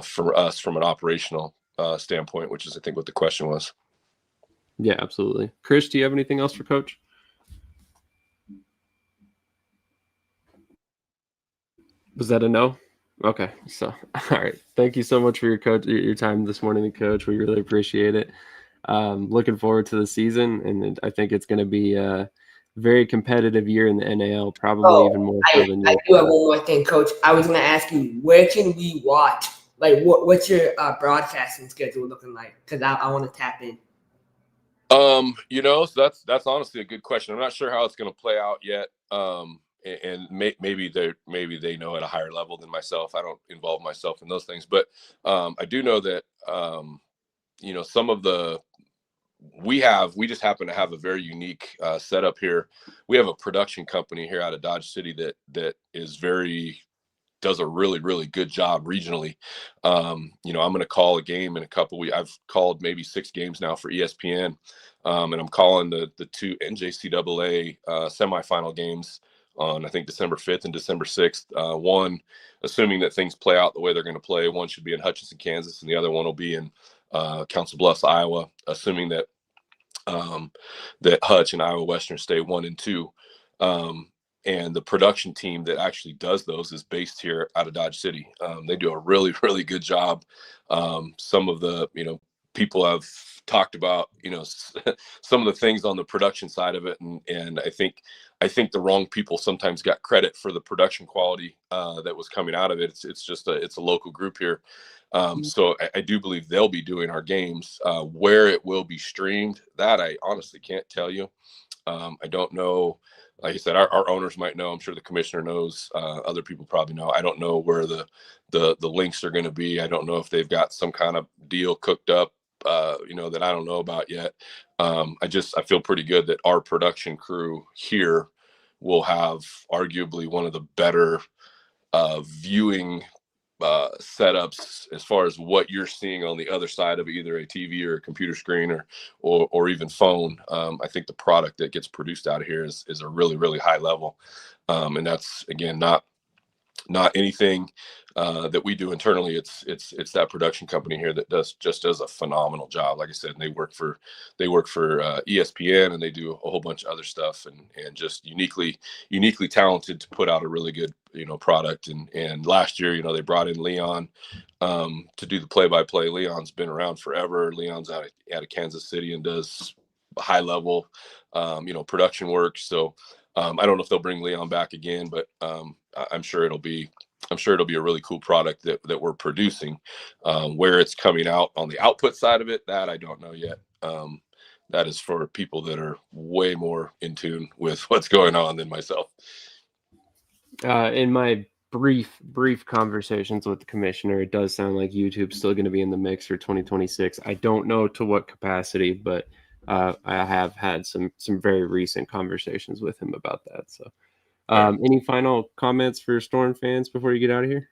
for us from an operational standpoint, which is, I think, what the question was. Yeah, absolutely. Krish, do you have anything else for Coach? Was that a no? Okay. So, all right. Thank you so much for your time this morning, Coach. We really appreciate it. Looking forward to the season, and I think it's going to be a very competitive year in the NAL, probably even more so than you. I do have one more thing, Coach. I was going to ask you, where can we watch? Like, what's your broadcasting schedule looking like? Because I want to tap in. So that's honestly a good question. I'm not sure how it's going to play out yet. And maybe they know at a higher level than myself. I don't involve myself in those things, but I do know that some of the we just happen to have a very unique setup here. We have a production company here out of Dodge City that is very does a really, really good job regionally. I'm going to call a game in a couple weeks. I've called maybe 6 games now for ESPN, and I'm calling the 2 NJCAA semifinal games on, I think, December 5th and December 6th. One, assuming that things play out the way they're going to play, one should be in Hutchinson, Kansas, and the other one will be in Council Bluffs, Iowa, assuming that that Hutch and Iowa Western stay 1 and 2. And the production team that actually does those is based here out of Dodge City. They do a really, really good job. Some of the, people have talked about, some of the things on the production side of it. And I think the wrong people sometimes got credit for the production quality that was coming out of it. It's a local group here. So I do believe they'll be doing our games. Where it will be streamed, that I honestly can't tell you. I don't know. Like I said, our owners might know. I'm sure the commissioner knows. Other people probably know. I don't know where the links are going to be. I don't know if they've got some kind of deal cooked up, that I don't know about yet. I feel pretty good that our production crew here will have arguably one of the better viewing setups as far as what you're seeing on the other side of either a TV or a computer screen or even phone. I think the product that gets produced out of here is a really, really high level. And that's, again, not anything that we do internally. It's that production company here that does a phenomenal job. Like I said, and they work for ESPN, and they do a whole bunch of other stuff, and just uniquely talented to put out a really good product. And last year, they brought in Leon to do the play-by-play. Leon's been around forever. Leon's out of Kansas City and does high level production work. So I don't know if they'll bring Leon back again, but I'm sure it'll be a really cool product that we're producing. Where it's coming out on the output side of it, that I don't know yet. That is for people that are way more in tune with what's going on than myself. In my brief conversations with the commissioner, it does sound like YouTube's still going to be in the mix for 2026. I don't know to what capacity, but I have had some very recent conversations with him about that. So any final comments for Storm fans before you get out of here?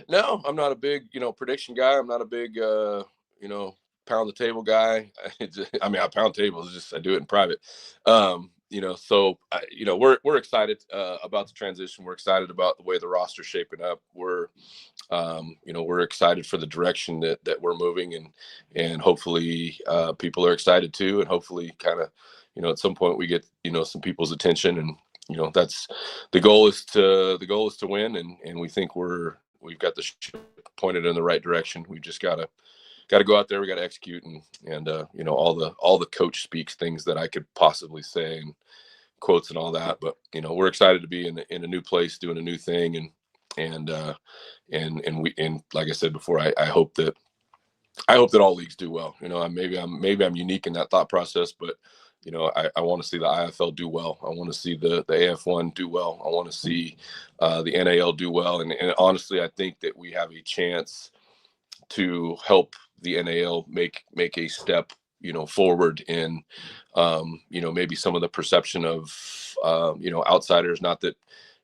No, I'm not a big, prediction guy. I'm not a big, pound the table guy. I pound tables, just I do it in private. So we're excited about the transition. We're excited about the way the roster's shaping up. We're excited for the direction that we're moving, and hopefully people are excited too, and hopefully kind of, at some point we get, some people's attention, and that's the goal is to win, and we think we've got the ship pointed in the right direction. We've just got to go out there. We got to execute, and all the coach speaks things that I could possibly say, and quotes and all that. But we're excited to be in a new place, doing a new thing, and like I said before, I hope that all leagues do well. Maybe I'm unique in that thought process, but I want to see the IFL do well. I want to see the AF1 do well. I want to see the NAL do well. And honestly, I think that we have a chance to help the NAL make a step, forward in, maybe some of the perception of, outsiders. Not that,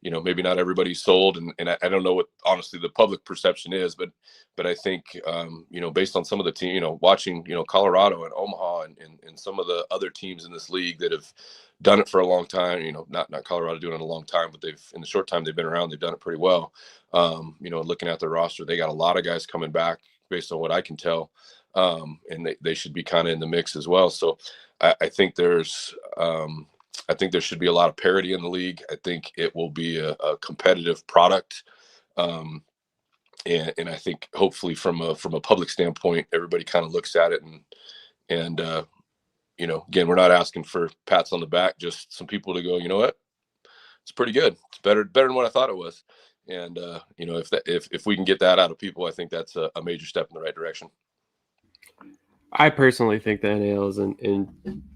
maybe not everybody's sold, and I don't know what honestly the public perception is, but I think, based on some of the team, watching, Colorado and Omaha and some of the other teams in this league that have done it for a long time, not Colorado doing it a long time, but in the short time they've been around, they've done it pretty well. Looking at their roster, they got a lot of guys coming back based on what I can tell. And they should be kind of in the mix as well. So I think there should be a lot of parity in the league. I think it will be a competitive product. And I think hopefully from a public standpoint, everybody kind of looks at it and again, we're not asking for pats on the back, just some people to go, you know what, it's pretty good. It's better than what I thought it was. And if we can get that out of people, I think that's a major step in the right direction. I personally think the NAL is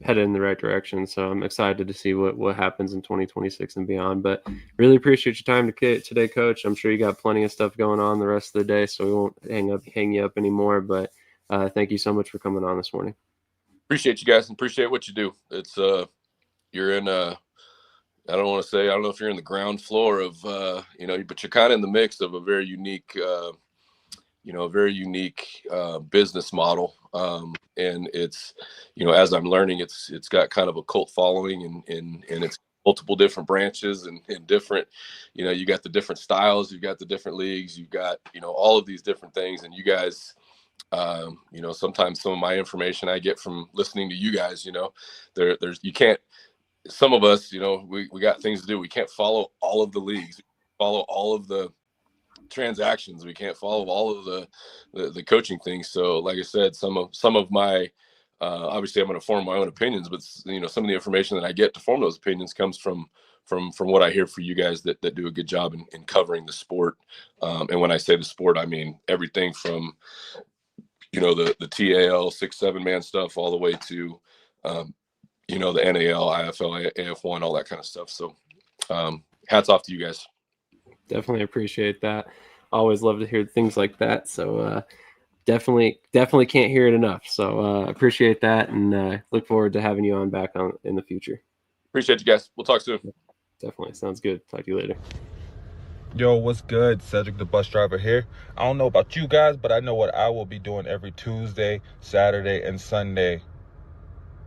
headed in the right direction, so I'm excited to see what happens in 2026 and beyond. But really appreciate your time today, Coach. I'm sure you got plenty of stuff going on the rest of the day, so we won't hang you up anymore. But thank you so much for coming on this morning. Appreciate you guys and appreciate what you do. It's you're in I don't want to say, I don't know if you're in the ground floor of, but you're kind of in the mix of a very unique, business model. And it's, as I'm learning, it's got kind of a cult following, and it's multiple different branches and different, you got the different styles, you've got the different leagues, you've got, all of these different things. And you guys, sometimes some of my information I get from listening to you guys, there's, you can't, some of us, we got things to do. We can't follow all of the leagues, follow all of the transactions. We can't follow all of the coaching things. So like I said, some of my, obviously I'm going to form my own opinions, but some of the information that I get to form those opinions comes from what I hear for you guys that do a good job in covering the sport. And when I say the sport, I mean everything from, the TAL 6-7 man stuff all the way to, the NAL, IFL, AF1, all that kind of stuff. So hats off to you guys. Definitely appreciate that. Always love to hear things like that. So definitely can't hear it enough. So appreciate that, and look forward to having you on back on in the future. Appreciate you guys. We'll talk soon. Definitely. Sounds good. Talk to you later. Yo, what's good? Cedric the bus driver here. I don't know about you guys, but I know what I will be doing every Tuesday, Saturday, and Sunday,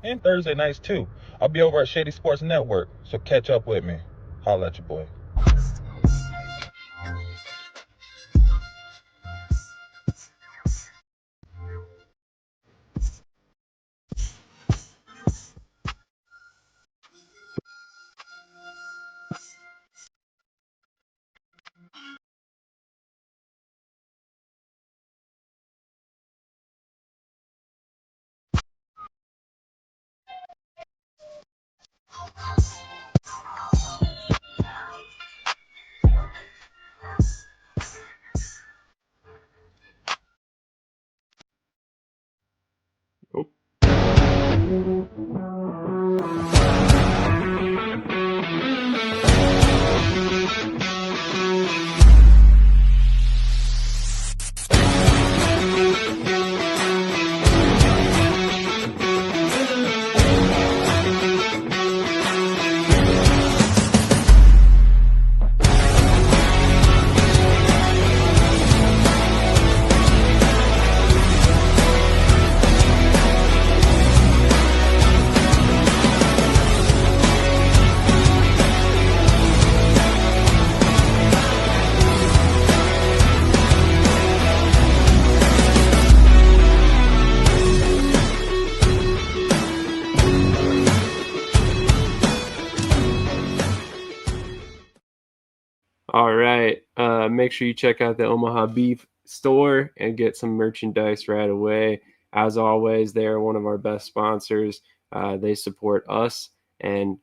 and Thursday nights too. I'll be over at Shady Sports Network, so catch up with me. Holla at your boy. Oh. All right. Make sure you check out the Omaha Beef store and get some merchandise right away. As always, they are one of our best sponsors. They support us, and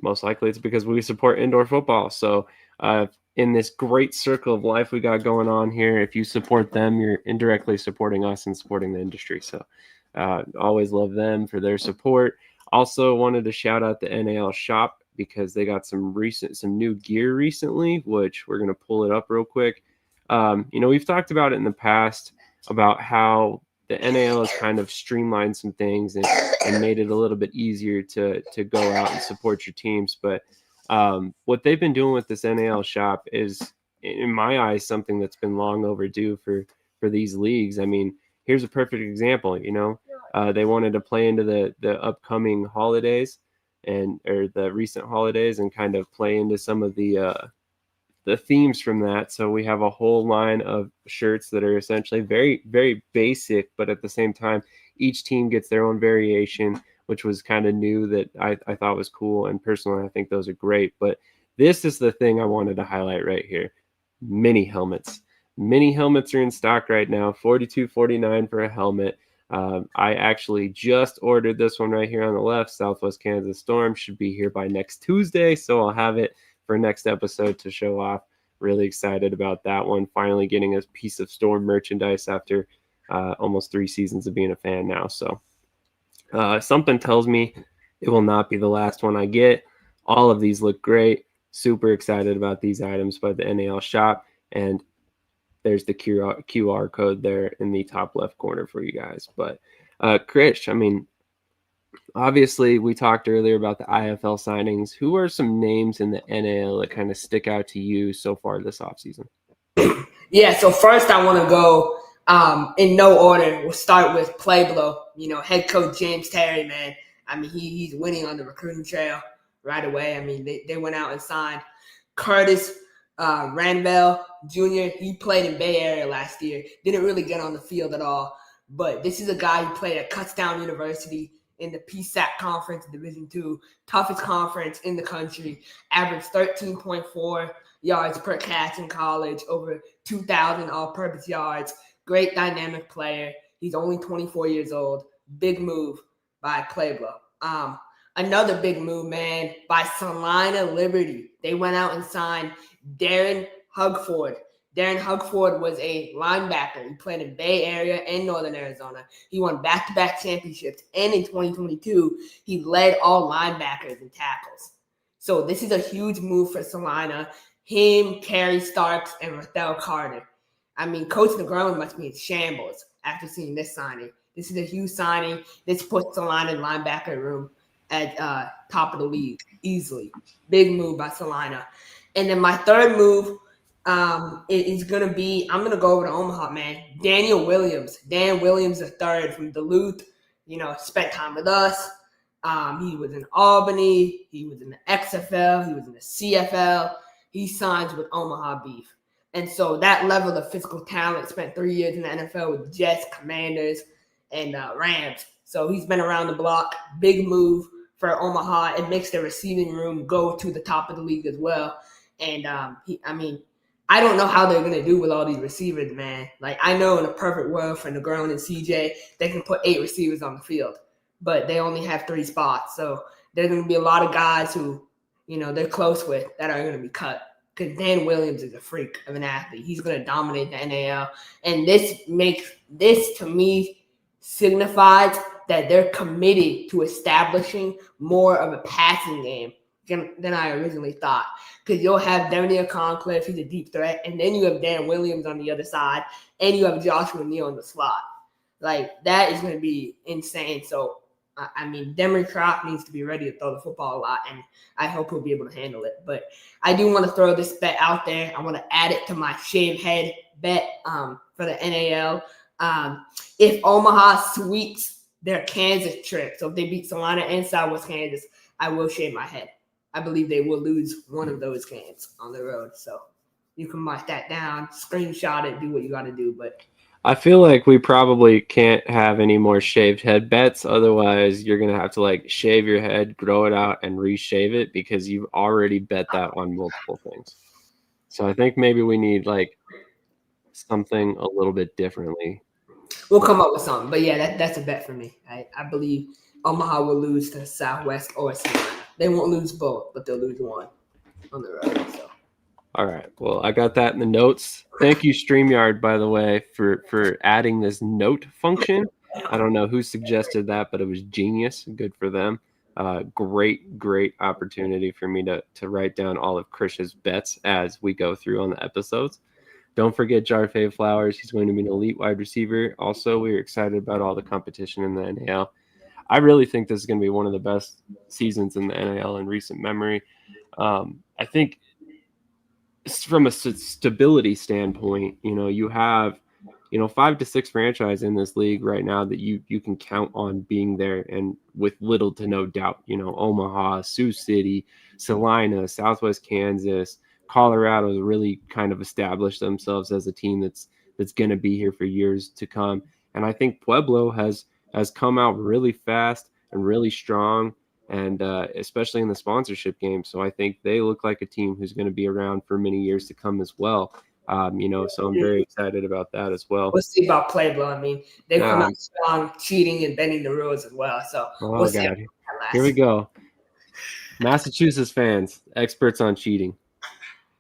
most likely it's because we support indoor football. So in this great circle of life we got going on here, if you support them, you're indirectly supporting us and supporting the industry. So always love them for their support. Also wanted to shout out the NAL shop because they got some new gear recently, which we're going to pull it up real quick. We've talked about it in the past about how the NAL has kind of streamlined some things and made it a little bit easier to go out and support your teams. But what they've been doing with this NAL shop is, in my eyes, something that's been long overdue for these leagues. I mean, here's a perfect example. They wanted to play into the upcoming holidays or the recent holidays and kind of play into some of the themes from that. So we have a whole line of shirts that are essentially very, very basic, but at the same time, each team gets their own variation, which was kind of new that I thought was cool. And personally, I think those are great. But this is the thing I wanted to highlight right here. Mini helmets. Mini helmets are in stock right now, $42.49 for a helmet. I actually just ordered this one right here on the left. Southwest Kansas Storm should be here by next Tuesday, so I'll have it for next episode to show off. Really excited about that one. Finally getting a piece of Storm merchandise after almost 3 seasons of being a fan now. So something tells me it will not be the last one I get. All of these look great. Super excited about these items by the NAL shop. And there's the QR code there in the top left corner for you guys. But Krish, I mean, Obviously, we talked earlier about the IFL signings. Who are some names in the NAL that kind of stick out to you so far this offseason? Yeah, so first I want to go in no order. We'll start with Pueblo. Head coach James Terry, man. I mean, he's winning on the recruiting trail right away. I mean, they went out and signed Curtis Ranvell Jr. He played in Bay Area last year. Didn't really get on the field at all. But this is a guy who played at Kutztown University in the PSAC conference, Division II, toughest conference in the country. Averaged 13.4 yards per catch in college, over 2,000 all-purpose yards. Great dynamic player. He's only 24 years old. Big move by Pueblo. Another big move, man, by Salina Liberty. They went out and signed Darren Hugford. Darren Hugford was a linebacker. He played in Bay Area and Northern Arizona. He won back-to-back championships, and in 2022, he led all linebackers in tackles. So this is a huge move for Salina. Him, Kerry Starks, and Rathel Carter. I mean, Coach Negron must be in shambles after seeing this signing. This is a huge signing. This puts Salina in linebacker room at top of the league easily. Big move by Salina. And then my third move is going to be, I'm going to go over to Omaha, man. Daniel Williams. Dan Williams III from Duluth, spent time with us. He was in Albany. He was in the XFL. He was in the CFL. He signs with Omaha Beef. And so that level of physical talent, spent 3 years in the NFL with Jets, Commanders, and Rams. So he's been around the block. Big move for Omaha. It makes the receiving room go to the top of the league as well. And I don't know how they're going to do with all these receivers, man. Like, I know in a perfect world for Negron and CJ, they can put 8 receivers on the field, but they only have 3 spots. So there's going to be a lot of guys who, they're close with that are going to be cut. Because Dan Williams is a freak of an athlete. He's going to dominate the NAL. And this, to me, signifies that they're committed to establishing more of a passing game than I originally thought. Because you'll have Dernier Concliffe, he's a deep threat, and then you have Dan Williams on the other side, and you have Joshua Neal in the slot. Like, that is going to be insane. So, Demery Croft needs to be ready to throw the football a lot, and I hope he'll be able to handle it. But I do want to throw this bet out there. I want to add it to my shave head bet for the NAL. If Omaha sweeps their Kansas trip, so if they beat Salina and Southwest Kansas, I will shave my head. I believe they will lose one of those games on the road. So you can mark that down, screenshot it, do what you got to do. But I feel like we probably can't have any more shaved head bets. Otherwise, you're going to have to shave your head, grow it out, and reshave it because you've already bet that on multiple things. So I think maybe we need something a little bit differently. We'll come up with something. But yeah, that's a bet for me. I believe Omaha will lose to Southwest or Salina. They won't lose both, but they'll lose one on the road. So. All right. Well, I got that in the notes. Thank you, StreamYard, by the way, for adding this note function. I don't know who suggested that, but it was genius. Good for them. Great opportunity for me to write down all of Krish's bets as we go through on the episodes. Don't forget Jarfay Flowers. He's going to be an elite wide receiver. Also, we're excited about all the competition in the NAL. I really think this is going to be one of the best seasons in the NAL in recent memory. I think from a stability standpoint, you have, 5 to 6 franchises in this league right now that you can count on being there and with little to no doubt. Omaha, Sioux City, Salina, Southwest Kansas, Colorado has really kind of established themselves as a team that's going to be here for years to come. And I think Pueblo has come out really fast and really strong, and especially in the sponsorship game. So I think they look like a team who's going to be around for many years to come as well. So I'm very excited about that as well. We'll see about Pueblo. They come out strong, cheating and bending the rules as well. So we'll see. Here we go. Massachusetts fans, experts on cheating,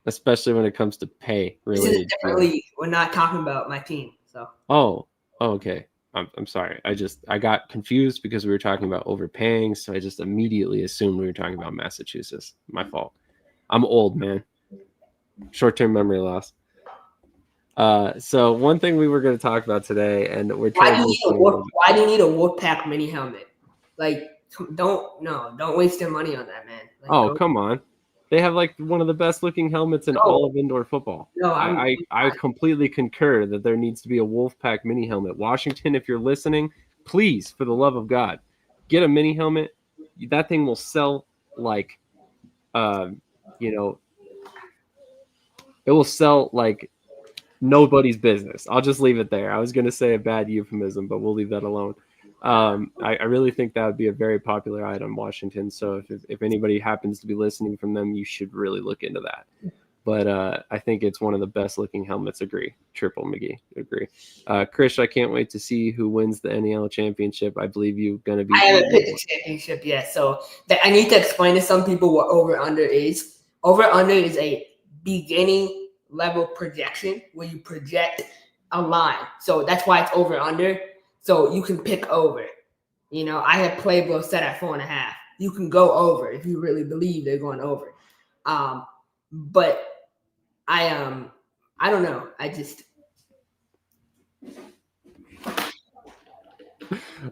especially when it comes to pay. Really, this is a different league. We're not talking about my team. So. Oh, okay. I'm sorry. I got confused because we were talking about overpaying, so I just immediately assumed we were talking about Massachusetts. My fault. I'm old, man. Short-term memory loss. So one thing we were going to talk about today, and we're trying. Why do you need a Wolfpack mini helmet? Don't waste your money on that, man. Like, Oh, come on. They have like one of the best looking helmets in all of indoor football. No, I completely concur that there needs to be a Wolfpack mini helmet. Washington, if you're listening, please, for the love of God, get a mini helmet. That thing will sell like, it will sell like nobody's business. I'll just leave it there. I was going to say a bad euphemism, but we'll leave that alone. I really think that would be a very popular item in Washington. So if anybody happens to be listening from them, you should really look into that. But I think it's one of the best looking helmets. Agree. Triple McGee. Agree. Krish, I can't wait to see who wins the NEL championship. I believe you're going to be. I haven't picked the championship yet. So I need to explain to some people what over-under is. Over-under is a beginning level projection where you project a line. So that's why it's over-under. So you can pick over. I have Playboy set at 4.5. You can go over if you really believe they're going over. But I don't know.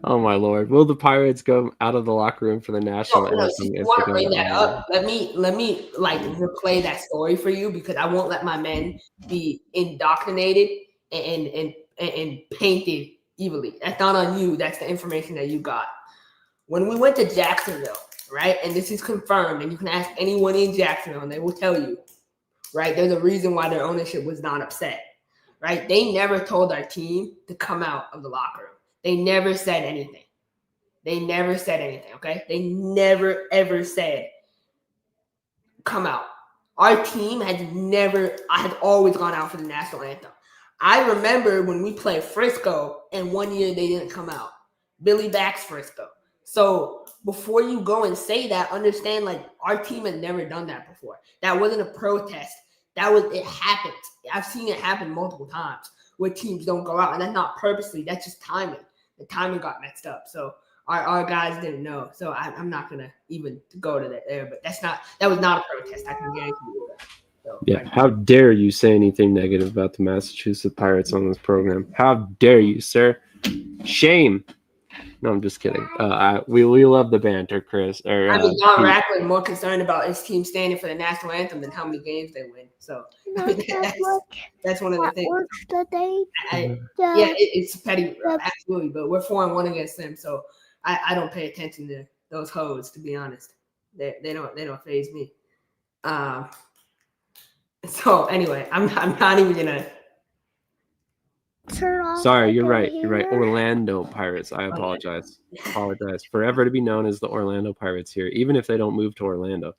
Oh my Lord! Will the Pirates go out of the locker room for the national anthem? If you want to bring that up, let me like replay that story for you because I won't let my men be indoctrinated and painted evilly. That's not on you. That's the information that you got. When we went to Jacksonville, right? And this is confirmed, and you can ask anyone in Jacksonville, and they will tell you, right? There's a reason why their ownership was not upset, right? They never told our team to come out of the locker room. They never said anything. Okay? They never, ever said, come out. Our team I had always gone out for the national anthem. I remember when we played Frisco, and one year they didn't come out. Billy backs Frisco. So before you go and say that, understand, like, our team had never done that before. That wasn't a protest. It happened. I've seen it happen multiple times where teams don't go out, and that's not purposely. That's just timing. The timing got messed up. So our guys didn't know. So I'm not going to even go to that there, but that was not a protest. I can guarantee you that. So, yeah. How dare you say anything negative about the Massachusetts Pirates on this program? How dare you, sir? Shame. No, I'm just kidding. We love the banter, Chris. John Rackland more concerned about his team standing for the national anthem than how many games they win. So that's one of the things. It's petty, absolutely. But we're 4-1 against them, so I don't pay attention to those hoes. To be honest, they don't faze me. So anyway, I'm not even gonna. Sorry, you're right. Orlando Pirates. I apologize. Forever to be known as the Orlando Pirates here, even if they don't move to Orlando.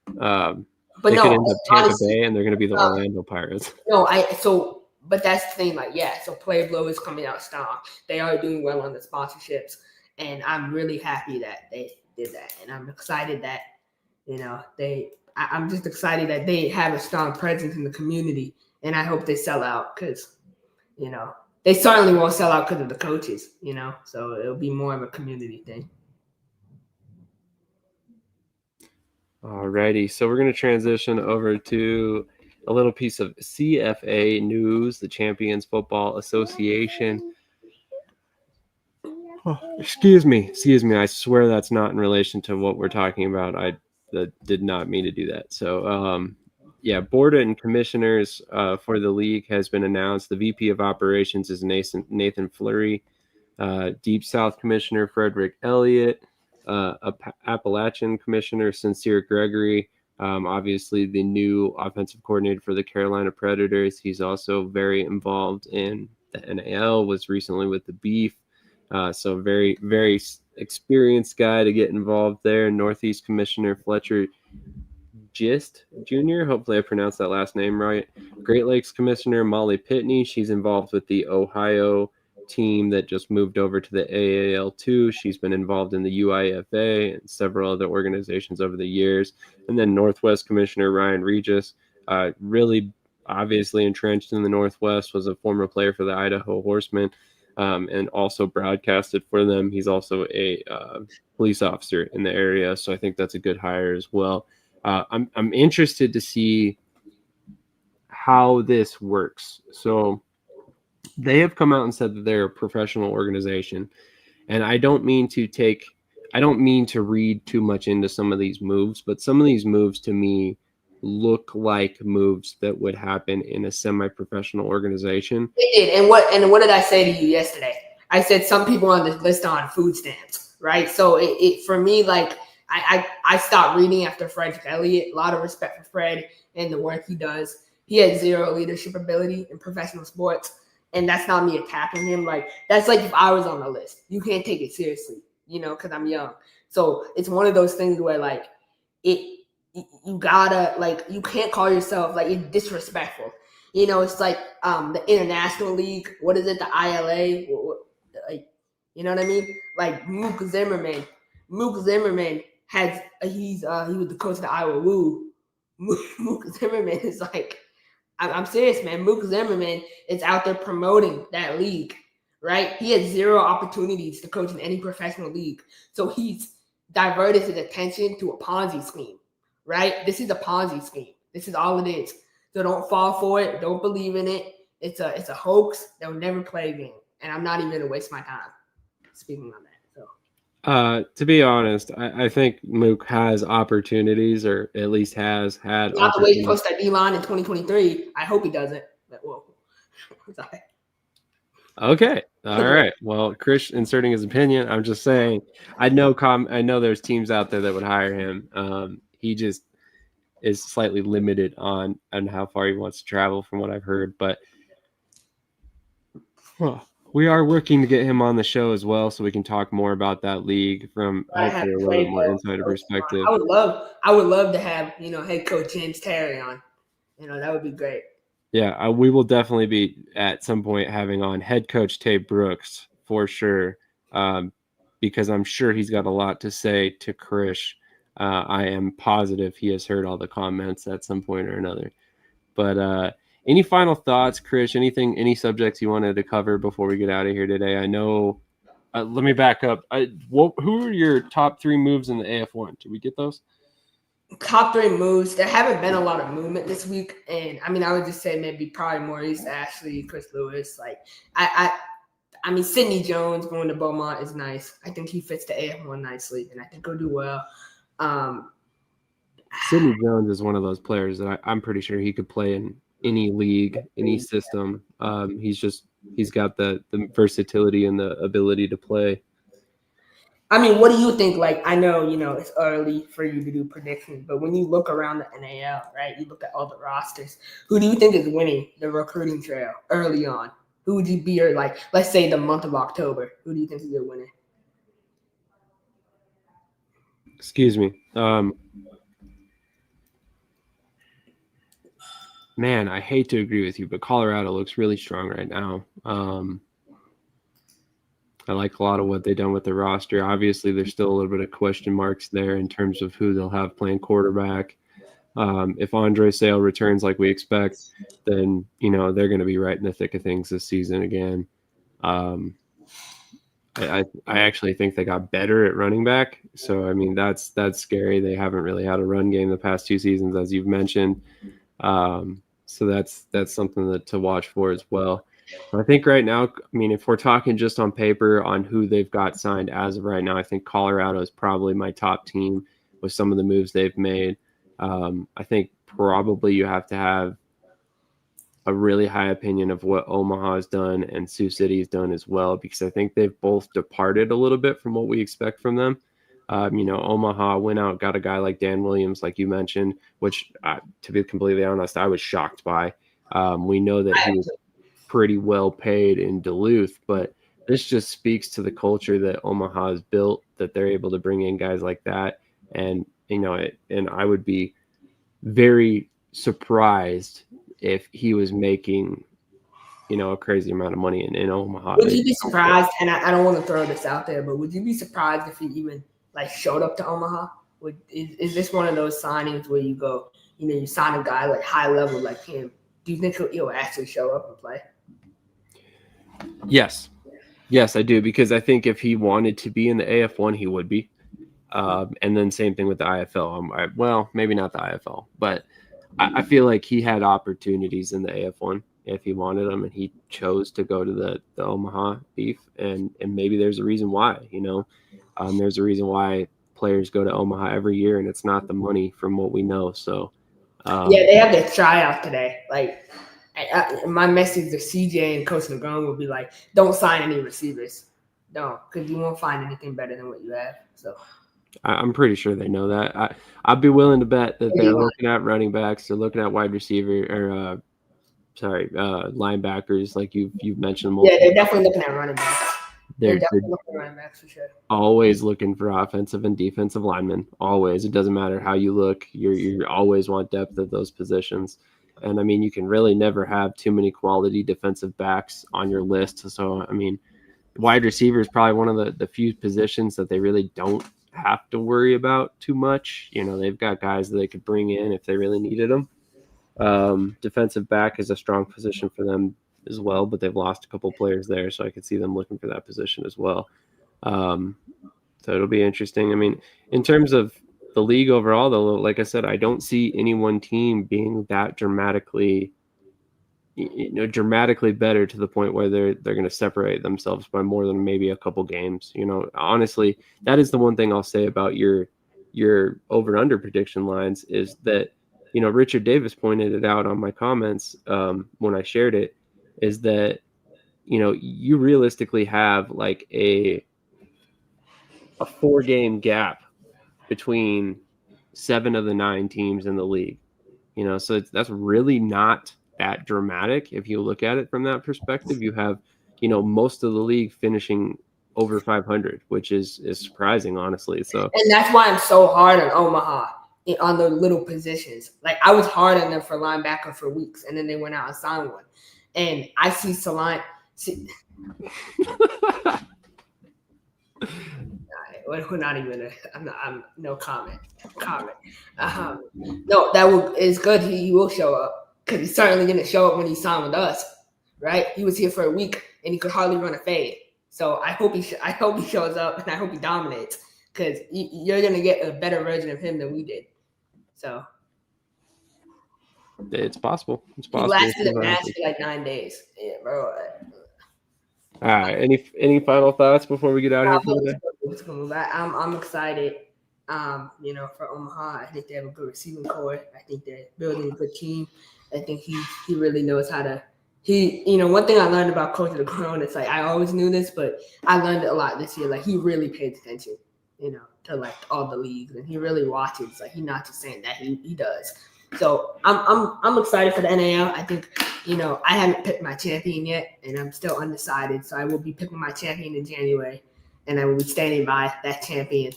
But they could end up Tampa Bay, and they're going to be the Orlando Pirates. But that's the thing. Like, yeah. So Playboy is coming out strong. They are doing well on the sponsorships, and I'm really happy that they did that, and I'm excited that I'm just excited that they have a strong presence in the community, and I hope they sell out because. They certainly won't sell out because of the coaches, so it'll be more of a community thing. Alrighty, so we're going to transition over to a little piece of CFA news, the Champions Football Association. Oh, excuse me. I swear that's not in relation to what we're talking about. I did not mean to do that. So, board and commissioners for the league has been announced. The VP of operations is Nathan Fleury, Deep South Commissioner Frederick Elliott, Appalachian Commissioner Sincere Gregory, obviously the new offensive coordinator for the Carolina Predators. He's also very involved in the NAL, was recently with the Beef. So very, very experienced guy to get involved there. Northeast Commissioner Fletcher Gist Jr. Hopefully I pronounced that last name right. Great Lakes Commissioner Molly Pitney. She's involved with the Ohio team that just moved over to the AAL2. She's been involved in the UIFA and several other organizations over the years. And then Northwest Commissioner Ryan Regis, really obviously entrenched in the Northwest, was a former player for the Idaho Horsemen, and also broadcasted for them. He's also a police officer in the area, so I think that's a good hire as well. I'm interested to see how this works. So they have come out and said that they're a professional organization, and I don't mean to take I don't mean to read too much into some of these moves, but some of these moves to me look like moves that would happen in a semi-professional organization. It did. And what did I say to you yesterday? I said some people on this list are on food stamps, right? So it for me, like I stopped reading after Frederick Elliott. A lot of respect for Fred and the work he does. He has zero leadership ability in professional sports, and that's not me attacking him. Like that's like if I was on the list, you can't take it seriously, because I'm young. So it's one of those things where like you gotta like you can't call yourself like you're disrespectful. It's like the International League. What is it? The ILA. Like, you know what I mean? Like Mook Zimmerman. Mook Zimmerman he was the coach of the Iowa Woo. Mook Zimmerman is like, I'm serious, man. Mook Zimmerman is out there promoting that league, right? He has zero opportunities to coach in any professional league. So he's diverted his attention to a Ponzi scheme, right? This is a Ponzi scheme. This is all it is. So don't fall for it. Don't believe in it. It's a hoax that will never play again. And I'm not even going to waste my time speaking on that. So, to be honest, I think Mook has opportunities, or at least has had. Not the way he posts that D-line in 2023. I hope he doesn't. But, well, sorry. Okay. All right. Well, Krish inserting his opinion. I'm just saying, I know there's teams out there that would hire him. He just is slightly limited on how far he wants to travel from what I've heard, but we are working to get him on the show as well, so we can talk more about that league from hopefully a little bit more insider perspective. I would love to have, head coach James Terry on. That would be great. Yeah, we will definitely be at some point having on head coach Tate Brooks for sure, because I'm sure he's got a lot to say to Krish. I am positive he has heard all the comments at some point or another. But any final thoughts, Krish? Any subjects you wanted to cover before we get out of here today? I know. Let me back up. Who are your top 3 moves in the AF1? Did we get those? Top 3 moves. There haven't been a lot of movement this week, and I mean, I would just say maybe probably Maurice Ashley, Chris Lewis. Like, I mean, Sidney Jones going to Beaumont is nice. I think he fits the AF1 nicely, and I think he'll do well. Sidney Jones is one of those players that I'm pretty sure he could play in any league, any system. He's got the versatility and the ability to play. I mean, what do you think? Like, I know, it's early for you to do predictions, but when you look around the NAL, right, you look at all the rosters, who do you think is winning the recruiting trail early on? Who would you be, or like, let's say the month of October, who do you think is your winner? Excuse me. Man, I hate to agree with you, but Colorado looks really strong right now. I like a lot of what they've done with the roster. Obviously, there's still a little bit of question marks there in terms of who they'll have playing quarterback. If Andre Sale returns like we expect, then, they're going to be right in the thick of things this season again. I actually think they got better at running back. So, I mean, that's scary. They haven't really had a run game the past 2 seasons, as you've mentioned. So that's something to watch for as well. I think right now, I mean, if we're talking just on paper on who they've got signed as of right now, I think Colorado is probably my top team with some of the moves they've made. I think probably you have to have a really high opinion of what Omaha has done and Sioux City has done as well, because I think they've both departed a little bit from what we expect from them. Omaha went out, got a guy like Dan Williams, like you mentioned, which, to be completely honest, I was shocked by. We know that he was pretty well paid in Duluth, but this just speaks to the culture that Omaha has built, that they're able to bring in guys like that. And, and I would be very surprised if he was making, a crazy amount of money in Omaha. Would you be surprised? And I don't want to throw this out there, but would you be surprised if he even showed up to Omaha? Is this one of those signings where you go, you sign a guy like high level like him? Do you think he'll actually show up and play? Yes, I do, because I think if he wanted to be in the AF1, he would be. And then same thing with the IFL. Well, maybe not the IFL, but I feel like he had opportunities in the AF1. if he wanted him, and he chose to go to the Omaha Beef, and maybe there's a reason why. There's a reason why players go to Omaha every year, and it's not the money from what we know. So they have their tryout today. Like my message to CJ and Coach Negron will be like, don't sign any receivers. Don't, because you won't find anything better than what you have. So I'm pretty sure they know that. I'd be willing to bet that they're looking at running backs, they're looking at wide receiver or linebackers, like you've mentioned. Yeah, they're definitely looking at running backs. They're definitely looking at running backs for sure. Always looking for offensive and defensive linemen. Always. It doesn't matter how you look. You always want depth at those positions. And I mean, you can really never have too many quality defensive backs on your list. So I mean, wide receiver is probably one of the few positions that they really don't have to worry about too much. They've got guys that they could bring in if they really needed them. Defensive back is a strong position for them as well, but they've lost a couple players there, so I could see them looking for that position as well. So it'll be interesting. I mean, in terms of the league overall, though, like I said, I don't see any one team being that dramatically better to the point where they're going to separate themselves by more than maybe a couple games. Honestly, that is the one thing I'll say about your over and under prediction lines is that, Richard Davis pointed it out on my comments when I shared it, is that, you realistically have like a 4-game gap between 7 of the 9 teams in the league. So that's really not that dramatic if you look at it from that perspective. You have, most of the league finishing over 500, which is surprising, honestly. So, and that's why I'm so hard on Omaha on the little positions. Like I was hard on them for linebacker for weeks, and then they went out and signed one. And I see Saline. We're not even. I'm no comment. No, is good. He will show up because he's certainly going to show up when he signed with us, right? He was here for a week and he could hardly run a fade. So I hope he shows up and I hope he dominates because you're going to get a better version of him than we did. So it's possible. He lasted a match for like 9 days. Yeah, bro. All right. Any final thoughts before we get out of here for today? I'm excited. For Omaha, I think they have a good receiving core. I think they're building a good team. I think he really knows how to. One thing I learned about Coach Negron, it's like I always knew this, but I learned it a lot this year. Like he really pays attention, to like all the leagues, and he really watches. Like he's not just saying that, he does. So I'm excited for the NAL. I think I haven't picked my champion yet, and I'm still undecided. So I will be picking my champion in January, and I will be standing by that champion.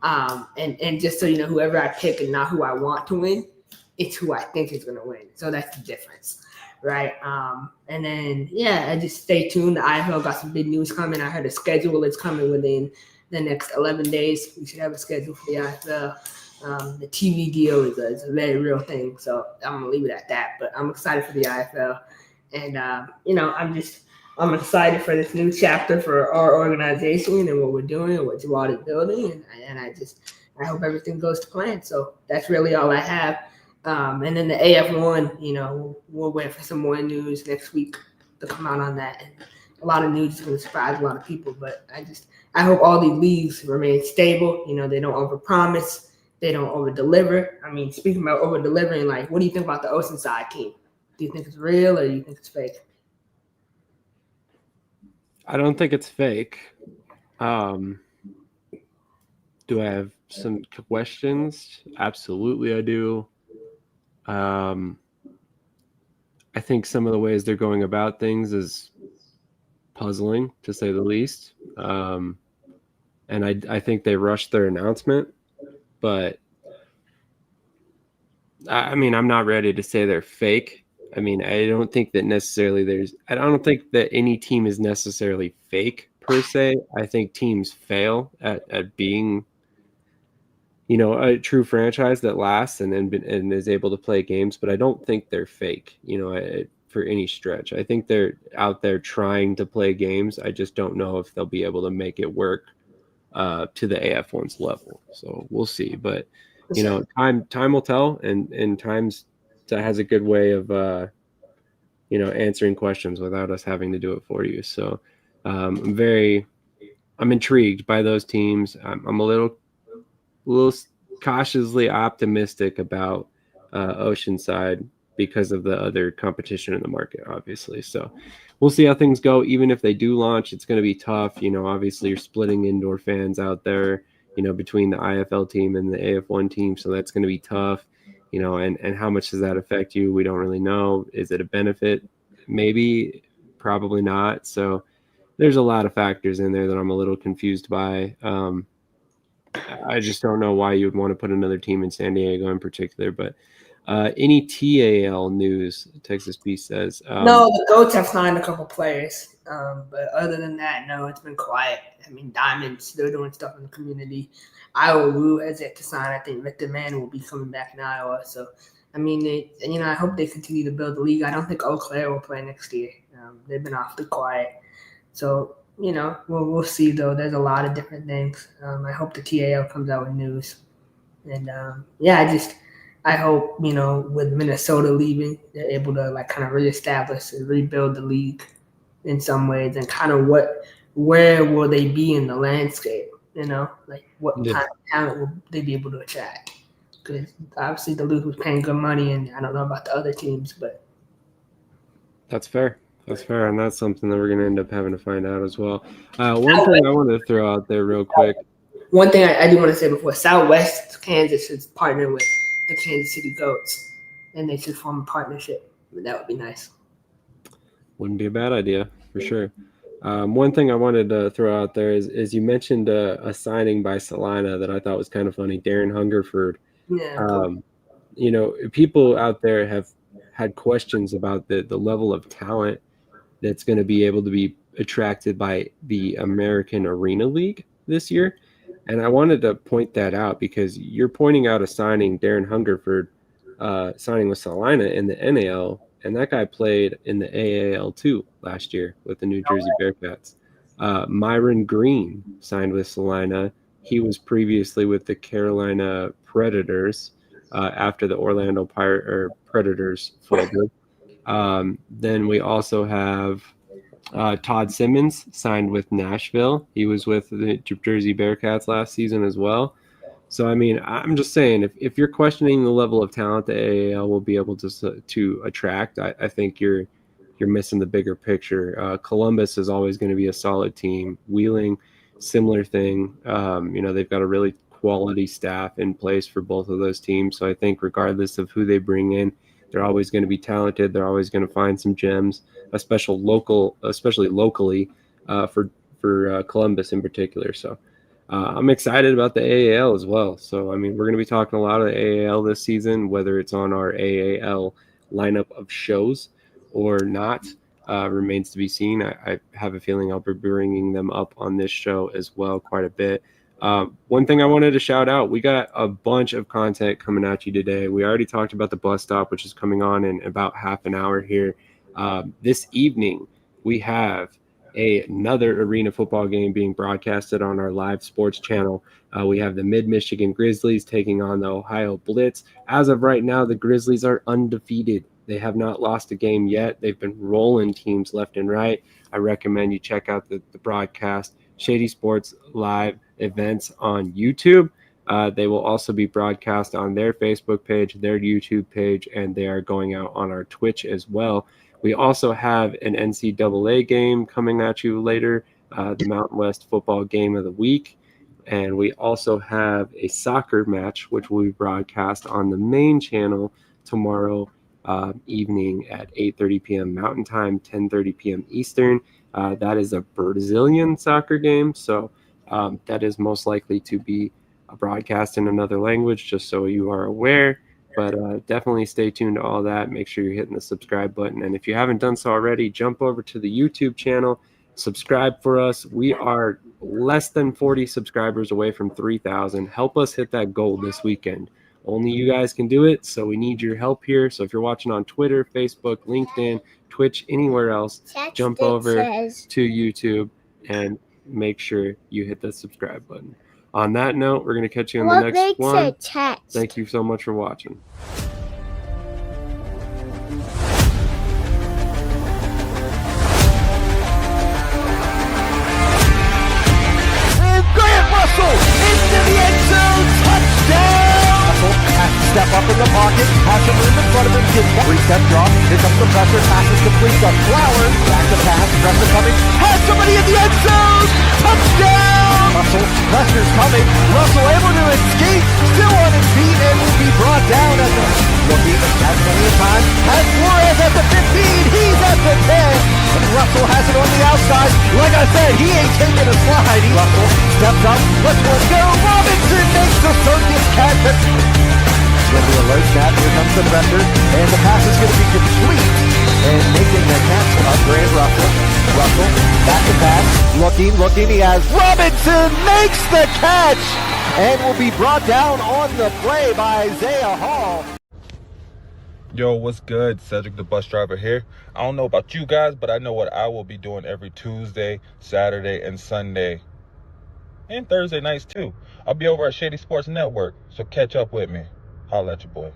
And just so you know, whoever I pick and not who I want to win, it's who I think is going to win. So that's the difference, right? And then I just stay tuned. The IFL got some big news coming. I heard a schedule is coming within the next 11 days. We should have a schedule for the IFL. The TV deal is a very real thing, so I'm gonna leave it at that. But I'm excited for the IFL, and I'm excited for this new chapter for our organization and what we're doing and what Jawad is building, and I hope everything goes to plan. So that's really all I have. And then the AF1, we'll wait for some more news next week to come out on that. And a lot of news is going to surprise a lot of people, but I hope all these leagues remain stable. They don't overpromise. They don't over-deliver. I mean, speaking about over-delivering, like, what do you think about the Oceanside team? Do you think it's real or do you think it's fake? I don't think it's fake. Do I have some questions? Absolutely, I do. I think some of the ways they're going about things is puzzling, to say the least. And I think they rushed their announcement. But, I mean, I'm not ready to say they're fake. I mean, I don't think that necessarily I don't think that any team is necessarily fake per se. I think teams fail at being, a true franchise that lasts and is able to play games. But I don't think they're fake, for any stretch. I think they're out there trying to play games. I just don't know if they'll be able to make it work to the AF1's level. So we'll see. But, time will tell, and times has a good way of, answering questions without us having to do it for you. So I'm intrigued by those teams. I'm a little cautiously optimistic about Oceanside because of the other competition in the market, obviously. So we'll see how things go. Even if they do launch, it's going to be tough. Obviously you're splitting indoor fans out there, between the IFL team and the AF1 team. So that's going to be tough, and how much does that affect you? We don't really know. Is it a benefit? Maybe, probably not. So there's a lot of factors in there that I'm a little confused by. I just don't know why you would want to put another team in San Diego in particular. But any TAL news, Texas Beast says? No, the Goats have signed a couple players. But other than that, no, it's been quiet. I mean, Diamonds, they're doing stuff in the community. Iowa Woo has yet to sign. I think Victor Mann will be coming back in Iowa. So, I mean, I hope they continue to build the league. I don't think Eau Claire will play next year. They've been awfully quiet. So, we'll see, though. There's a lot of different things. I hope the TAL comes out with news. And, I hope, with Minnesota leaving, they're able to, kind of reestablish and rebuild the league in some ways. And kind of where will they be in the landscape, what kind of talent will they be able to attract? Because obviously the league was paying good money, and I don't know about the other teams, but. That's fair. That's fair, and that's something that we're going to end up having to find out as well. One thing I want to throw out there real quick. One thing I do want to say before, Southwest Kansas is partnering with the Kansas City Goats, and they should form a partnership. That would be nice. Wouldn't be a bad idea, for sure. One thing I wanted to throw out there is you mentioned a signing by Salina that I thought was kind of funny, Darren Hungerford. Yeah. People out there have had questions about the level of talent that's going to be able to be attracted by the American Arena League this year. And I wanted to point that out because you're pointing out a signing, Darren Hungerford, signing with Salina in the NAL, and that guy played in the AAL too last year with the New Jersey Bearcats. Myron Green signed with Salina. He was previously with the Carolina Predators after the Orlando Predators folded. Then we also have Todd Simmons signed with Nashville. He was with the Jersey Bearcats last season as well. So, I mean, I'm just saying, if you're questioning the level of talent the AAL will be able to attract, I think you're missing the bigger picture. Columbus is always going to be a solid team. Wheeling, similar thing. They've got a really quality staff in place for both of those teams. So I think regardless of who they bring in, they're always going to be talented. They're always going to find some gems, especially locally for Columbus in particular. So I'm excited about the AAL as well. So, I mean, we're going to be talking a lot of the AAL this season, whether it's on our AAL lineup of shows or not, remains to be seen. I have a feeling I'll be bringing them up on this show as well quite a bit. One thing I wanted to shout out, we got a bunch of content coming at you today. We already talked about the bus stop, which is coming on in about half an hour here. This evening, we have another arena football game being broadcasted on our live sports channel. We have the Mid-Michigan Grizzlies taking on the Ohio Blitz. As of right now, the Grizzlies are undefeated. They have not lost a game yet. They've been rolling teams left and right. I recommend you check out the broadcast, Shady Sports Live events on YouTube. They will also be broadcast on their Facebook page, their YouTube page, and they are going out on our Twitch as well. We also have an NCAA game coming at you later, the Mountain West Football Game of the Week. And we also have a soccer match, which will be broadcast on the main channel tomorrow evening at 8:30 p.m. Mountain Time, 10:30 p.m. Eastern. That is a Brazilian soccer game, so that is most likely to be a broadcast in another language, just so you are aware. But definitely stay tuned to all that. Make sure you're hitting the subscribe button. And if you haven't done so already, jump over to the YouTube channel, subscribe for us. We are less than 40 subscribers away from 3,000. Help us hit that goal this weekend. Only you guys can do it, so we need your help here. So if you're watching on Twitter, Facebook, LinkedIn, Twitch, anywhere else, jump over to YouTube and make sure you hit the subscribe button. On that note, we're going to catch you on the next one. Thank you so much for watching. step up in the pocket, has some room in front of him, gets that three-step drop, here comes the pressure, passes complete to Flowers, back to pass, pressure coming, has somebody in the end zone, touchdown! Pressure's coming, Russell able to escape, still on his feet, and will be brought down at the looking, has plenty of time, has Flores at the 15, he's at the 10, and Russell has it on the outside. Like I said, he ain't taking a slide. Russell steps up, let's go. Robinson makes the circus catch. When the alert snap, here comes the pressure, and the pass is going to be complete. And making the catch of Grant Russell. Russell, back to pass, looking, he has Robinson makes the catch, and will be brought down on the play by Isaiah Hall. Yo, what's good? Cedric the bus driver here. I don't know about you guys, but I know what I will be doing every Tuesday, Saturday, and Sunday. And Thursday nights too. I'll be over at Shady Sports Network, so catch up with me. Holla at your boy.